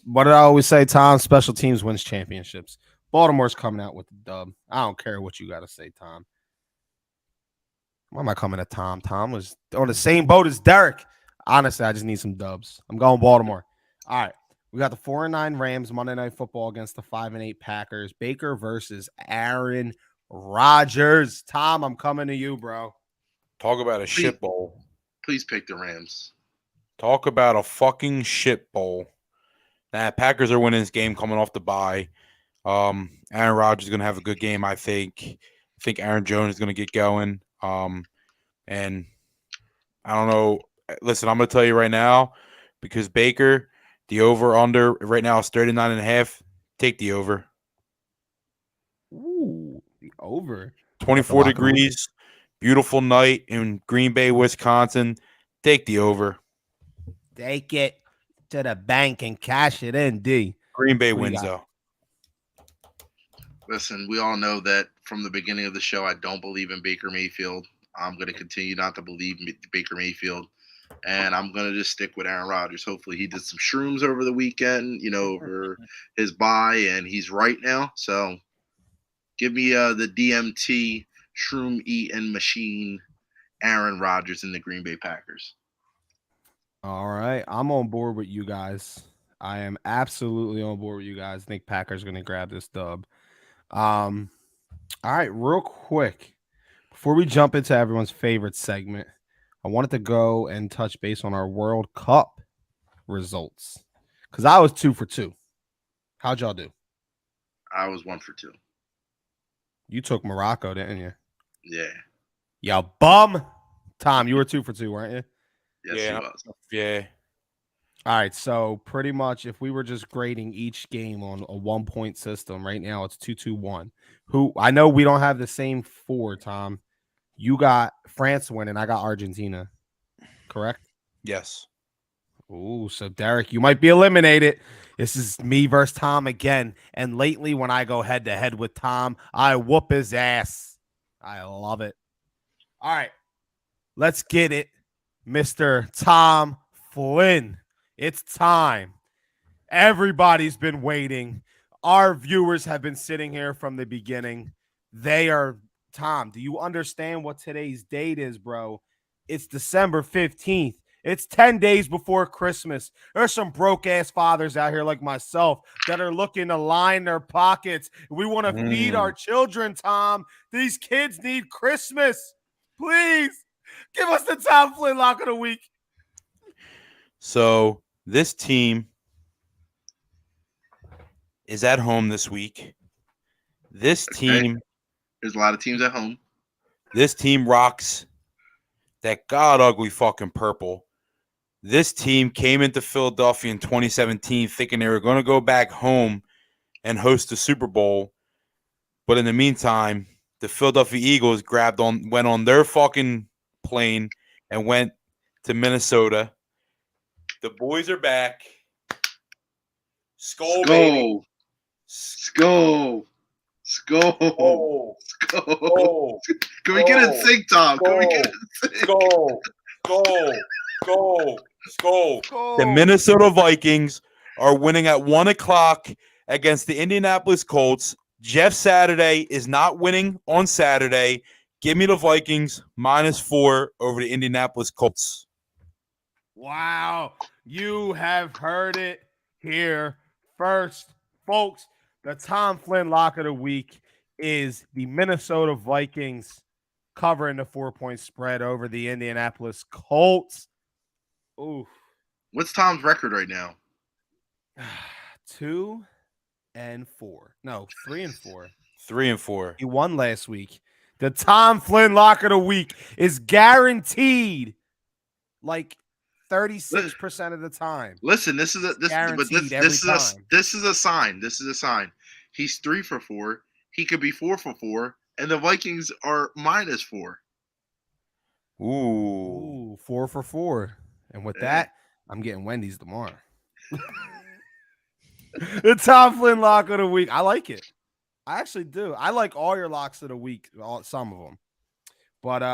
What did I always say, Tom? Special teams wins championships. Baltimore's coming out with the dub. I don't care what you got to say, Tom. Why am I coming to Tom? Tom was on the same boat as Derek. Honestly, I just need some dubs. I'm going Baltimore. All right. We got the 4-9 Rams Monday Night Football against the 5-8 Packers. Baker versus Aaron Rodgers. Tom, I'm coming to you, bro. Talk about a shit bowl. Please pick the Rams. Talk about a fucking shit bowl. Nah, Packers are winning this game coming off the bye. Aaron Rodgers is going to have a good game, I think. I think Aaron Jones is going to get going. And I don't know. Listen, I'm going to tell you right now, because Baker, the over-under right now is 39.5. Take the over. Ooh, the over. 24 degrees, beautiful night in Green Bay, Wisconsin. Take the over. Take it to the bank and cash it in, D. Green Bay wins, though. Listen, we all know that from the beginning of the show, I don't believe in Baker Mayfield. I'm going to continue not to believe in Baker Mayfield. And I'm going to just stick with Aaron Rodgers. Hopefully he did some shrooms over the weekend, over his bye, and he's right now. So give me the DMT shroom eating machine, Aaron Rodgers and the Green Bay Packers. All right. I'm on board with you guys. I am absolutely on board with you guys. I think Packers are going to grab this dub. All right, real quick, before we jump into everyone's favorite segment, I wanted to go and touch base on our World Cup results because I was 2 for 2. How'd y'all do? I was 1 for 2. You took Morocco, didn't you? Yeah. Yo, bum. Tom, you were 2 for 2, weren't you? Yes, he was. Yeah. All right, so pretty much if we were just grading each game on a 1-point system, right now it's 2-2-1. Who I know we don't have the same 4, Tom. You got France winning. I got Argentina. Correct? Yes. Ooh, so Derek, you might be eliminated. This is me versus Tom again. And lately, when I go head to head with Tom, I whoop his ass. I love it. All right, let's get it, Mr. Tom Flynn. It's time. Everybody's been waiting. Our viewers have been sitting here from the beginning. Tom, do you understand what today's date is, bro? It's December 15th. It's 10 days before Christmas. There's some broke-ass fathers out here like myself that are looking to line their pockets. We want to feed our children, Tom. These kids need Christmas. Please, give us the Tom Flynn lock of the week. So this team is at home this week. This Okay. team, There's a lot of teams at home. this team rocks that god ugly fucking purple. This team came into Philadelphia in 2017 thinking they were going to go back home and host the Super Bowl. But in the meantime, the Philadelphia Eagles went on their fucking plane and went to Minnesota. The boys are back. Skull, baby. Skull. Skull. Skull. Can we get in sync, Tom? Can we get in sync? Skull. The Minnesota Vikings are winning at 1 o'clock against the Indianapolis Colts. Jeff Saturday is not winning on Saturday. Give me the Vikings -4 over the Indianapolis Colts. Wow. You have heard it here first, folks. The Tom Flynn lock of the week is the Minnesota Vikings covering the 4-point spread over the Indianapolis Colts. Ooh. What's Tom's record right now? 2-4. No, 3-4. 3-4. He won last week. The Tom Flynn lock of the week is guaranteed like 36% of the time. Listen, this is a sign. This is a sign. He's 3 for 4. He could be 4 for 4, and the Vikings are -4. Ooh, 4 for 4. And with that, I'm getting Wendy's tomorrow. The Tom Flynn lock of the week. I like it. I actually do. I like all your locks of the week, some of them. But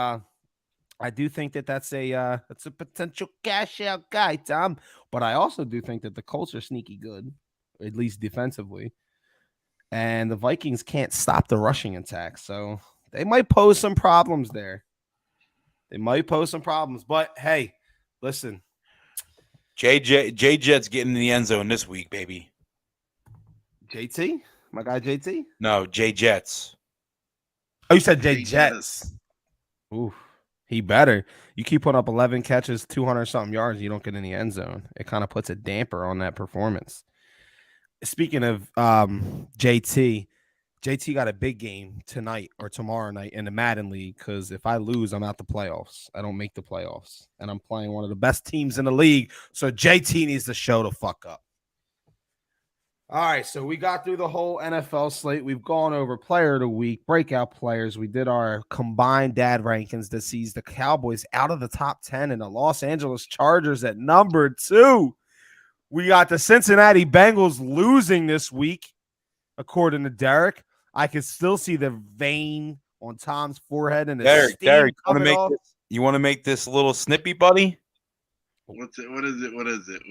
I do think that's a potential cash out guy, Tom. But I also do think that the Colts are sneaky good, at least defensively. And the Vikings can't stop the rushing attack. So they might pose some problems there. But hey, listen. J Jet's getting in the end zone this week, baby. JT? My guy JT? No, J Jets. Oh, you said J Jets. Ooh, he better. You keep putting up 11 catches, 200-something yards, you don't get in the end zone. It kind of puts a damper on that performance. Speaking of JT got a big game tonight or tomorrow night in the Madden League because if I lose, I'm out the playoffs. I don't make the playoffs. And I'm playing one of the best teams in the league, so JT needs to show the fuck up. All right, so we got through the whole NFL slate. We've gone over player of the week, breakout players. We did our combined dad rankings that sees the Cowboys out of the top 10 and the Los Angeles Chargers at number 2. We got the Cincinnati Bengals losing this week, according to Derek. I can still see the vein on Tom's forehead and his Derek, you want to make this a little snippy, buddy? What is it?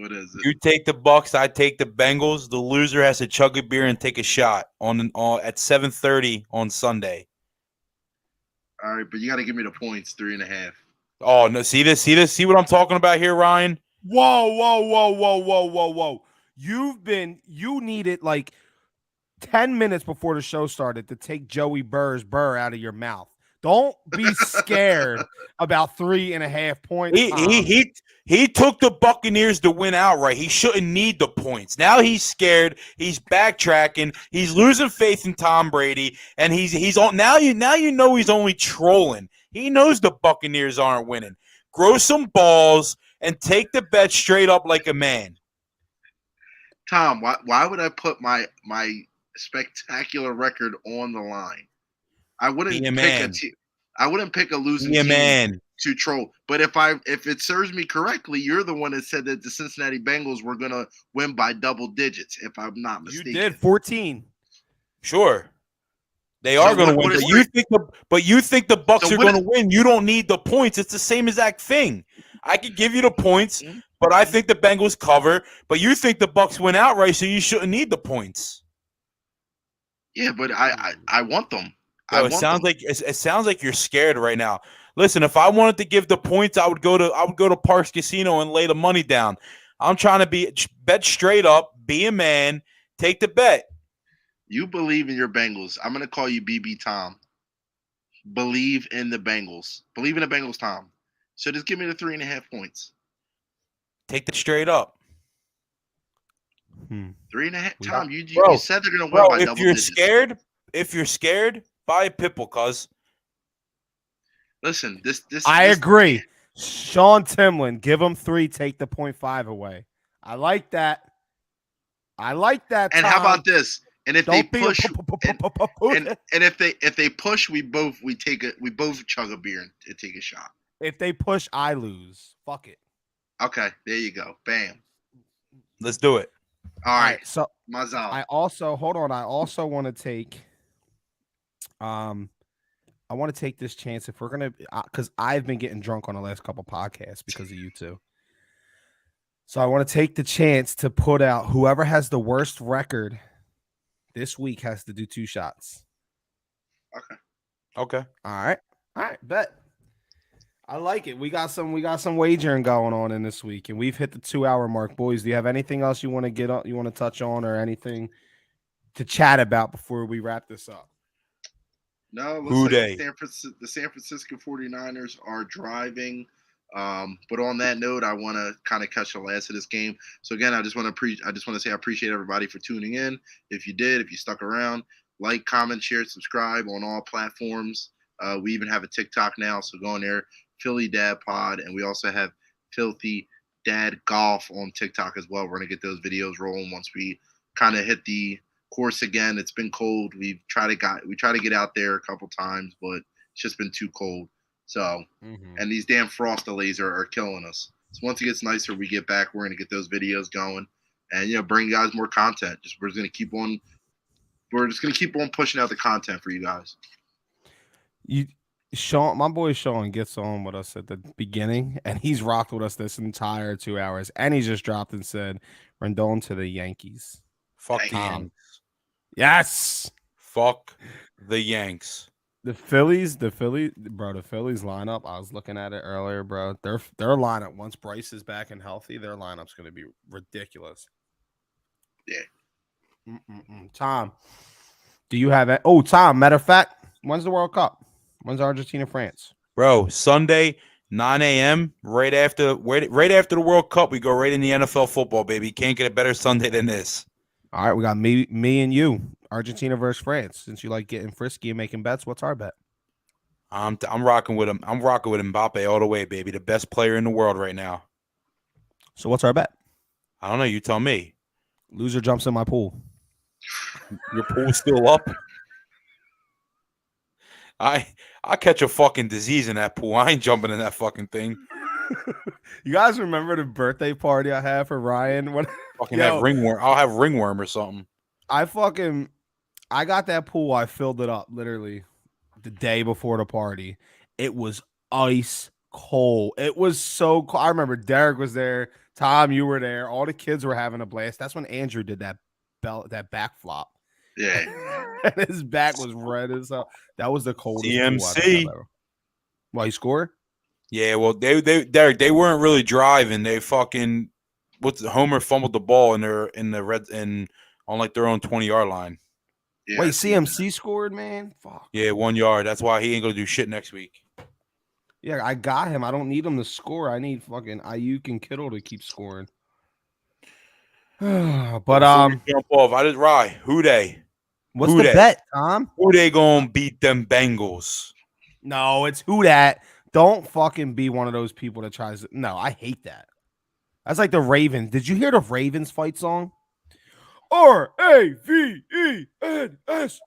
You take the Bucks, I take the Bengals. The loser has to chug a beer and take a shot on at 7:30 on Sunday. All right, but you got to give me the points, 3.5. Oh no! See what I'm talking about here, Ryan? Whoa. You needed like 10 minutes before the show started to take Joey Burr out of your mouth. Don't be scared about 3.5 points. He took the Buccaneers to win outright. He shouldn't need the points. Now he's scared. He's backtracking. He's losing faith in Tom Brady, and he's on. Now you know he's only trolling. He knows the Buccaneers aren't winning. Grow some balls and take the bet straight up like a man. Tom, why would I put my spectacular record on the line? I wouldn't pick a losing team to troll. But if it serves me correctly, you're the one that said that the Cincinnati Bengals were gonna win by double digits, if I'm not mistaken. You did 14. Sure. They are going to win. But you think the Bucks are going to win. You don't need the points. It's the same exact thing. I could give you the points, but I think the Bengals cover. But you think the Bucks win outright, so you shouldn't need the points. Yeah, but I want them. It sounds like you're scared right now. Listen, if I wanted to give the points, I would go to Parks Casino and lay the money down. I'm trying to bet straight up, be a man, take the bet. You believe in your Bengals. I'm going to call you BB Tom. Believe in the Bengals. Believe in the Bengals, Tom. So just give me the 3.5 points. Take it straight up. 3.5. We Tom, got- you said they're gonna win by If double you're digits. scared, buy a Pitbull, cuz. Listen, this. I agree. Sean Timlin, give him 3, take the 0.5 away. I like that. And Tom. how about this? And if Don't they be push, a and if they push, we both chug a beer and take a shot. If they push, I lose. Fuck it. Okay, there you go. Bam. Let's do it. All right. So Mazal. I also want to take I want to take this chance if we're gonna because I've been getting drunk on the last couple podcasts because of you two. So I want to take the chance to put out whoever has the worst record this week has to do 2 shots. Okay. All right, bet. I like it. We got some wagering going on in this week, and we've hit the 2-hour mark. Boys, do you have anything else you want to get on, you want to touch on, or anything to chat about before we wrap this up? No, it Who looks like dey? the San Francisco 49ers are driving. But on that note, I want to kind of catch the last of this game. So again, I just want to say I appreciate everybody for tuning in. If you stuck around, like, comment, share, subscribe on all platforms. We even have a TikTok now, so go on there, Philthy Dad Pod, and we also have Philthy Dad Golf on TikTok as well. We're gonna get those videos rolling once we kind of hit the course again. It's been cold. We try to get out there a couple times, but it's just been too cold. So, and these damn frost delays are killing us. So once it gets nicer, we get back. We're gonna get those videos going, and bring you guys more content. We're just gonna keep on pushing out the content for you guys. Sean, my boy Sean gets on with us at the beginning, and he's rocked with us this entire 2 hours, and he just dropped and said, "Rendon to the Yankees." Fuck the Damn. Yanks. Yes. Fuck the Yanks. The Phillies lineup. I was looking at it earlier, bro. Their lineup, once Bryce is back and healthy, their lineup's going to be ridiculous. Yeah. Tom, do you have it? Oh, Tom, matter of fact, when's the World Cup? When's Argentina, France? Bro, Sunday, 9 a.m., right after the World Cup, we go right in the NFL football, baby. Can't get a better Sunday than this. All right, we got me and you. Argentina versus France. Since you like getting frisky and making bets, what's our bet? I'm rocking with him. I'm rocking with Mbappe all the way, baby. The best player in the world right now. So what's our bet? I don't know. You tell me. Loser jumps in my pool. Your pool's still up. I catch a fucking disease in that pool. I ain't jumping in that fucking thing. You guys remember the birthday party I had for Ryan? What? Fucking have ringworm. I'll have ringworm or something. I got that pool. I filled it up literally the day before the party. It was ice cold. It was so cold. I remember Derek was there. Tom, you were there. All the kids were having a blast. That's when Andrew did that back flop. Yeah. And his back was red as hell. That was the coldest. CMC. Why, he scored? Yeah, well, Derek, they weren't really driving. They fucking Homer fumbled the ball on like their own 20-yard line. Yeah, Wait, CMC scored, man? Fuck. Yeah, 1 yard. That's why he ain't gonna do shit next week. Yeah, I got him. I don't need him to score. I need fucking Ayuk and Kittle to keep scoring. But jump off. I just ride. Who they? What's the bet, Tom? Who they gonna beat them Bengals? No, it's who that. Don't fucking be one of those people that tries to. No, I hate that. That's like the Ravens. Did you hear the Ravens fight song? RAVENS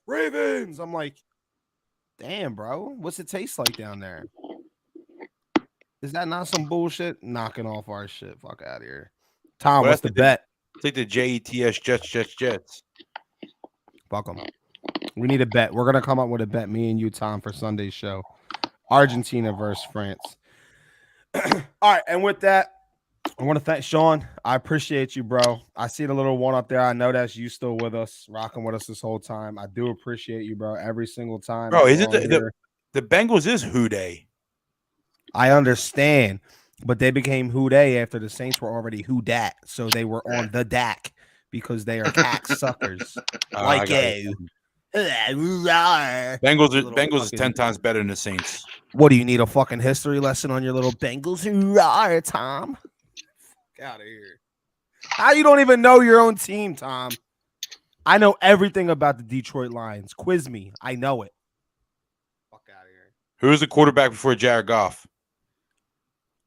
Ravens. I'm like, damn, bro. What's it taste like down there? Is that not some bullshit? Knocking off our shit. Fuck out of here. Tom, what's the bet? It's like the JETS Jets. Fuck them. We need a bet. We're gonna come up with a bet, me and you, Tom, for Sunday's show. Argentina versus France. All right, and with that, I want to thank Sean. I appreciate you, bro. I see the little one up there. I know that's you still with us, rocking with us this whole time. I do appreciate you, bro, every single time. Bro, is it the Bengals is who they? I understand, but they became who they after the Saints were already who dat, so they were on the DAC because they are cack suckers like you. Bengals is 10 times better than the Saints. What do you need, a fucking history lesson on your little Bengals? Tom? out of here. How you don't even know your own team, Tom? I know everything about the Detroit Lions. Quiz me. I know it. Fuck out of here. Who was the quarterback before Jared Goff?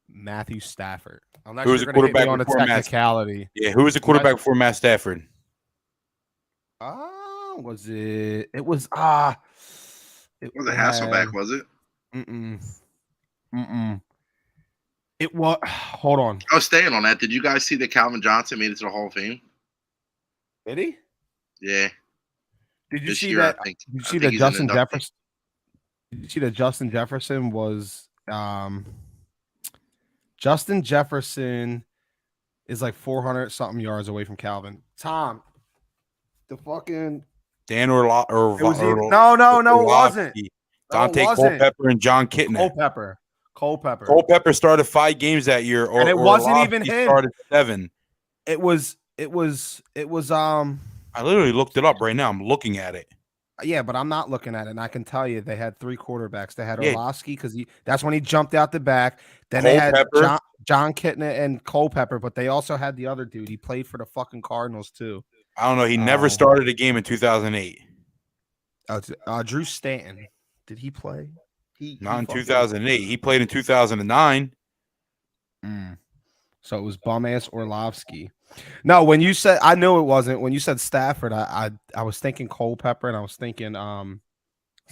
Matthew Stafford. Unless Who was you're the going to hit me quarterback on a before Matt? technicality. Yeah, who was the quarterback before Matt Stafford? Was it? It was It was a Hasselbeck, was it? It was. Hold on. I was staying on that. Did you guys see that Calvin Johnson made it to the Hall of Fame? Did he? Yeah. Did you This see year, that? I think. Did you I see think that he's an Justin inductee. Jefferson? Did you see that Justin Jefferson was Justin Jefferson is like 400 something yards away from Calvin. Tom, the fucking Dan or it was no, it wasn't. Dante Culpepper and John Kitna. Culpepper started 5 games that year, and it wasn't even him. Started 7. It was. I literally looked it up right now. I'm looking at it. Yeah, but I'm not looking at it, and I can tell you they had 3 quarterbacks. They had Orlovsky because that's when he jumped out the back. Then they had John Kitna and Culpepper, but they also had the other dude. He played for the fucking Cardinals too. I don't know. He never started a game in 2008. Drew Stanton. Did he play? Not in 2008. He played in 2009. So it was bum ass Orlovsky. No, when you said, I knew it wasn't. When you said Stafford, I was thinking Culpepper, and I was thinking I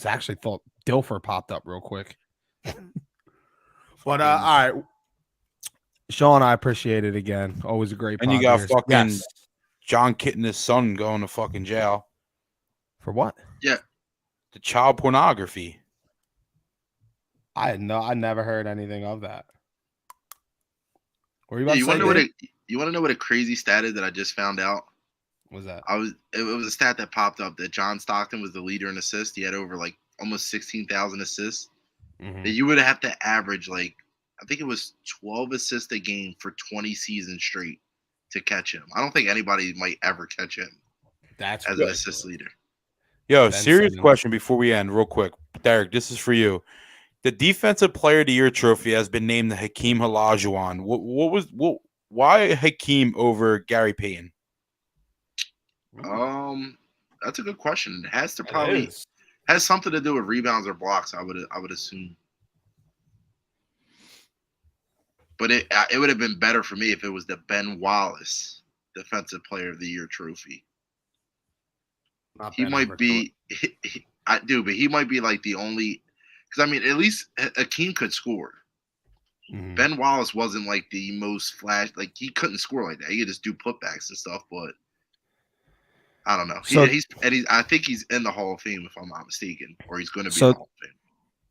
actually thought Dilfer popped up real quick. But all right, Sean, I appreciate it again. Always a great. And you got fucking John Kitna's son going to fucking jail for what? Yeah, the child pornography. I never heard anything of that. You want to know what a crazy stat is that I just found out? What was that? It was a stat that popped up that John Stockton was the leader in assists. He had over like almost 16,000 assists. Mm-hmm. That you would have to average like, I think it was 12 assists a game for 20 seasons straight to catch him. I don't think anybody might ever catch him. That's as an assist leader. Yo, serious question before we end, real quick. Derek, this is for you. The Defensive Player of the Year trophy has been named the Hakeem Olajuwon. Why Hakeem over Gary Payton? That's a good question. It has to has something to do with rebounds or blocks. I would assume. But it would have been better for me if it was the Ben Wallace Defensive Player of the Year trophy. He might be, but he might be like the only. Because, I mean, at least Hakeem could score. Mm-hmm. Ben Wallace wasn't like the most flash. Like, he couldn't score like that. He could just do putbacks and stuff, but I don't know. I think he's in the Hall of Fame, if I'm not mistaken, or he's going to be in the Hall of Fame.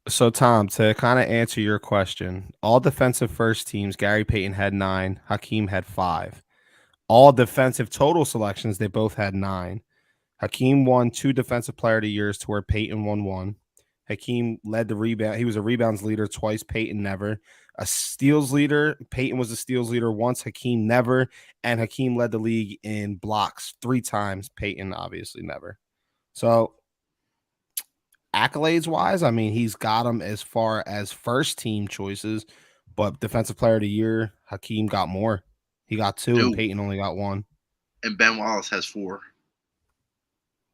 So, Tom, to kind of answer your question, all defensive first teams, Gary Payton had 9, Hakeem had 5. All defensive total selections, they both had 9. Hakeem won 2 Defensive Player of the Years to where Payton won 1. Hakeem led the rebound. He was a rebounds leader twice. Payton never. A steals leader. Payton was a steals leader once. Hakeem never. And Hakeem led the league in blocks 3 times. Payton obviously never. So accolades wise, I mean, he's got them as far as first team choices, but Defensive Player of the Year, Hakeem got more. He got 2, and Payton only got 1. And Ben Wallace has 4.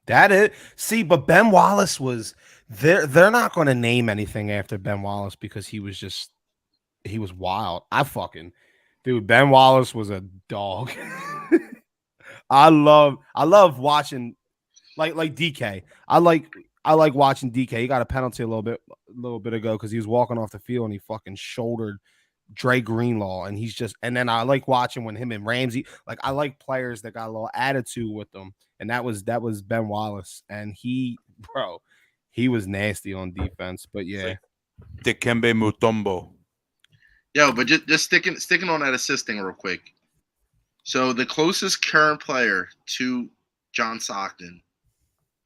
That is, see, but Ben Wallace was they're not going to name anything after Ben Wallace because he was wild. Ben Wallace was a dog. I love watching like DK. I like watching DK. He got a penalty a little bit ago because he was walking off the field and he fucking shouldered Dre Greenlaw, and then I like watching when him and Ramsey, like I like players that got a little attitude with them, and that was Ben Wallace, and he was nasty on defense, but yeah. Dikembe Mutombo. Yo, but just sticking on that assisting real quick. So the closest current player to John Stockton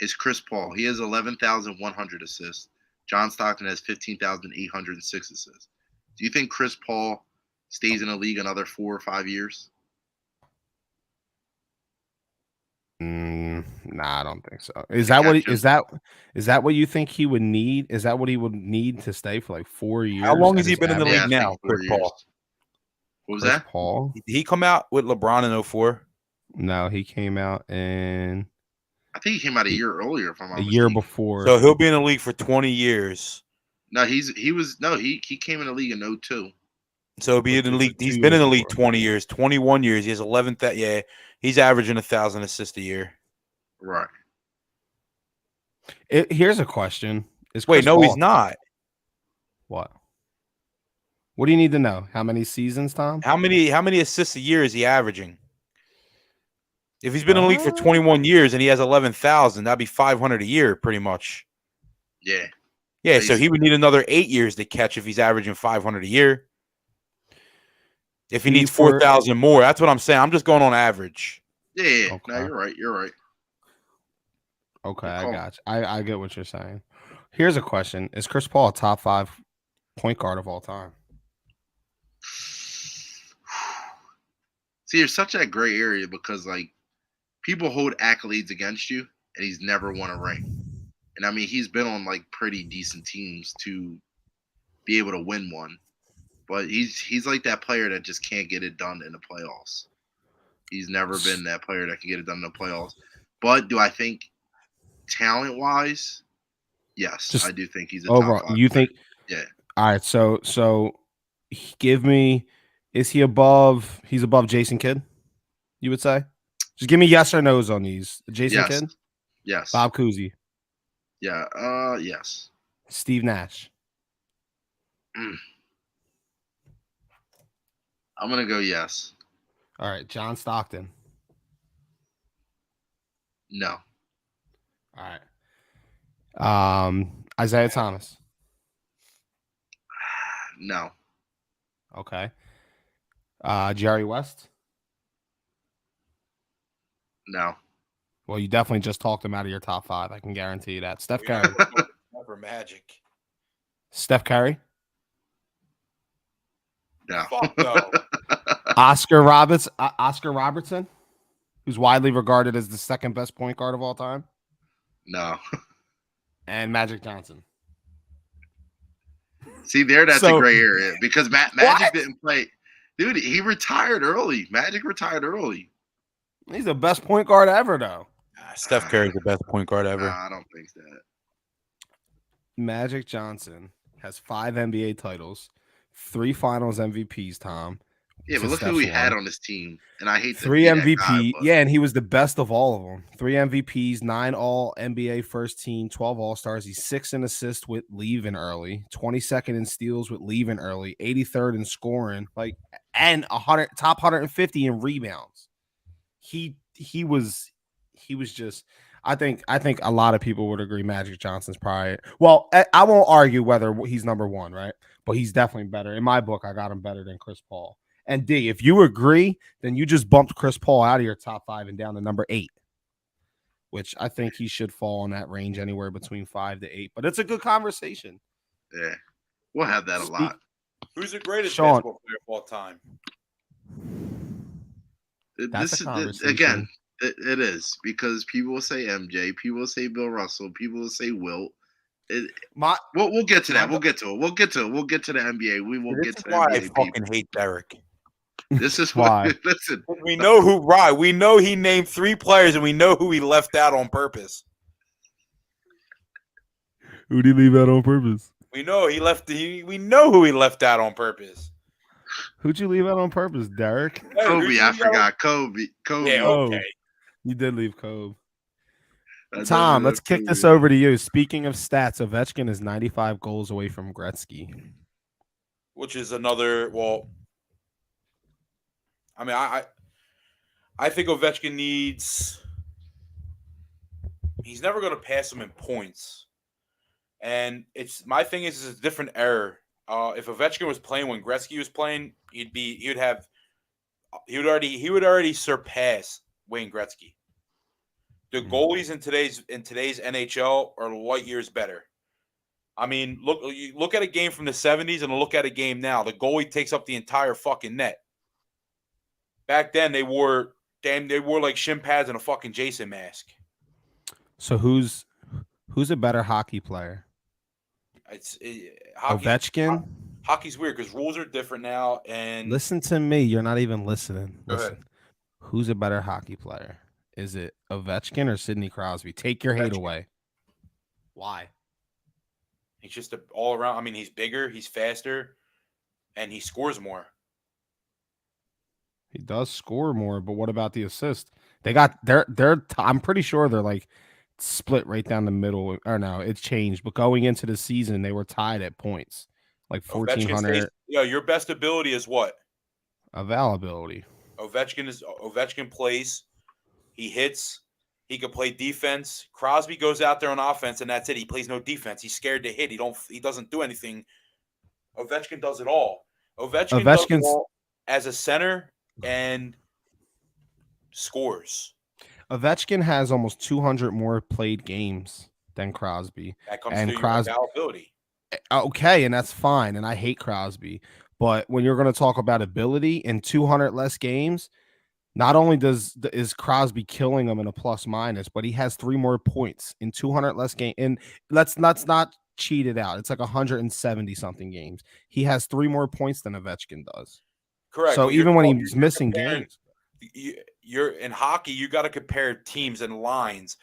is Chris Paul. He has 11,100 assists. John Stockton has 15,806 assists. Do you think Chris Paul stays in the league another 4 or 5 years? Nah, I don't think so. Is that what you think he would need? Is that what he would need to stay for like 4 years? How long has he been in the league now, Chris Paul? What was Chris that? Paul. Did he come out with LeBron in 04? No, he came out in I think he came out a year earlier, if I'm not a year mistaken. before. So he'll be in the league for 20 years. No, he came in the league in 02. So he'll be in the league. Two He's been in years the league before. 20 years, 21 years. He has 11. Yeah, he's averaging 1,000 assists a year. Right. Here's a question: Is Wait, Chris no, Paul he's not. What? What do you need to know? How many seasons, Tom? How many assists a year is he averaging? If he's been in the league for 21 years and he has 11,000, that'd be 500 a year, pretty much. Yeah. Yeah, so he would need another 8 years to catch if he's averaging 500 a year. If he needs 4,000 more, that's what I'm saying. I'm just going on average. Yeah. Okay. No, you're right. You're right. Okay, I got you. I get what you're saying. Here's a question: Is Chris Paul a top 5 point guard of all time? See, there's such a gray area because like people hold accolades against you, and he's never won a ring. And I mean, he's been on like pretty decent teams to be able to win one. But he's like that player that just can't get it done in the playoffs. He's never been that player that can get it done in the playoffs. But do I think talent-wise, yes, I do think he's a overall. top 5 You think? Yeah. All right. So give me. Is he above? He's above Jason Kidd. You would say? Just give me yes or no's on these. Jason Yes. Kidd. Yes. Bob Cousy. Yeah. Yes. Steve Nash. I'm gonna go yes. All right. John Stockton. No. All right. Isaiah Thomas. No. Okay. Jerry West. No. Well, you definitely just talked him out of your top 5. I can guarantee you that. Steph Curry. Never Magic. Steph Curry. No. Fuck no. Oscar Robertson, who's widely regarded as the second best point guard of all time. No. And Magic Johnson. See, that's a gray area because Magic didn't play. Dude, he retired early. Magic retired early. He's the best point guard ever, though. Steph Curry's the best point guard ever. I don't think that. Magic Johnson has 5 NBA titles, 3 Finals MVPs. Tom. Yeah, but look who he had on his team, and I hate 3 MVP. Guy, yeah, and he was the best of all of them. 3 MVPs, 9 All NBA First Team, 12 All Stars. He's 6th in assists with leaving early, 22nd in steals with leaving early, 83rd in scoring, and top 150 in rebounds. He was just. I think a lot of people would agree Magic Johnson's probably. Well, I won't argue whether he's number 1, right? But he's definitely better in my book. I got him better than Chris Paul. And D, if you agree, then you just bumped Chris Paul out of your top 5 and down to number 8, which I think he should fall in that range anywhere between 5 to 8. But it's a good conversation. Yeah, we'll have that a lot. Who's the greatest basketball player of all time? That's a conversation. Again, it is because people will say MJ, people will say Bill Russell, people will say Wilt. We'll get to that. We'll get to it. We'll get to the NBA. We will get to the NBA. This is why I fucking hate Derek. This is why. Listen, we know who. Right, we know he named 3 players, and we know who he left out on purpose. Who did he leave out on purpose? We know he left. We know who he left out on purpose. Who'd you leave out on purpose, Derek? Kobe. I forgot Kobe. Yeah, okay. You did leave Kobe. Tom, let's kick this over to you. Speaking of stats, Ovechkin is 95 goals away from Gretzky. Which is another, well, I mean, I think Ovechkin he's never going to pass him in points. And my thing is it's a different era. If Ovechkin was playing when Gretzky was playing, he would already surpass Wayne Gretzky. The goalies in today's NHL are light years better. I mean, look at a game from the 70s and look at a game now. The goalie takes up the entire fucking net. Back then, they wore like shin pads and a fucking Jason mask. So who's a better hockey player? It's Ovechkin. Hockey's weird because rules are different now. And Listen to me. You're not even listening. go ahead, Listen. Who's a better hockey player? Is it Ovechkin or Sidney Crosby? Take your hate Ovechkin. away. Why? He's just all around. I mean, he's bigger, he's faster, and he scores more. He does score more, but what about the assist? I'm pretty sure they're like split right down the middle. Or no, it's changed. But going into the season, they were tied at points, like Ovechkin stays. 1,400 Your best ability is what? availability. Ovechkin plays. He hits. He can play defense. Crosby goes out there on offense, and that's it. He plays no defense. He's scared to hit. He doesn't do anything. Ovechkin does it all. Ovechkin does it Ovechkin's all as a center and scores. Ovechkin has almost 200 more played games than Crosby, That comes and through your Crosby. availability. Okay, and that's fine. And I hate Crosby, but when you're going to talk about ability in 200 less games, not only is Crosby killing him in a plus minus, but he has 3 more points in 200 less game. And let's not cheat it out. It's like 170 something games. He has 3 more points than Ovechkin does. Correct. So but even when you're he's missing comparing- games, you're in hockey. You got to compare teams and lines.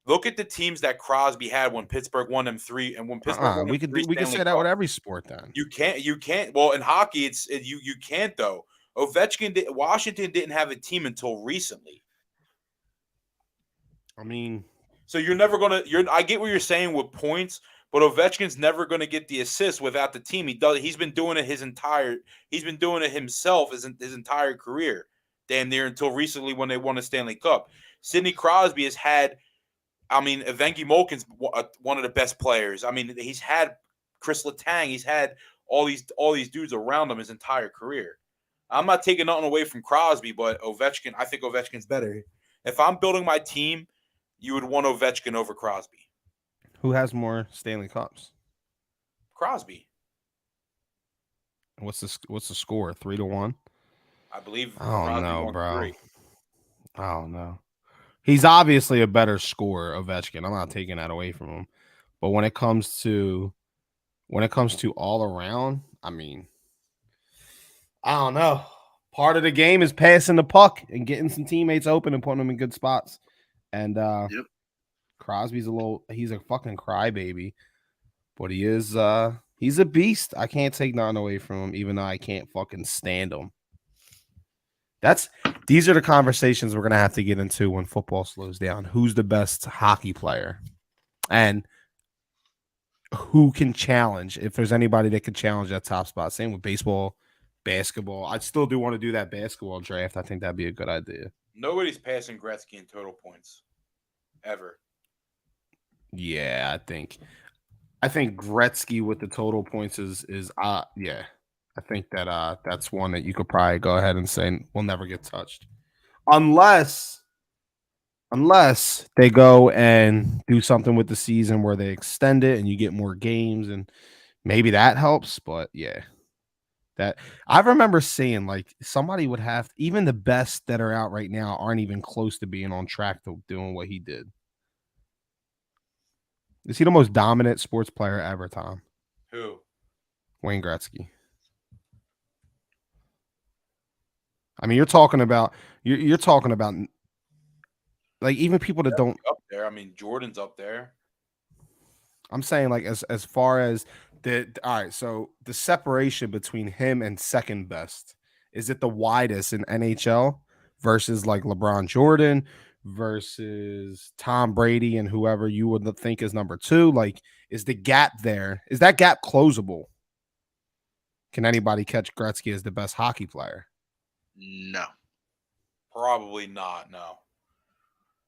Look at the teams that Crosby had when Pittsburgh won them 3, and when Pittsburgh won we them could 3 we could Stanley say that with Cups. every sport. Then You can't. Well, in hockey, you can't though. Washington didn't have a team until recently. I mean, So you're never gonna. I get what you're saying with points, but Ovechkin's never gonna get the assist without the team. He's been doing it He's been doing it himself his entire career, damn near until recently when they won a Stanley Cup. Sidney Crosby has had. I mean, Evenki Malkin's one of the best players. I mean, he's had Chris Letang. He's had all these dudes around him his entire career. I'm not taking nothing away from Crosby, but Ovechkin. I think Ovechkin's better. If I'm building my team, you would want Ovechkin over Crosby. who has more Stanley Cups? Crosby, What's the score? 3-1. I believe. I don't Crosby know, won bro. 3. I don't know. He's obviously a better scorer, Ovechkin. I'm not taking that away from him. But when it comes to all around, I mean, I don't know. Part of the game is passing the puck and getting some teammates open and putting them in good spots. And Yep. Crosby's he's a fucking crybaby, but he's a beast. I can't take nothing away from him, even though I can't fucking stand him. These are the conversations we're gonna have to get into when football slows down. Who's the best hockey player, and who can challenge? If there's anybody that could challenge that top spot. Same with baseball, basketball. I still do want to do that basketball draft. I think that'd be a good idea. Nobody's passing Gretzky in total points ever. Yeah, I think Gretzky with the total points is yeah. I think that that's one that you could probably go ahead and say will never get touched. Unless they go and do something with the season where they extend it and you get more games and maybe that helps. But yeah, that I remember seeing like somebody would have even the best that are out right now aren't even close to being on track to doing what he did. Is he the most dominant sports player ever, Tom? Who? Wayne Gretzky. I mean, you're talking about like even people that don't. Up there. I mean, Jordan's up there. I'm saying like as far as all right. So the separation between him and second best, is it the widest in NHL versus like LeBron Jordan versus Tom Brady and whoever you would think is number 2? Like, is the gap there? Is that gap closable? Can anybody catch Gretzky as the best hockey player? No. Probably not. No.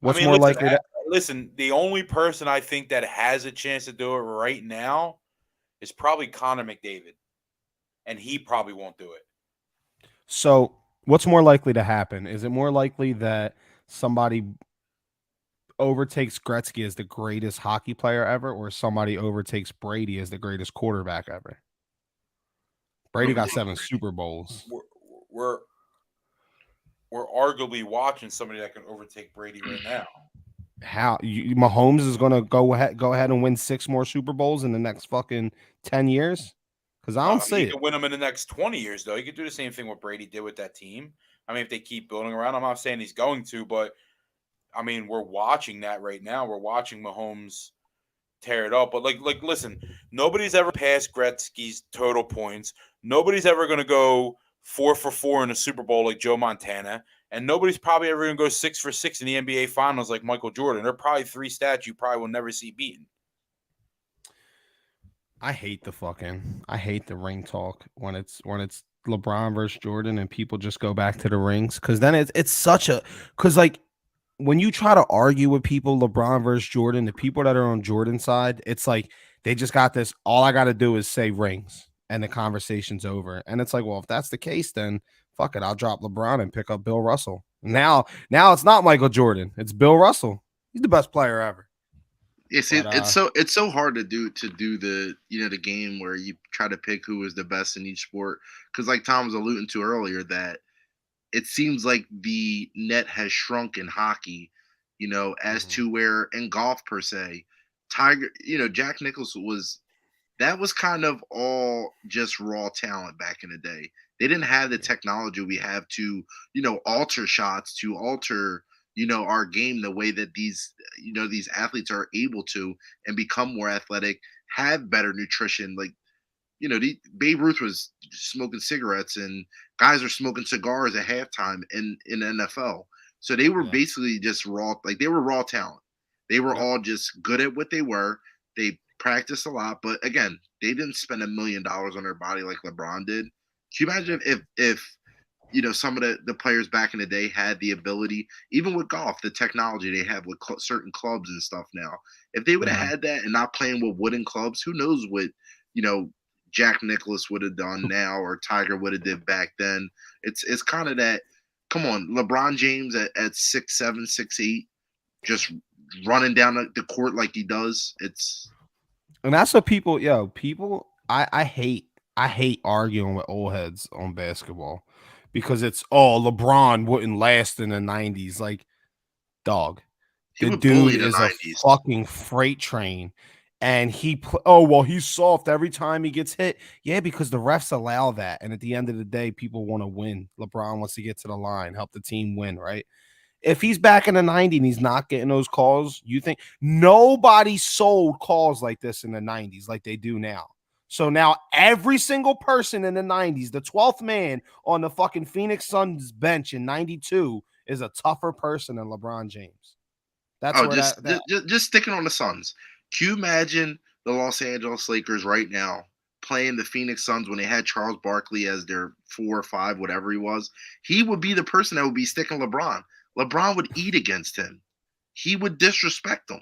What's more likely to listen? The only person I think that has a chance to do it right now is probably Connor McDavid, and he probably won't do it. So, what's more likely to happen? Is it more likely that somebody overtakes Gretzky as the greatest hockey player ever, or somebody overtakes Brady as the greatest quarterback ever? Brady got 7 Super Bowls. We're arguably watching somebody that can overtake Brady right now. How Mahomes is going to go ahead and win 6 more Super Bowls in the next fucking 10 years? Because I don't see He it. could win them in the next 20 years, though. He could do the same thing what Brady did with that team. I mean, if they keep building around, I'm not saying he's going to, but I mean, we're watching that right now. We're watching Mahomes tear it up. But listen, nobody's ever passed Gretzky's total points. Nobody's ever going to go 4 for 4 in a Super Bowl like Joe Montana, and nobody's probably ever going to go 6 for 6 in the NBA Finals like Michael Jordan. There are probably 3 stats you probably will never see beaten. I hate the ring talk when it's LeBron versus Jordan and people just go back to the rings, because then it's such a, because like when you try to argue with people LeBron versus Jordan, the people that are on Jordan's side, it's like they just got this. All I got to do is say rings and the conversation's over. And it's like, well, if that's the case, then fuck it, I'll drop LeBron and pick up Bill Russell. Now it's not Michael Jordan, it's Bill Russell. He's the best player ever. Yeah, see, But, it's so hard to do the the game where you try to pick who is the best in each sport, because like Tom was alluding to earlier, that it seems like the net has shrunk in hockey, as to where in golf per se, Tiger, Jack Nicklaus that was kind of all just raw talent back in the day. They didn't have the technology we have to, alter shots, to alter, our game the way that these athletes are able to, and become more athletic, have better nutrition. Like, Babe Ruth was smoking cigarettes and guys are smoking cigars at halftime in the NFL. So they were basically just raw, like they were raw talent. They were all just good at what they were. They practiced a lot, but again, they didn't spend $1 million on their body like LeBron did. Can you imagine if some of the players back in the day had the ability, even with golf, the technology they have with certain clubs and stuff now, if they would have had that and not playing with wooden clubs, who knows what, Jack Nicklaus would have done now, or Tiger would have did back then. It's kind of that, come on, LeBron James at 6'7", 6'8", just running down the court like he does. And that's what people, I hate arguing with old heads on basketball, because it's, LeBron wouldn't last in the 90s. Like, dog, He the would bully dude the is 90s. a fucking freight train. And he's soft every time he gets hit. Yeah, because the refs allow that. And at the end of the day, people want to win. LeBron wants to get to the line, help the team win, right? If he's back in the 90s and he's not getting those calls, you think nobody sold calls like this in the 90s like they do now. So now every single person in the 90s, the 12th man on the fucking Phoenix Suns bench in 92, is a tougher person than LeBron James. That's just sticking on the Suns. Can you imagine the Los Angeles Lakers right now playing the Phoenix Suns when they had Charles Barkley as their 4 or 5, whatever he was? He would be the person that would be sticking LeBron. LeBron would eat against him. He would disrespect him.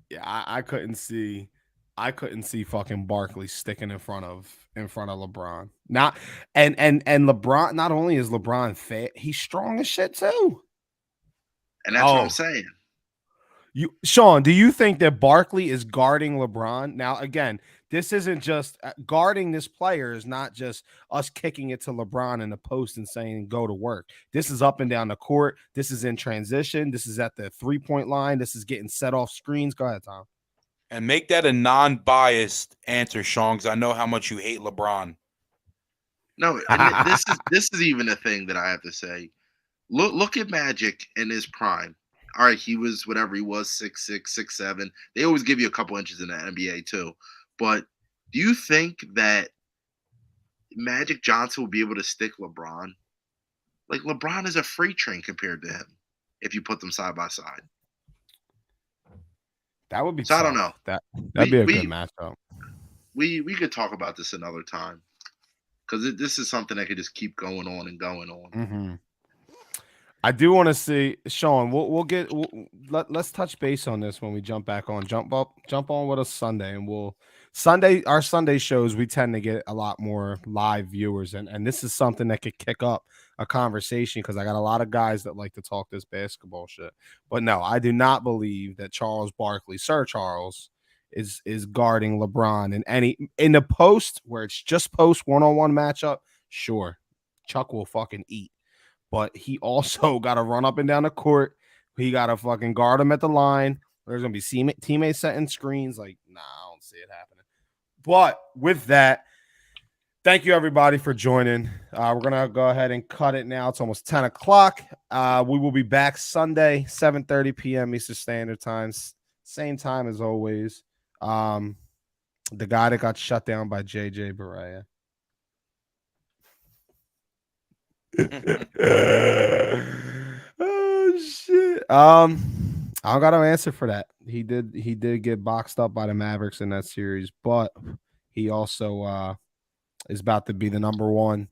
Yeah, I couldn't see fucking Barkley sticking in front of LeBron. Not and LeBron, not only is LeBron fat, he's strong as shit too. And that's what I'm saying. Sean, do you think that Barkley is guarding LeBron? Now, again, this isn't just guarding this player is not just us kicking it to LeBron in the post and saying go to work. This is up and down the court. This is in transition. This is at the 3-point line. This is getting set off screens. Go ahead, Tom. And make that a non-biased answer, Sean, because I know how much you hate LeBron. No, and this is even a thing that I have to say. Look at Magic in his prime. All right, he was whatever he was, 6'6", 6'7". They always give you a couple inches in the NBA too. But do you think that Magic Johnson will be able to stick LeBron? Like, LeBron is a freight train compared to him if you put them side by side. That would be so tough. I don't know. That'd be a good matchup. We could talk about this another time, because this is something that could just keep going on and going on. Mm-hmm. I do want to see, Sean. Let's touch base on this when we jump back on. Jump on with us Sunday, and our Sunday shows, we tend to get a lot more live viewers, and this is something that could kick up a conversation, because I got a lot of guys that like to talk this basketball shit. But no, I do not believe that Charles Barkley, Sir Charles, is guarding LeBron in the post where it's just post one-on-one matchup. Sure, Chuck will fucking eat. But he also got to run up and down the court. He got to fucking guard him at the line. There's going to be teammates setting screens. Like, nah, I don't see it happening. But with that, Thank you, everybody, for joining. We're going to go ahead and cut it now. It's almost 10 o'clock. We will be back Sunday, 7:30 p.m. Eastern Standard Time. Same time as always. The guy that got shut down by JJ Barea. Oh, shit. I don't got no answer for that. He did get boxed up by the Mavericks in that series, but he also is about to be the number one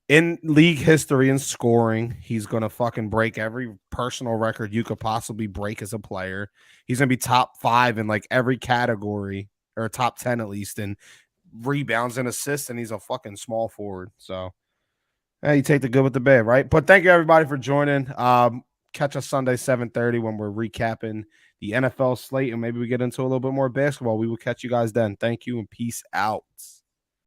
in league history in scoring. He's gonna fucking break every personal record you could possibly break as a player. He's gonna be top 5 in like every category, or top 10 at least, in rebounds and assists, and he's a fucking small forward. So you take the good with the bad, right? But thank you, everybody, for joining. Catch us Sunday, 7:30, when we're recapping the NFL slate, and maybe we get into a little bit more basketball. We will catch you guys then. Thank you, and peace out.